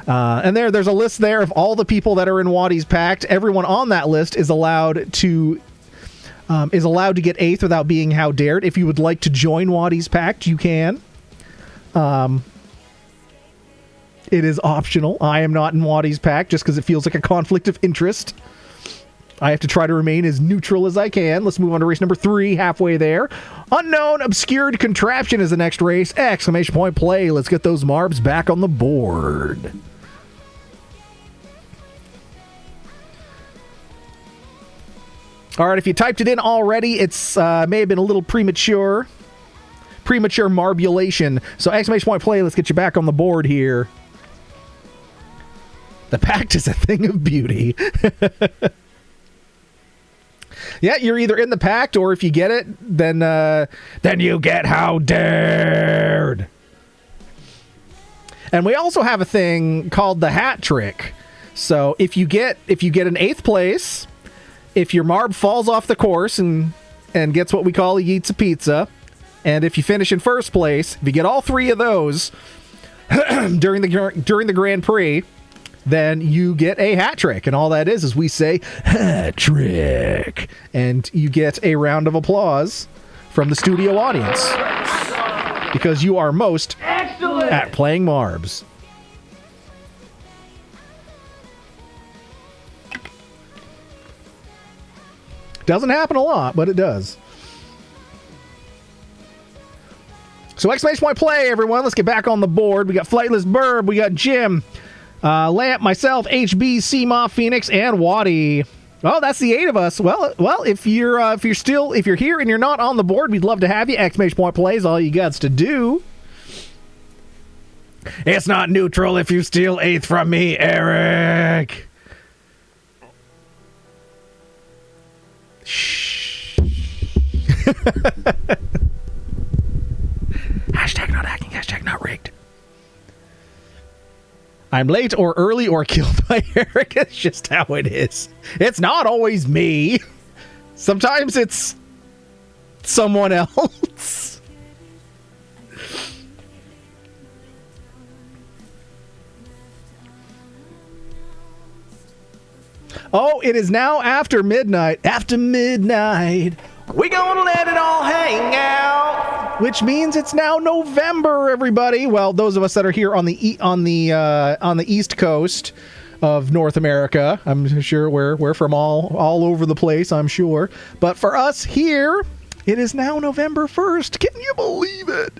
And there's a list there of all the people that are in Waddy's Pact. Everyone on that list is allowed to get 8th without being how dared. If you would like to join Waddy's Pact, you can. It is optional. I am not in Waddy's Pact just because it feels like a conflict of interest. I have to try to remain as neutral as I can. Let's move on to race number 3, halfway there. Unknown Obscured Contraption is the next race. Exclamation point play. Let's get those Marbs back on the board. All right, if you typed it in already, it's may have been a little premature marbulation. So exclamation point play, let's get you back on the board here. The Pact is a thing of beauty. Yeah, you're either in the pact, or if you get it, then you get how dared. And we also have a thing called the hat trick. So if you get an 8th place, if your Marb falls off the course and gets what we call a Yeets a Pizza, and if you finish in 1st place, if you get all 3 of those during the Grand Prix, then you get a hat trick. And all that is we say, hat trick. And you get a round of applause from the studio audience. Because you are most at playing Marbs. Doesn't happen a lot, but it does. So exclamation point play, everyone. Let's get back on the board. We got Flightless Burb, we got Jim, Lamp, myself, HB, Seamoth, Phoenix, and Waddy. Oh, that's the 8 of us. Well, if you're here and you're not on the board, we'd love to have you. Exclamation point play is all you got to do. It's not neutral if you steal 8th from me, Eric. Shh. Hashtag not hacking, hashtag not rigged. I'm late or early or killed by Eric. It's just how it is. It's not always me. Sometimes it's someone else. Oh, it is now after midnight. After midnight. We gonna let it all hang out, which means it's now November, everybody. Well, those of us that are here on the East Coast of North America, I'm sure we're from all over the place, I'm sure. But for us here, it is now November 1st. Can you believe it?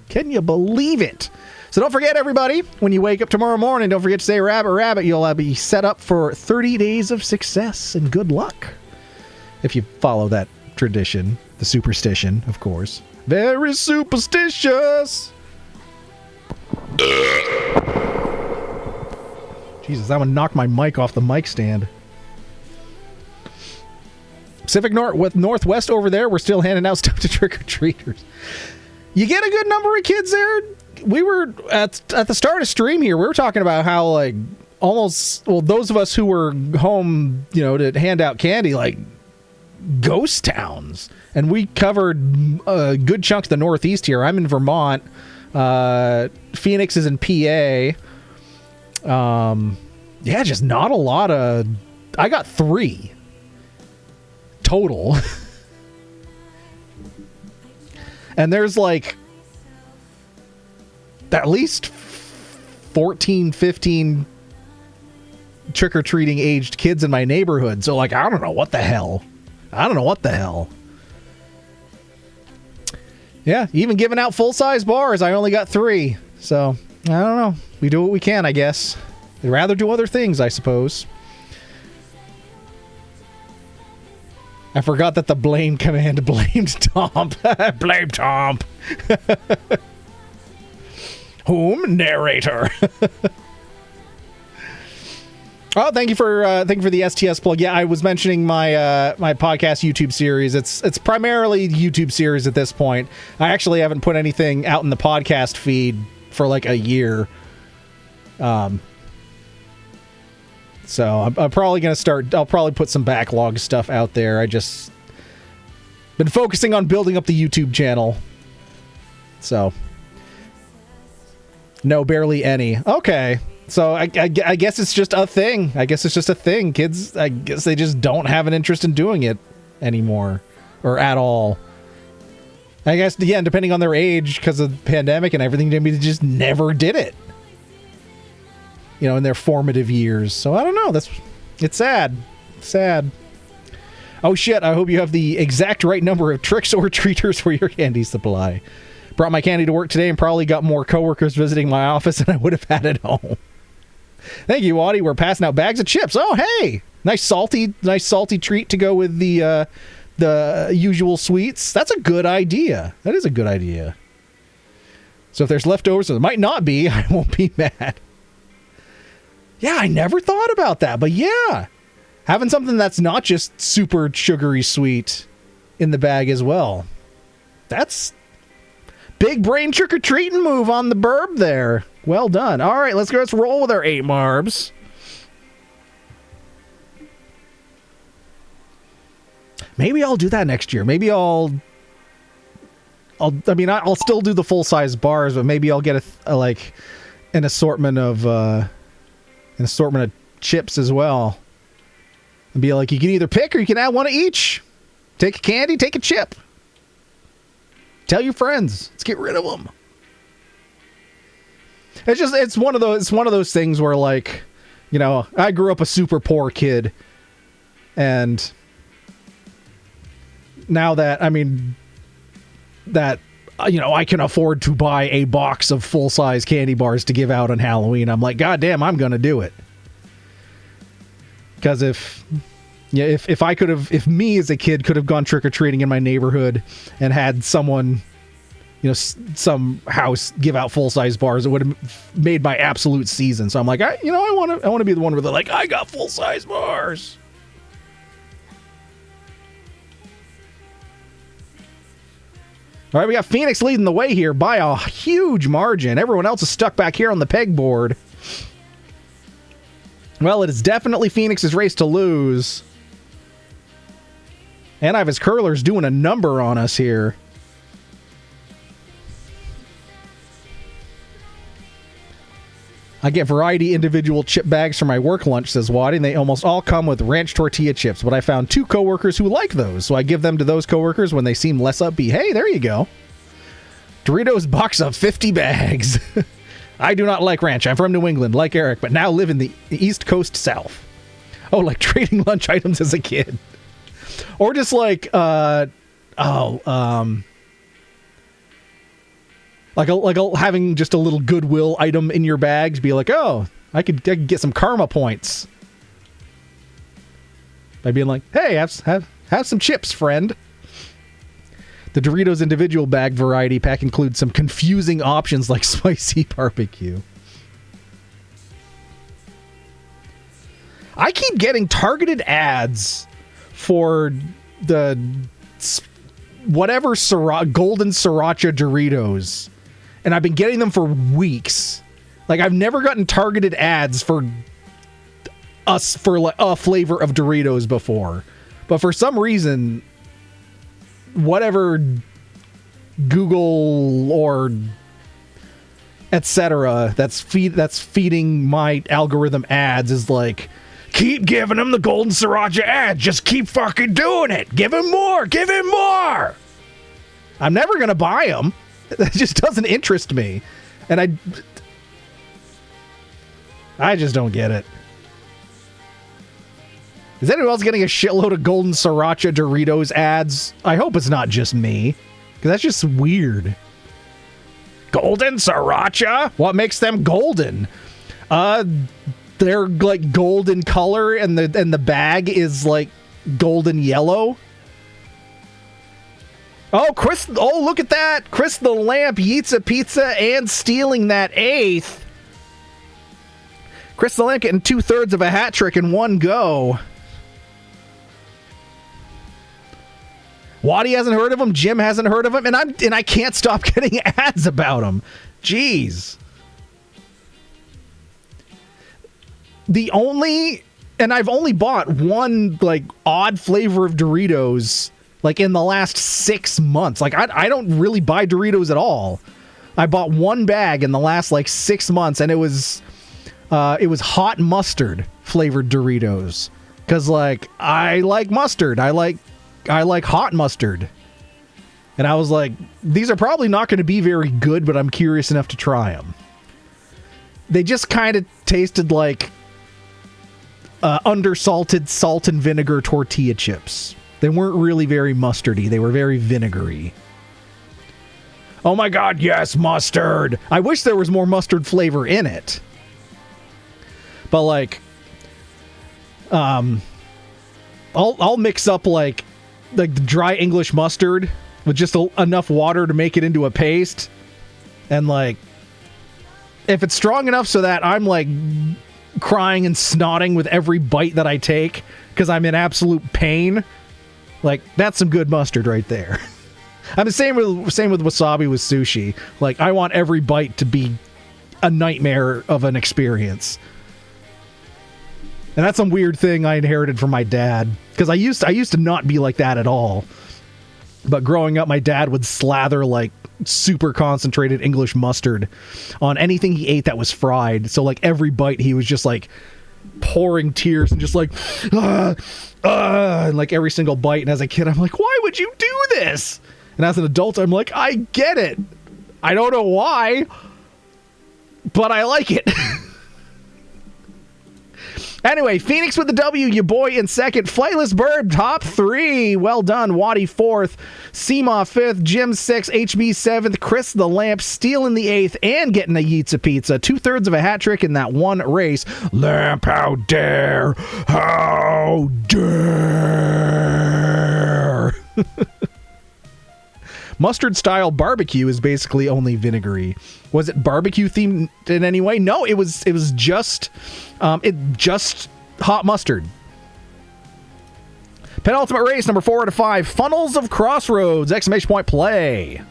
Can you believe it? So don't forget, everybody, when you wake up tomorrow morning, don't forget to say rabbit, rabbit. You'll be set up for 30 days of success and good luck if you follow that tradition, the superstition, of course. Very superstitious. Jesus, that one knocked my mic off the mic stand. Pacific Northwest over there, we're still handing out stuff to trick-or-treaters. You get a good number of kids there. We were at the start of stream here, we were talking about how, like, almost, well, those of us who were home, to hand out candy, like, ghost towns, and we covered a good chunk of the Northeast here. I'm in Vermont. Phoenix is in PA. Just not a lot of. I got 3 total, and there's like at least 14, 15 trick-or-treating aged kids in my neighborhood. So, like, I don't know what the hell. Yeah, even giving out full-size bars, I only got 3. So, I don't know. We do what we can, I guess. I'd rather do other things, I suppose. I forgot that the blame command blamed Tomp. Blame Tomp. Whom? Narrator. Oh, thank you for the STS plug. Yeah, I was mentioning my my podcast YouTube series. It's primarily YouTube series at this point. I actually haven't put anything out in the podcast feed for like a year. So I'm probably gonna start. I'll probably put some backlog stuff out there. I just been focusing on building up the YouTube channel. So no, barely any. Okay. So I guess it's just a thing. Kids, I guess they just don't have an interest in doing it anymore or at all. I guess, yeah, depending on their age because of the pandemic and everything, maybe they just never did it. In their formative years. So I don't know. It's sad. Sad. Oh shit, I hope you have the exact right number of tricks or treaters for your candy supply. Brought my candy to work today and probably got more coworkers visiting my office than I would have had at home. Thank you, Waddy. We're passing out bags of chips. Oh, hey! Nice salty treat to go with the usual sweets. That's a good idea. That is a good idea. So if there's leftovers, there might not be. I won't be mad. Yeah, I never thought about that, but yeah. Having something that's not just super sugary sweet in the bag as well. That's big brain trick-or-treating move on the burb there. Well done. All right, let's roll with our 8 marbs. Maybe I'll do that next year. Maybe I'll still do the full-size bars, but maybe I'll get an assortment of chips as well. And be like, you can either pick or you can add one of each. Take a candy, take a chip. Tell your friends. Let's get rid of them. It's one of those things where, like, you know, I grew up a super poor kid, and now that I can afford to buy a box of full-size candy bars to give out on Halloween, I'm like, God damn, I'm gonna do it. Because if me as a kid could have gone trick-or-treating in my neighborhood and had someone, you know, some house give out full-size bars, it would have made my absolute season. So I'm like, I want to be the one where they're like, I got full-size bars. All right, we got Phoenix leading the way here by a huge margin. Everyone else is stuck back here on the pegboard. Well, it is definitely Phoenix's race to lose. And I have his curlers doing a number on us here. I get variety individual chip bags for my work lunch, says Waddy, and they almost all come with ranch tortilla chips, but I found 2 coworkers who like those, so I give them to those coworkers when they seem less upbeat. Hey, there you go. Doritos box of 50 bags. I do not like ranch. I'm from New England, like Eric, but now live in the East Coast South. Oh, like trading lunch items as a kid. Or just like, having just a little Goodwill item in your bags. Be like, oh, I could get some karma points. By being like, hey, have some chips, friend. The Doritos individual bag variety pack includes some confusing options like spicy barbecue. I keep getting targeted ads for the whatever golden sriracha Doritos, and I've been getting them for weeks. Like, I've never gotten targeted ads for like a flavor of Doritos before, but for some reason, whatever Google or etc. that's feeding my algorithm ads is like, keep giving him the golden sriracha ad. Just keep fucking doing it. Give him more. Give him more. I'm never going to buy them. That just doesn't interest me. And I just don't get it. Is anyone else getting a shitload of golden sriracha Doritos ads? I hope it's not just me, because that's just weird. Golden sriracha? What makes them golden? They're like golden color, and the bag is like golden yellow. Oh, Chris! Oh, look at that! Chris the Lamp eats a pizza and stealing that 8th. Chris the Lamp getting 2/3 of a hat trick in one go. Waddy hasn't heard of him. Jim hasn't heard of him, and I can't stop getting ads about him. Jeez. I've only bought one like odd flavor of Doritos like in the last 6 months. Like I don't really buy Doritos at all. I bought one bag in the last like 6 months, and it was hot mustard flavored Doritos. 'Cause like I like mustard. I like hot mustard. And I was like, these are probably not going to be very good, but I'm curious enough to try them. They just kind of tasted like undersalted salt and vinegar tortilla chips. They weren't really very mustardy. They were very vinegary. Oh my god, yes, mustard! I wish there was more mustard flavor in it. But like, I'll mix up like the dry English mustard with just enough water to make it into a paste, and like, if it's strong enough so that I'm like crying and snotting with every bite that I take because I'm in absolute pain, like, that's some good mustard right there. I'm the same with wasabi with sushi. Like, I want every bite to be a nightmare of an experience. And that's some weird thing I inherited from my dad, because I used to not be like that at all. But growing up, my dad would slather like super concentrated English mustard on anything he ate that was fried. So like every bite he was just like pouring tears and just like and like every single bite. And as a kid, I'm like, why would you do this? And as an adult, I'm like, I get it. I don't know why, but I like it. Anyway, Phoenix with the W, your boy in second. Flightless Bird, top 3. Well done. Waddy 4th. Seema 5th. Jim 6th. HB 7th. Chris the Lamp stealing the 8th and getting a Yeetza Pizza. 2/3 of a hat trick in that one race. Lamp, how dare! How dare! Mustard style barbecue is basically only vinegary. Was it barbecue themed in any way? No, it was just hot mustard. Penultimate race, number 4 out of 5. Funnels of Crossroads! ! Play.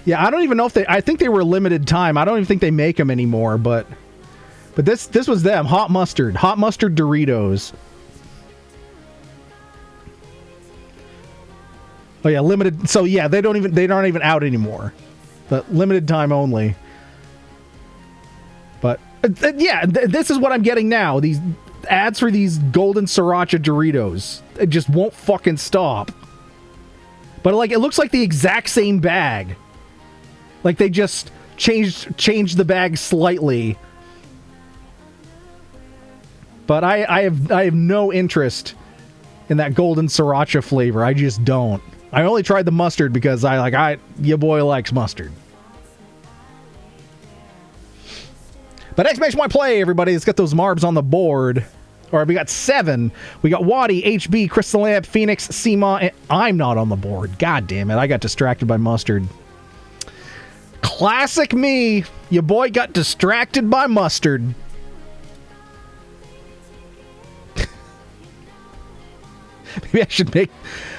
Yeah, I don't even know if I think they were limited time. I don't even think they make them anymore, but this was them. Hot mustard Doritos. Oh yeah, limited. So yeah, they aren't even out anymore, but limited time only. But yeah, this is what I'm getting now. These ads for these golden sriracha Doritos. It just won't fucking stop. But like, it looks like the exact same bag. Like they just changed the bag slightly. But I have no interest in that golden sriracha flavor. I just don't. I only tried the mustard because your boy likes mustard. But Play, everybody. Let's get those marbs on the board. Or we got 7. We got Waddy, HB, Crystal Lamp, Phoenix, Seema, and I'm not on the board. God damn it. I got distracted by mustard. Classic me. Your boy got distracted by mustard. Maybe I should I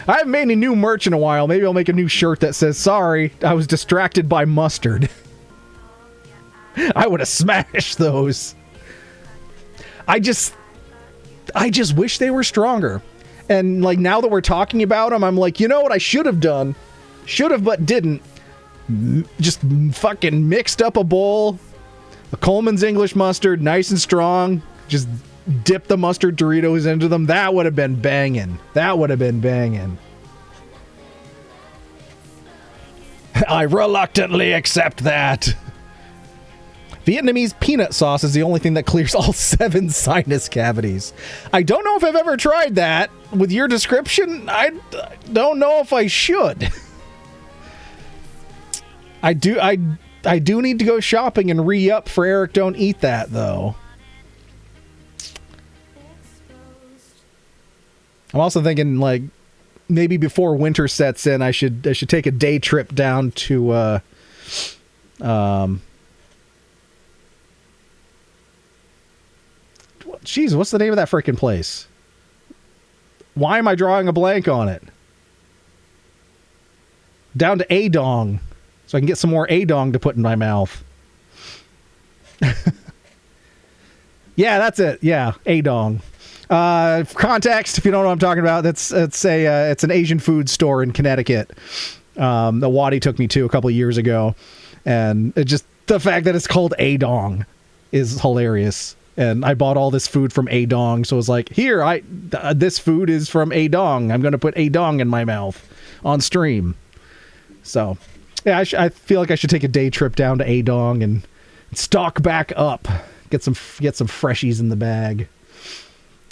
haven't made any new merch in a while. Maybe I'll make a new shirt that says, sorry, I was distracted by mustard. I would have smashed those. I just wish they were stronger. And like now that we're talking about them, I'm like, you know what I should have done? Should have but didn't. Just fucking mixed up a bowl, a Coleman's English mustard, nice and strong. Just dip the mustard Doritos into them. That would have been banging. I reluctantly accept that. Vietnamese peanut sauce is the only thing that clears all 7 sinus cavities. I don't know if I've ever tried that. With your description, I don't know if I should. I do need to go shopping and re-up for Eric Don't Eat That, though. I'm also thinking, like, maybe before winter sets in, I should take a day trip down to, Jeez, what's the name of that freaking place? Why am I drawing a blank on it? Down to Adong. So I can get some more Adong to put in my mouth. Yeah, that's it. Yeah, Adong. For context, if you don't know what I'm talking about, it's an Asian food store in Connecticut. The Waddy took me to a couple of years ago, and it just the fact that it's called Adong is hilarious. And I bought all this food from Adong, so it was like, here, this food is from Adong. I'm going to put Adong in my mouth on stream. So, yeah, I feel like I should take a day trip down to Adong and stock back up, get some freshies in the bag.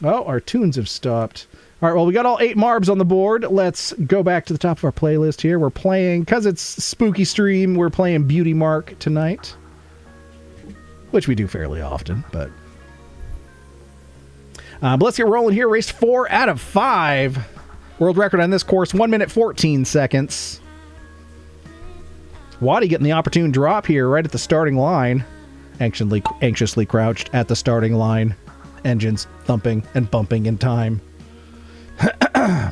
Oh, our tunes have stopped. All right, well, we got all 8 Marbs on the board. Let's go back to the top of our playlist here. We're playing, because it's spooky stream, we're playing Beauty Mark tonight, which we do fairly often, but let's get rolling here. Race 4 out of 5. World record on this course, 1 minute 14 seconds. Waddy getting the opportune drop here right at the starting line. Anxiously crouched at the starting line. Engines thumping and bumping in time. All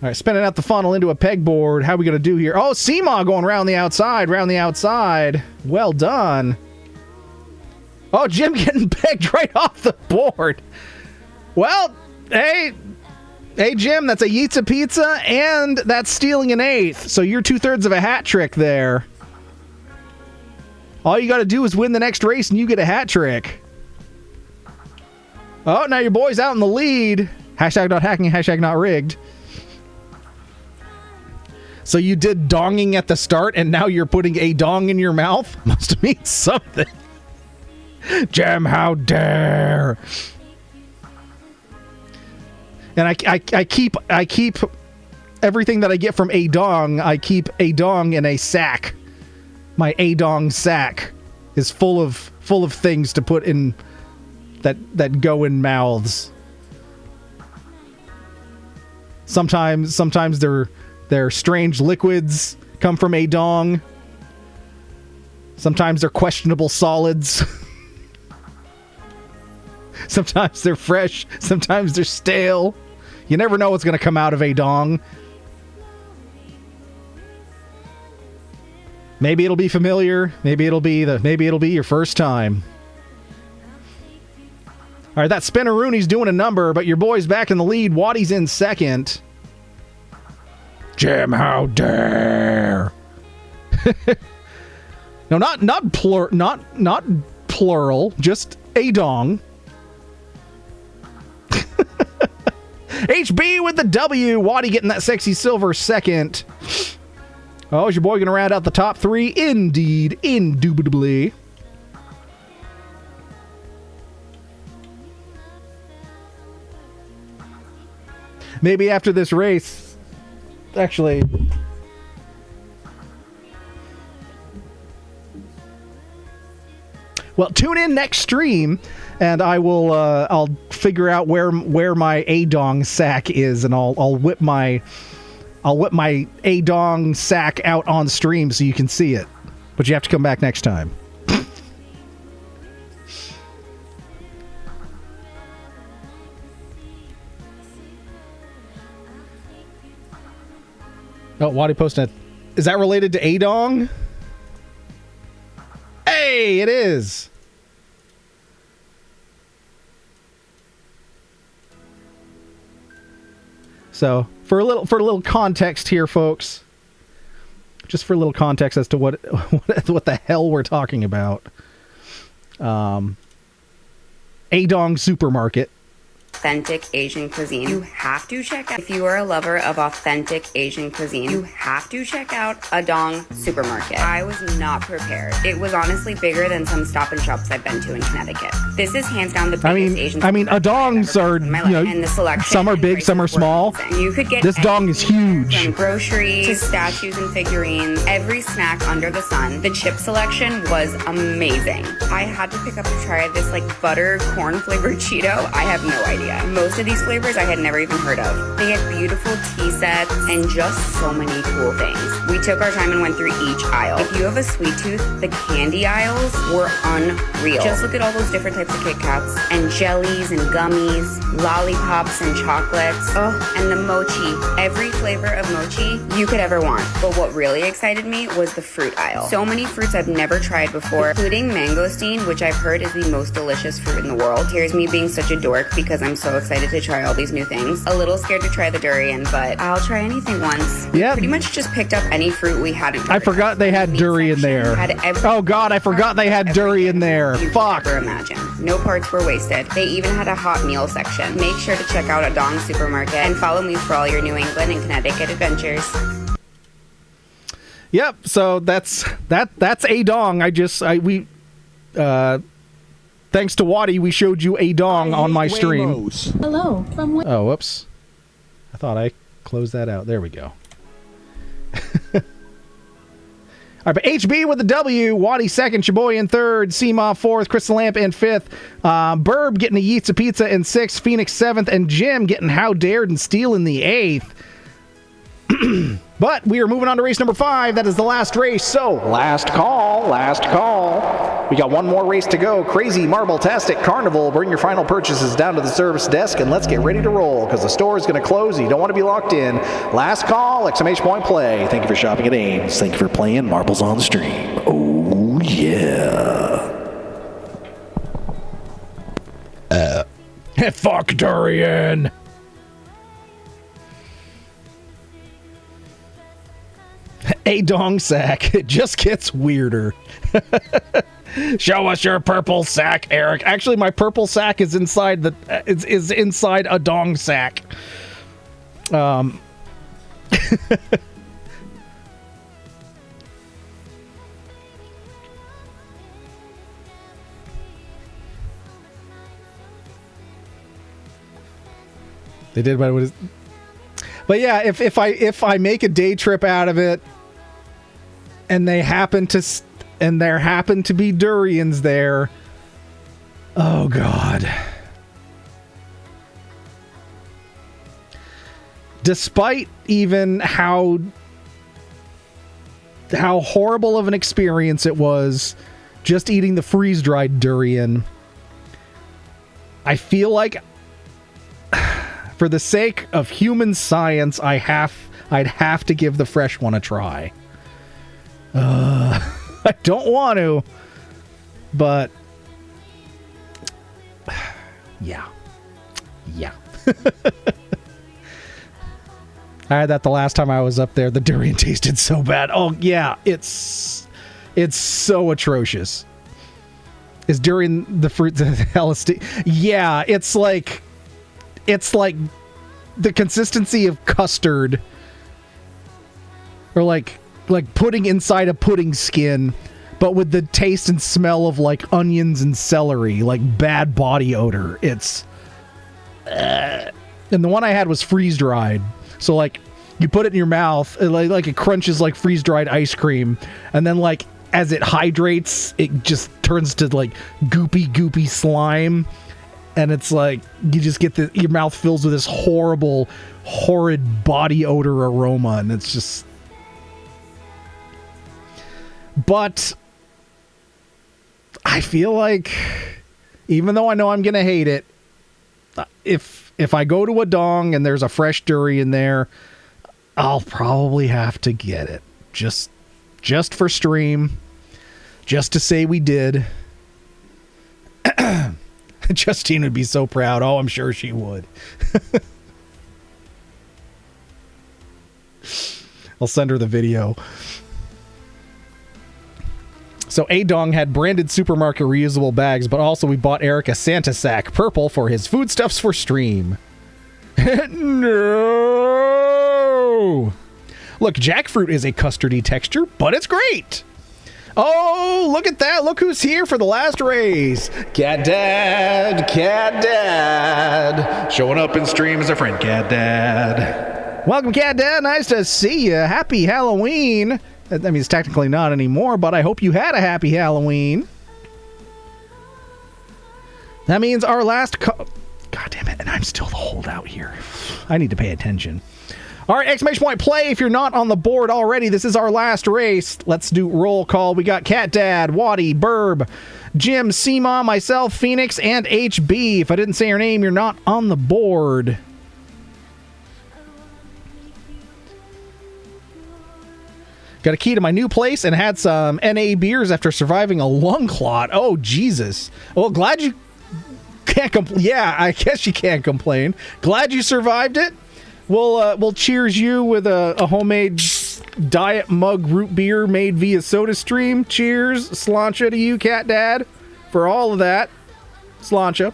right, spinning out the funnel into a pegboard. How are we going to do here? Oh, Seemaw going round the outside. Well done. Oh, Jim getting pegged right off the board. Well, hey, Jim, that's a Yitza Pizza, and that's stealing an 8th. So you're 2/3 of a hat trick there. All you got to do is win the next race, and you get a hat trick. Oh, now your boy's out in the lead. Hashtag not hacking, hashtag not rigged. So you did donging at the start, and now you're putting a dong in your mouth? Must mean something. Jam, how dare. And I keep everything that I get from a dong, I keep a dong in a sack. My a dong sack is full of things to put in that go in mouths. Sometimes they're strange liquids come from a dong. Sometimes they're questionable solids. Sometimes they're fresh, sometimes they're stale. You never know what's going to come out of a dong. Maybe it'll be familiar, maybe it'll be your first time. All right, that Spinnerooni's doing a number, but your boy's back in the lead. Waddy's in second. Jam, how dare. No, not plural, just a dong. HB with the W. Waddy getting that sexy silver second. Oh, is your boy going to round out the top 3? Indeed, indubitably. Maybe after this race, actually, well, tune in next stream, and I will. I'll figure out where my A-dong sack is, and I'll whip my A-dong sack out on stream so you can see it. But you have to come back next time. Oh, Waddy posted. Is that related to A-dong? Hey, it is. So, for a little context here, folks. Just for a little context as to what the hell we're talking about. A-dong Supermarket. Authentic Asian cuisine. You have to check out, if you are a lover of authentic Asian cuisine, you have to check out Adong Supermarket. I was not prepared. It was honestly bigger than some Stop and Shops I've been to in Connecticut. This is hands down the biggest Asian Adongs are, and the selection, some are big, some are small. You could get this dong is huge. From groceries to statues and figurines, every snack under the sun. The chip selection was amazing. I had to pick up to try this butter corn flavored Cheeto. I have no idea. Most of these flavors I had never even heard of. They had beautiful tea sets and just so many cool things. We took our time and went through each aisle. If you have a sweet tooth, the candy aisles were unreal. Just look at all those different types of Kit Kats and jellies and gummies, lollipops and chocolates. Oh, and the mochi. Every flavor of mochi you could ever want. But what really excited me was the fruit aisle. So many fruits I've never tried before, including mangosteen, which I've heard is the most delicious fruit in the world. Here's me being such a dork because I'm so excited to try all these new things. A little scared to try the durian, but I'll try anything once. Yeah. Pretty much just picked up any fruit we hadn't. I forgot they had durian there. Oh God, I forgot they had durian there. Fuck. Never imagine. No parts were wasted. They even had a hot meal section. Make sure to check out Adong Supermarket and follow me for all your New England and Connecticut adventures. Yep. So that's a dong. Thank Thanks to Waddy, we showed you a dong on my stream. Hello. From Oh, whoops. I thought I closed that out. There we go. All right, but HB with the W, Waddy second, Chaboy third, Seema fourth, Crystal Lamp in fifth, Burb getting a Yeats of Pizza in sixth, Phoenix seventh, and Jim getting How Dared and Steel in the eighth. But we are moving on to race number 5. That is the last race. So, last call, last call. We got one more race to go. Crazy Marble-tastic Carnival. Bring your final purchases down to the service desk and let's get ready to roll because the store is going to close and you don't want to be locked in. Last call, exclamation point play. Thank you for shopping at Ames. Thank you for playing Marbles on Stream. Oh, yeah. Fuck Durian. A dong sack. It just gets weirder. Show us your purple sack, Eric. Actually, my purple sack is inside the is inside a dong sack. They did what it was. But yeah, if I make a day trip out of it, and there happen to be durians there, oh god. Despite even how horrible of an experience it was just eating the freeze-dried durian, I feel like for the sake of human science, I'd have to give the fresh one a try. I don't want to, but yeah. I had that the last time I was up there. The durian tasted so bad. Oh yeah, it's so atrocious. Is durian the fruit the LSD? Yeah, it's like the consistency of custard, or like pudding inside a pudding skin, but with the taste and smell of like onions and celery, like bad body odor. It's and the one I had was freeze dried, so like you put it in your mouth, like it crunches like freeze dried ice cream, and then like as it hydrates, it just turns to like goopy slime. And it's like, you just get your mouth fills with this horrible, horrid body odor aroma. And it's just... But I feel like, even though I know I'm going to hate it, if I go to a dong and there's a fresh durian there, I'll probably have to get it. Just for stream. Just to say we did. Justine would be so proud. Oh, I'm sure she would. I'll send her the video. So A-Dong had branded supermarket reusable bags, but also we bought Eric a Santa sack purple for his foodstuffs for stream. No! Look, jackfruit is a custardy texture, but it's great. Oh, look at that. Look who's here for the last race. Cat Dad. Showing up in stream as a friend, Cat Dad. Welcome, Cat Dad. Nice to see you. Happy Halloween. I mean, it's technically not anymore, but I hope you had a happy Halloween. That means our last... God damn it, and I'm still the holdout here. I need to pay attention. All right, exclamation point play. If you're not on the board already, this is our last race. Let's do roll call. We got Cat Dad, Waddy, Burb, Jim, Seema, myself, Phoenix, and HB. If I didn't say your name, you're not on the board. Got a key to my new place and had some NA beers after surviving a lung clot. Oh, Jesus. Well, glad you can't complain. Yeah, I guess you can't complain. Glad you survived it. We'll cheers you with a homemade diet mug root beer made via SodaStream. Cheers, Slancha to you, Cat Dad, for all of that. Slancha.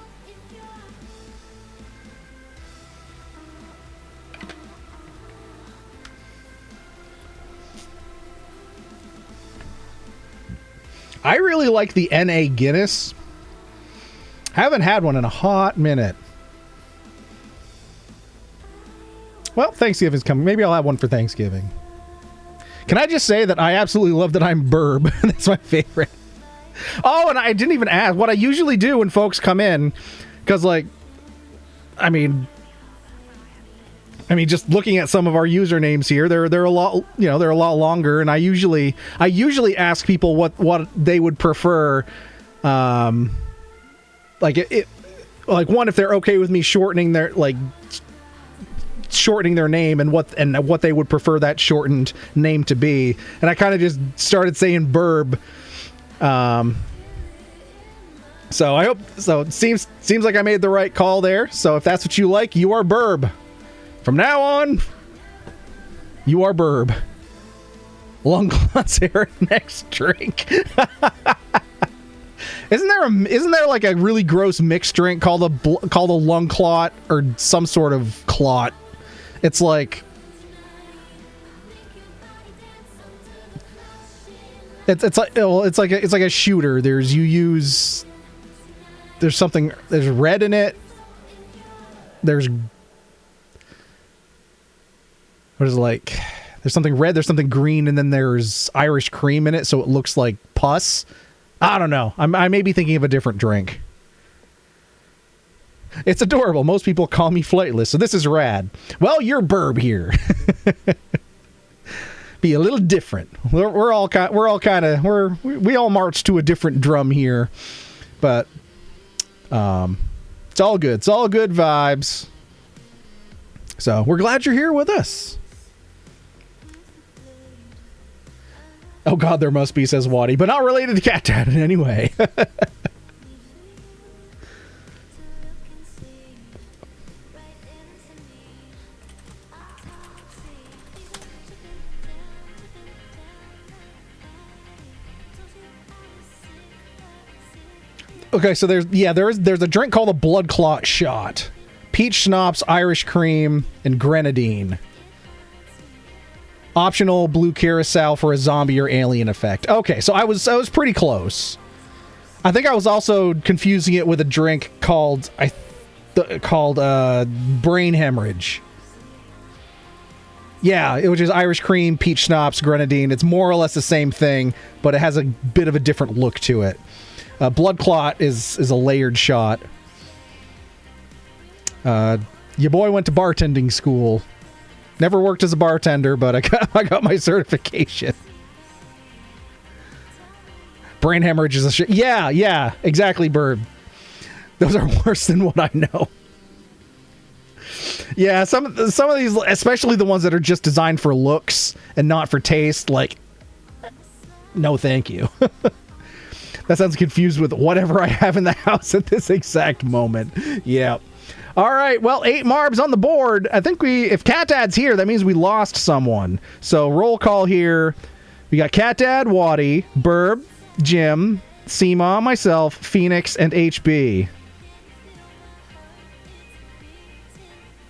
I really like the NA Guinness. Haven't had one in a hot minute. Well, Thanksgiving's coming. Maybe I'll have one for Thanksgiving. Can I just say that I absolutely love that I'm Burb? That's my favorite. Oh, and I didn't even ask what I usually do when folks come in, because like, I mean, just looking at some of our usernames here, they're a lot, they're a lot longer, and I usually ask people what they would prefer, like one, if they're okay with me shortening their name, and what they would prefer that shortened name to be, and I kind of just started saying Burb. So I hope so. It seems like I made the right call there. So if that's what you like, you are Burb. From now on, you are Burb. Long Claw's here. Next drink. Isn't there like a really gross mixed drink called a lung clot or some sort of clot? It's like it's like a shooter. There's red in it. There's something red, there's something green, and then there's Irish cream in it, so it looks like pus. I don't know. I may be thinking of a different drink. It's adorable. Most people call me flightless, so this is rad. Well, you're Burb here. Be a little different. We all march to a different drum here, but it's all good. It's all good vibes. So we're glad you're here with us. Oh God, there must be, says Waddy, but not related to Cat Dad in any way. Okay, so there's a drink called a blood clot shot. Peach schnapps, Irish cream, and grenadine. Optional blue curacao for a zombie or alien effect. Okay, so I was pretty close. I think I was also confusing it with a drink called brain hemorrhage. Yeah, which is Irish cream, peach schnapps, grenadine. It's more or less the same thing, but it has a bit of a different look to it. Blood clot is a layered shot. Your boy went to bartending school. Never worked as a bartender, but I got my certification. Brain hemorrhage is a shit. Yeah, exactly, Bird. Those are worse than what I know. Yeah, some of these, especially the ones that are just designed for looks and not for taste, like, no thank you. That sounds confused with whatever I have in the house at this exact moment. Yeah. All right, well, 8 Marbs on the board. I think if Cat Dad's here, that means we lost someone. So roll call here. We got Cat Dad, Waddy, Burb, Jim, Seema, myself, Phoenix, and HB.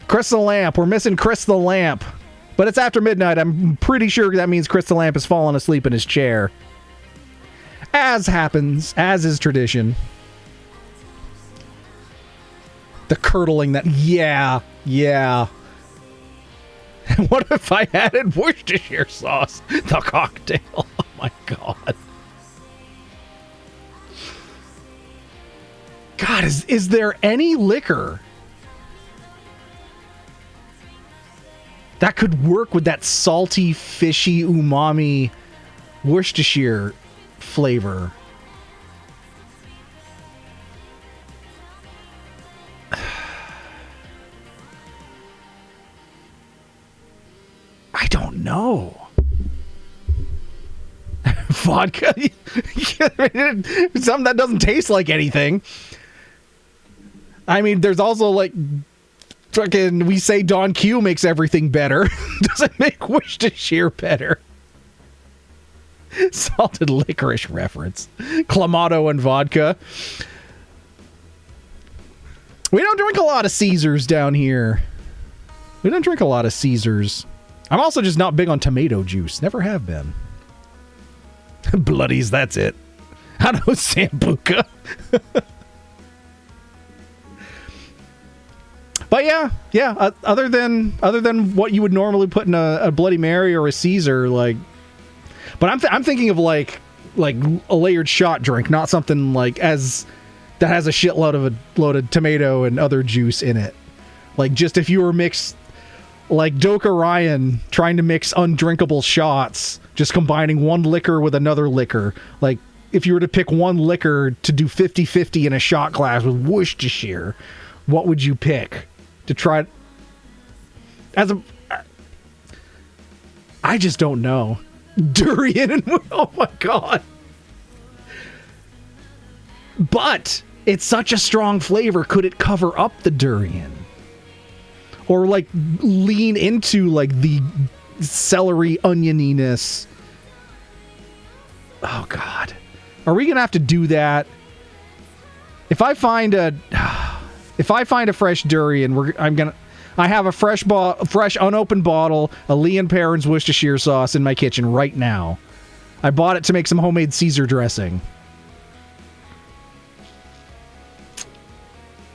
Chris the Lamp. We're missing Chris the Lamp. But it's after midnight. I'm pretty sure that means Chris the Lamp has fallen asleep in his chair. As happens, as is tradition. The curdling that, yeah. What if I added Worcestershire sauce? The cocktail. Oh my God. God, is there any liquor that could work with that salty, fishy, umami Worcestershire flavor? I don't know. Vodka? Something that doesn't taste like anything. I mean, there's also like fucking, we say Don Q makes everything better. Doesn't make Worcestershire better. Salted licorice reference. Clamato and vodka. We don't drink a lot of Caesars down here. We don't drink a lot of Caesars. I'm also just not big on tomato juice. Never have been. Bloodies, that's it. I know, Sambuca. But yeah. Other than what you would normally put in a Bloody Mary or a Caesar, like. But I'm thinking of like a layered shot drink, not something like that has a shitload of loaded tomato and other juice in it. Like just if you were mixed like Doka Ryan trying to mix undrinkable shots, just combining one liquor with another liquor. Like if you were to pick one liquor to do 50-50 in a shot glass with Worcestershire, what would you pick to try? I just don't know. Durian and oh my god. But it's such a strong flavor. Could it cover up the durian? Or like lean into like the celery onioniness? Oh god. Are we gonna have to do that? If I find a fresh durian, I have a fresh unopened bottle of Lee & Perrins Worcestershire sauce in my kitchen right now. I bought it to make some homemade Caesar dressing.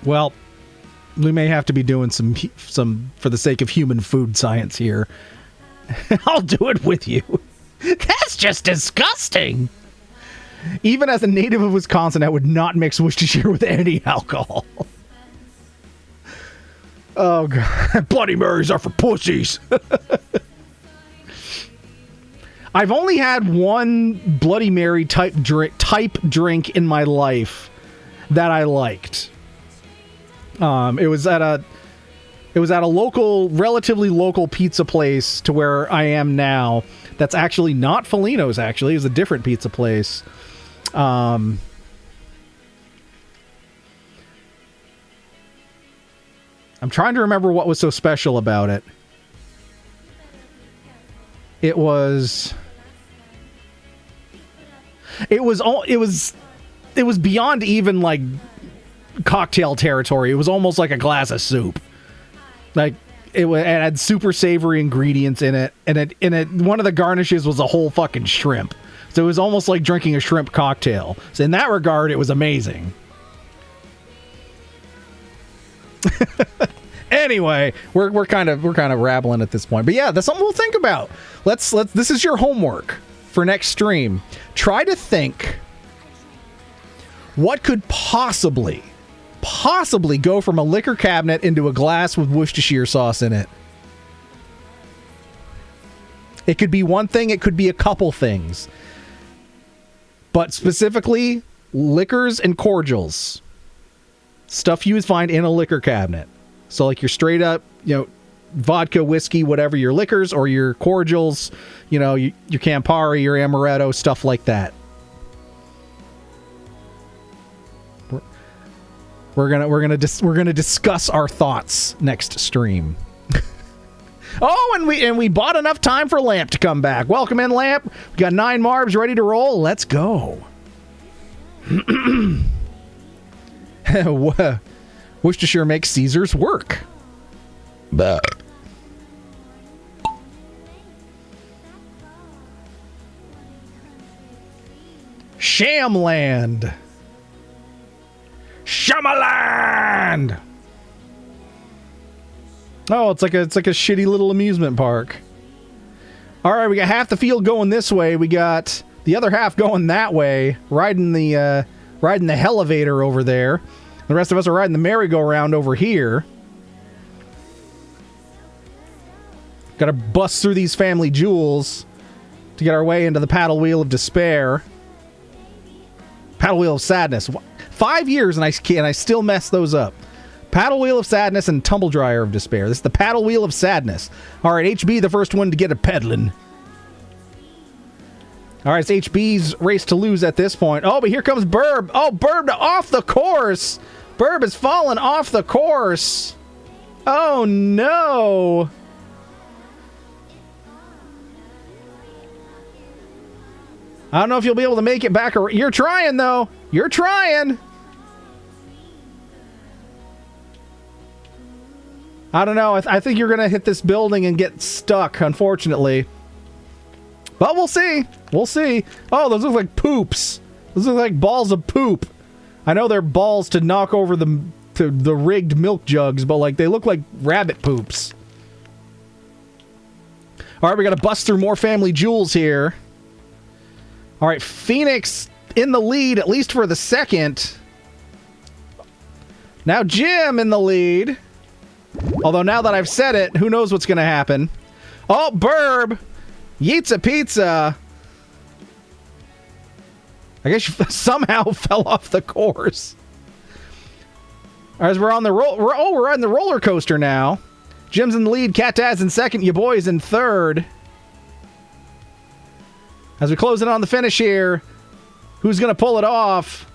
Well, we may have to be doing some for the sake of human food science here. I'll do it with you. That's just disgusting. Even as a native of Wisconsin, I would not mix Worcestershire with any alcohol. Oh, God. Bloody Marys are for pussies. I've only had one Bloody Mary type drink in my life that I liked. It was at a relatively local pizza place to where I am now. That's actually not Felino's, actually. It was a different pizza place. I'm trying to remember what was so special about it. It was beyond even like cocktail territory. It was almost like a glass of soup. Like it had super savory ingredients in it, and it one of the garnishes was a whole fucking shrimp. So it was almost like drinking a shrimp cocktail. So in that regard, it was amazing. Anyway, we're kind of rambling at this point, but yeah, that's something we'll think about. Let's this is your homework for next stream. Try to think what could possibly go from a liquor cabinet into a glass with Worcestershire sauce in it. It could be one thing, it could be a couple things, but specifically liquors and cordials. Stuff you would find in a liquor cabinet. So like your straight up, vodka, whiskey, whatever your liquors, or your cordials, your Campari, your Amaretto, stuff like that. We're gonna discuss our thoughts next stream. Oh, and we bought enough time for Lamp to come back. Welcome in, Lamp. We got 9 Marbs ready to roll. Let's go. Worcestershire makes Caesars work. But Shamland. Shamaland. Oh, it's like a shitty little amusement park. All right, we got half the field going this way. We got the other half going that way, riding the elevator over there. The rest of us are riding the merry-go-round over here. Got to bust through these family jewels to get our way into the paddle wheel of despair. Paddle wheel of sadness. 5 years and I still mess those up. Paddle wheel of sadness and tumble dryer of despair. This is the paddle wheel of sadness. All right, HB, the first one to get a peddling. All right, it's HB's race to lose at this point. Oh, but here comes Burb. Oh, Burb off the course. Burb has fallen off the course. Oh, no. I don't know if you'll be able to make it back. You're trying, though. You're trying. I don't know. I think you're going to hit this building and get stuck, unfortunately. But we'll see. We'll see. Oh, those look like poops. Those look like balls of poop. I know they're balls to knock over the the rigged milk jugs, but like they look like rabbit poops. All right, we got to bust through more family jewels here. All right, Phoenix in the lead, at least for the second. Now Jim in the lead. Although now that I've said it, who knows what's going to happen. Oh, Burb! Yeets a pizza! I guess you somehow fell off the course. As we're on the we're on the roller coaster now. Jim's in the lead, Cat Dad's in second, your boy's in third. As we close in on the finish here, who's going to pull it off?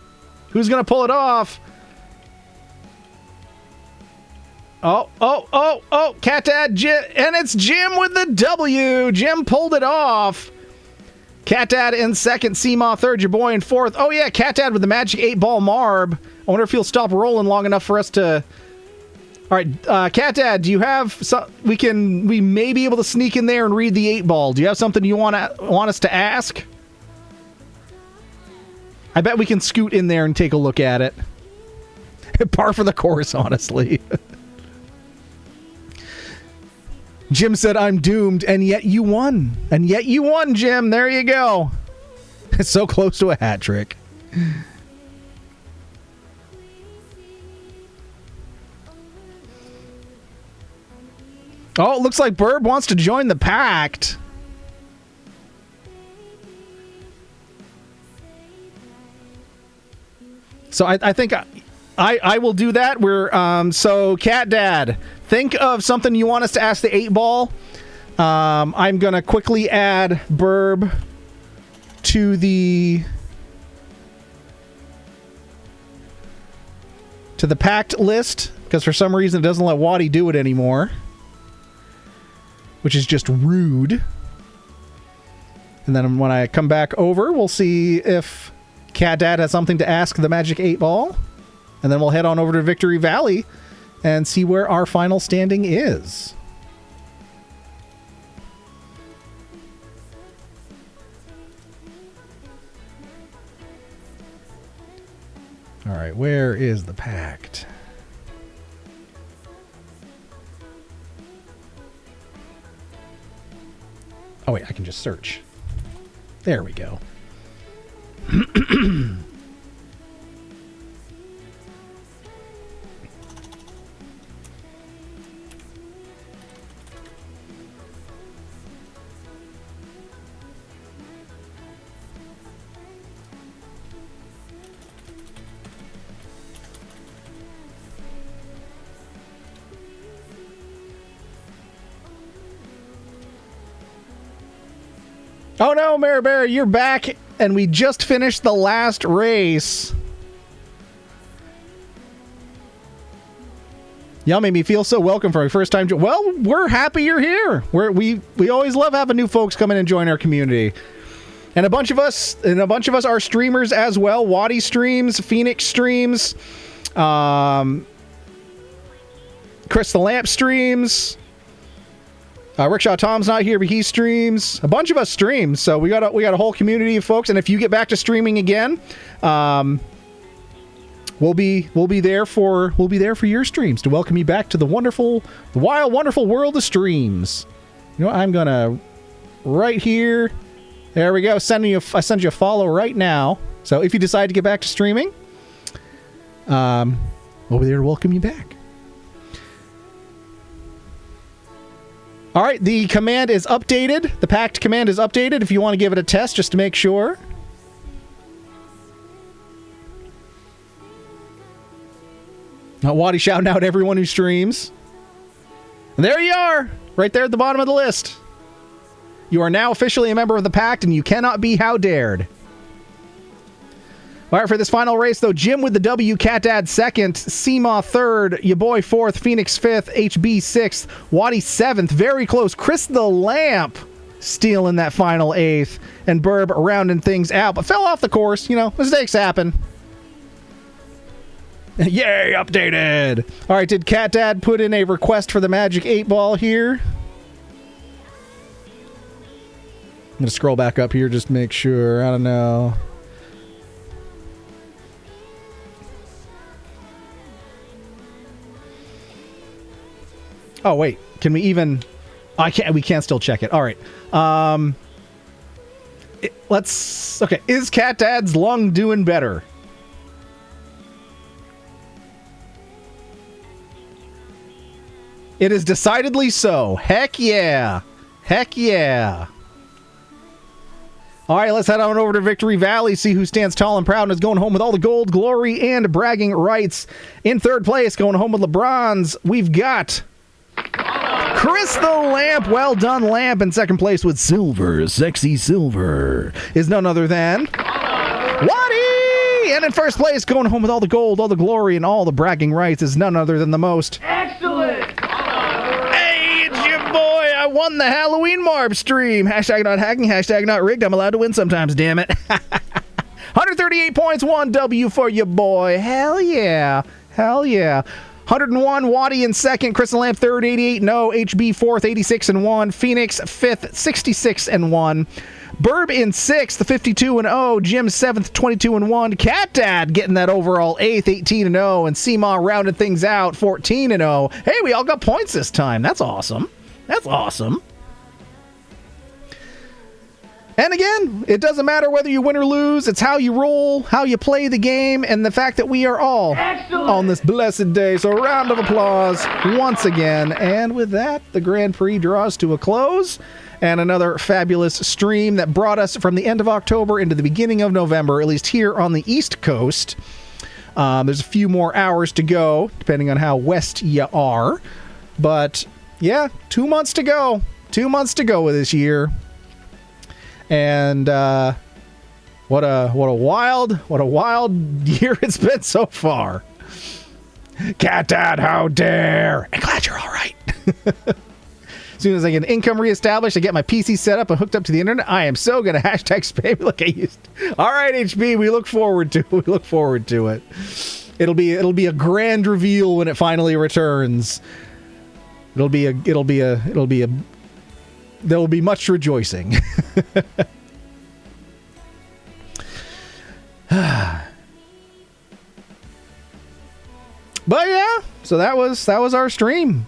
Who's going to pull it off? Oh, Cat Dad, and it's Jim with the W. Jim pulled it off. Cat Dad in second, Seamaw third, your boy in fourth. Oh yeah, Cat Dad with the magic 8-ball marb. I wonder if he'll stop rolling long enough for us to... All right, Cat Dad, do you have... We may be able to sneak in there and read the 8-ball. Do you have something you want us to ask? I bet we can scoot in there and take a look at it. Par for the course, honestly. Jim said, I'm doomed, and yet you won. And yet you won, Jim. There you go. It's so close to a hat trick. Oh, it looks like Burb wants to join the pact. So I think I will do that. So Cat Dad, think of something you want us to ask the 8-ball. I'm going to quickly add Burb to the pact list, because for some reason it doesn't let Waddy do it anymore, which is just rude. And then when I come back over, we'll see if Cat Dad has something to ask the Magic 8-ball. And then we'll head on over to Victory Valley and see where our final standing is. All right, where is the pact? Oh, wait, I can just search. There we go. Oh no, Maribera, you're back, and we just finished the last race. Y'all made me feel so welcome for my first time. Well, we're happy you're here. We always love having new folks come in and join our community. And a bunch of us are streamers as well. Waddy streams, Phoenix streams, Chris the Lamp streams. Rickshaw Tom's not here, but he streams. A bunch of us stream, so we got a whole community of folks. And if you get back to streaming again, we'll be there for your streams to welcome you back to the wild, wonderful world of streams. You know, I'm gonna right here. There we go. I send you a follow right now. So if you decide to get back to streaming, we'll be there to welcome you back. All right, the command is updated. The pact command is updated if you want to give it a test just to make sure. Waddy shouting out everyone who streams. And there you are, right there at the bottom of the list. You are now officially a member of the pact, and you cannot be how dared. All right, for this final race, though, Jim with the W, Cat Dad second, Seamaw third, your boy fourth, Phoenix fifth, HB sixth, Waddy seventh, very close. Chris the Lamp stealing that final eighth, and Burb rounding things out, but fell off the course. You know, mistakes happen. Yay, updated. All right, did Cat Dad put in a request for the Magic 8-ball here? I'm going to scroll back up here just to make sure. I don't know. Oh, wait. Can we even... we can't still check it. All right. Okay. Is Cat Dad's lung doing better? It is decidedly so. Heck yeah. Heck yeah. All right, let's head on over to Victory Valley, see who stands tall and proud and is going home with all the gold, glory, and bragging rights. In third place, going home with LeBron's, we've got Chris the Lamp. Well done, Lamp. In second place with silver, sexy silver, is none other than Waddy. And in first place, going home with all the gold, all the glory, and all the bragging rights, is none other than the most Excellent! Hey, it's your boy. I won the Halloween Marb stream. Hashtag not hacking, hashtag not rigged. I'm allowed to win sometimes, damn it. 138 points, 1 W for your boy. Hell yeah. Hell yeah. 101, Waddy in second, Crystal Lamp third, 88, no, HB fourth, 86 and 1, Phoenix fifth, 66 and 1, Burb in sixth, 52 and 0, Jim seventh, 22 and 1, Cat Dad getting that overall eighth, 18 and 0, and Seema rounded things out, 14 and 0. Hey, we all got points this time. That's awesome. That's awesome. And again, it doesn't matter whether you win or lose. It's how you roll, how you play the game, and the fact that we are all on this blessed day. So a round of applause once again. And with that, the Grand Prix draws to a close. And another fabulous stream that brought us from the end of October into the beginning of November, at least here on the East Coast. There's a few more hours to go, depending on how west you are. But yeah, 2 months to go. 2 months to go with this year. And what a wild year it's been so far. Cat Dad, how dare! I'm glad you're all right. As soon as I get an income reestablished, I get my PC set up and hooked up to the internet, I am so gonna hashtag spam like I used to. All right, HB, we look forward to it. It'll be a grand reveal when it finally returns. There will be much rejoicing. But yeah, so that was our stream.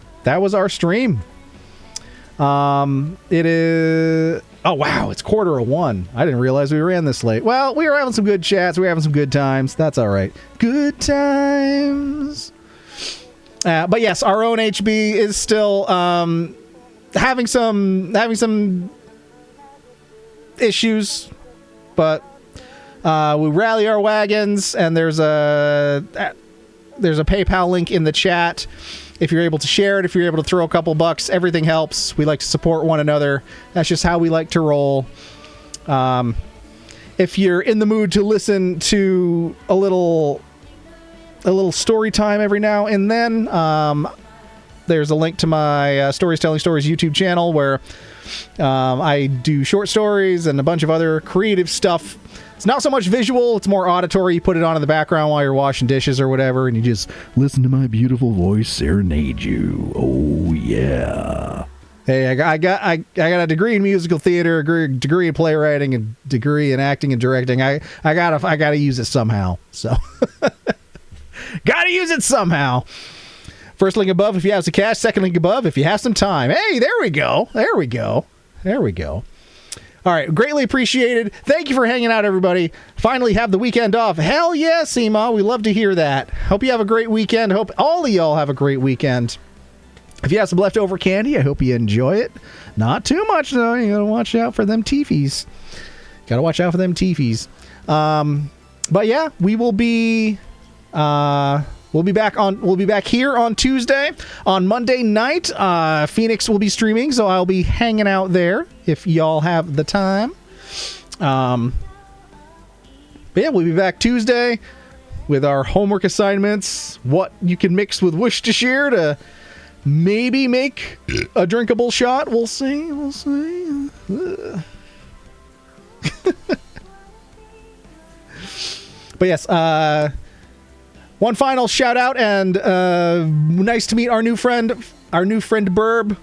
It is... Oh, wow, it's 1:45. I didn't realize we ran this late. Well, we were having some good chats. We were having some good times. That's all right. Good times. But yes, our own HB is still having some issues, but we rally our wagons, and there's a PayPal link in the chat. If you're able to share it, if you're able to throw a couple bucks, everything helps. We like to support one another. That's just how we like to roll. If you're in the mood to listen to a little story time every now and then, there's a link to my Stories Telling Stories YouTube channel where I do short stories and a bunch of other creative stuff. It's not so much visual, it's more auditory. You put it on in the background while you're washing dishes or whatever, and you just listen to my beautiful voice serenade you. Oh, yeah. Hey, I got a degree in musical theater, a degree in playwriting, a degree in acting and directing. I gotta use it somehow. So, gotta use it somehow. First link above if you have some cash. Second link above if you have some time. Hey, there we go. All right, greatly appreciated. Thank you for hanging out, everybody. Finally have the weekend off. Hell yeah, Seema. We love to hear that. Hope you have a great weekend. Hope all of y'all have a great weekend. If you have some leftover candy, I hope you enjoy it. Not too much, though. You gotta watch out for them teefies. But yeah, we will be... We'll be back here on Tuesday. On Monday night, Phoenix will be streaming, so I'll be hanging out there if y'all have the time. But yeah, we'll be back Tuesday with our homework assignments. What you can mix with Worcestershire to maybe make a drinkable shot. We'll see. But yes, one final shout out and nice to meet our new friend Burb.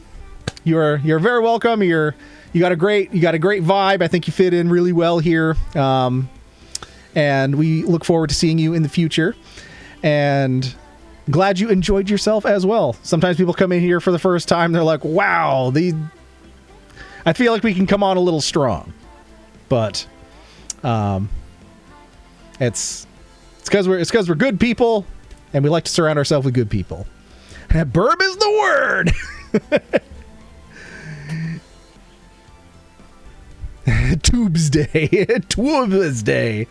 You're very welcome. You got a great vibe. I think you fit in really well here. And we look forward to seeing you in the future. And glad you enjoyed yourself as well. Sometimes people come in here for the first time. They're like, wow, I feel like we can come on a little strong. But it's because we're good people, and we like to surround ourselves with good people. Burb is the word. Tuesday. Tuesday.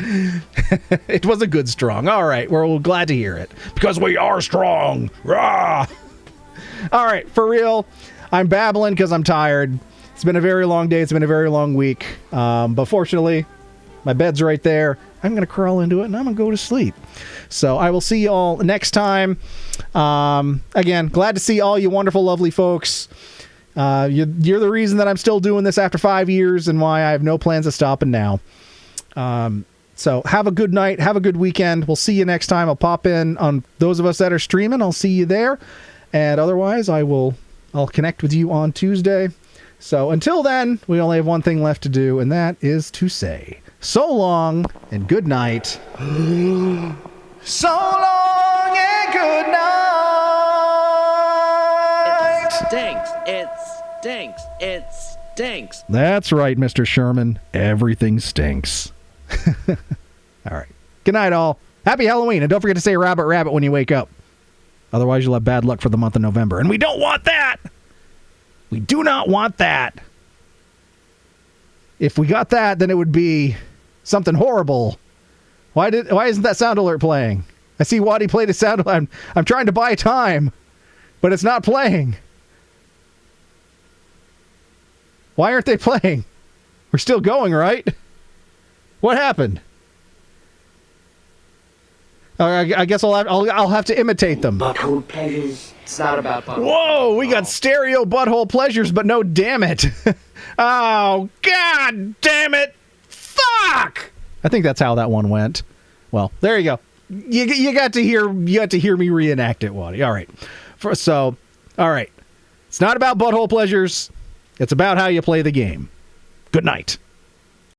It was a good strong. All right, we're glad to hear it because we are strong. Rah! All right, for real. I'm babbling because I'm tired. It's been a very long day. It's been a very long week. But fortunately, my bed's right there. I'm going to crawl into it and I'm going to go to sleep. So I will see you all next time. Again, glad to see all you wonderful, lovely folks. You're the reason that I'm still doing this after 5 years and why I have no plans of stopping now. So have a good night. Have a good weekend. We'll see you next time. I'll pop in on those of us that are streaming. I'll see you there. And otherwise, I'll connect with you on Tuesday. So until then, we only have one thing left to do, and that is to say so long and good night. So long and good night. It stinks. It stinks. It stinks. That's right, Mr. Sherman. Everything stinks. All right. Good night, all. Happy Halloween, and don't forget to say rabbit, rabbit when you wake up. Otherwise, you'll have bad luck for the month of November, and we don't want that. We do not want that. If we got that, then it would be something horrible. Why isn't that sound alert playing? I see Waddy played a sound alert. I'm trying to buy time, but it's not playing. Why aren't they playing? We're still going, right? What happened? I guess I'll have to imitate them. Butthole pleasures. It's not about butthole. Whoa, we got stereo butthole pleasures, but no damn it. Oh, god damn it. Fuck! I think that's how that one went. Well, there you go. You got to hear me reenact it, Waddy. All right. All right. It's not about butthole pleasures. It's about how you play the game. Good night.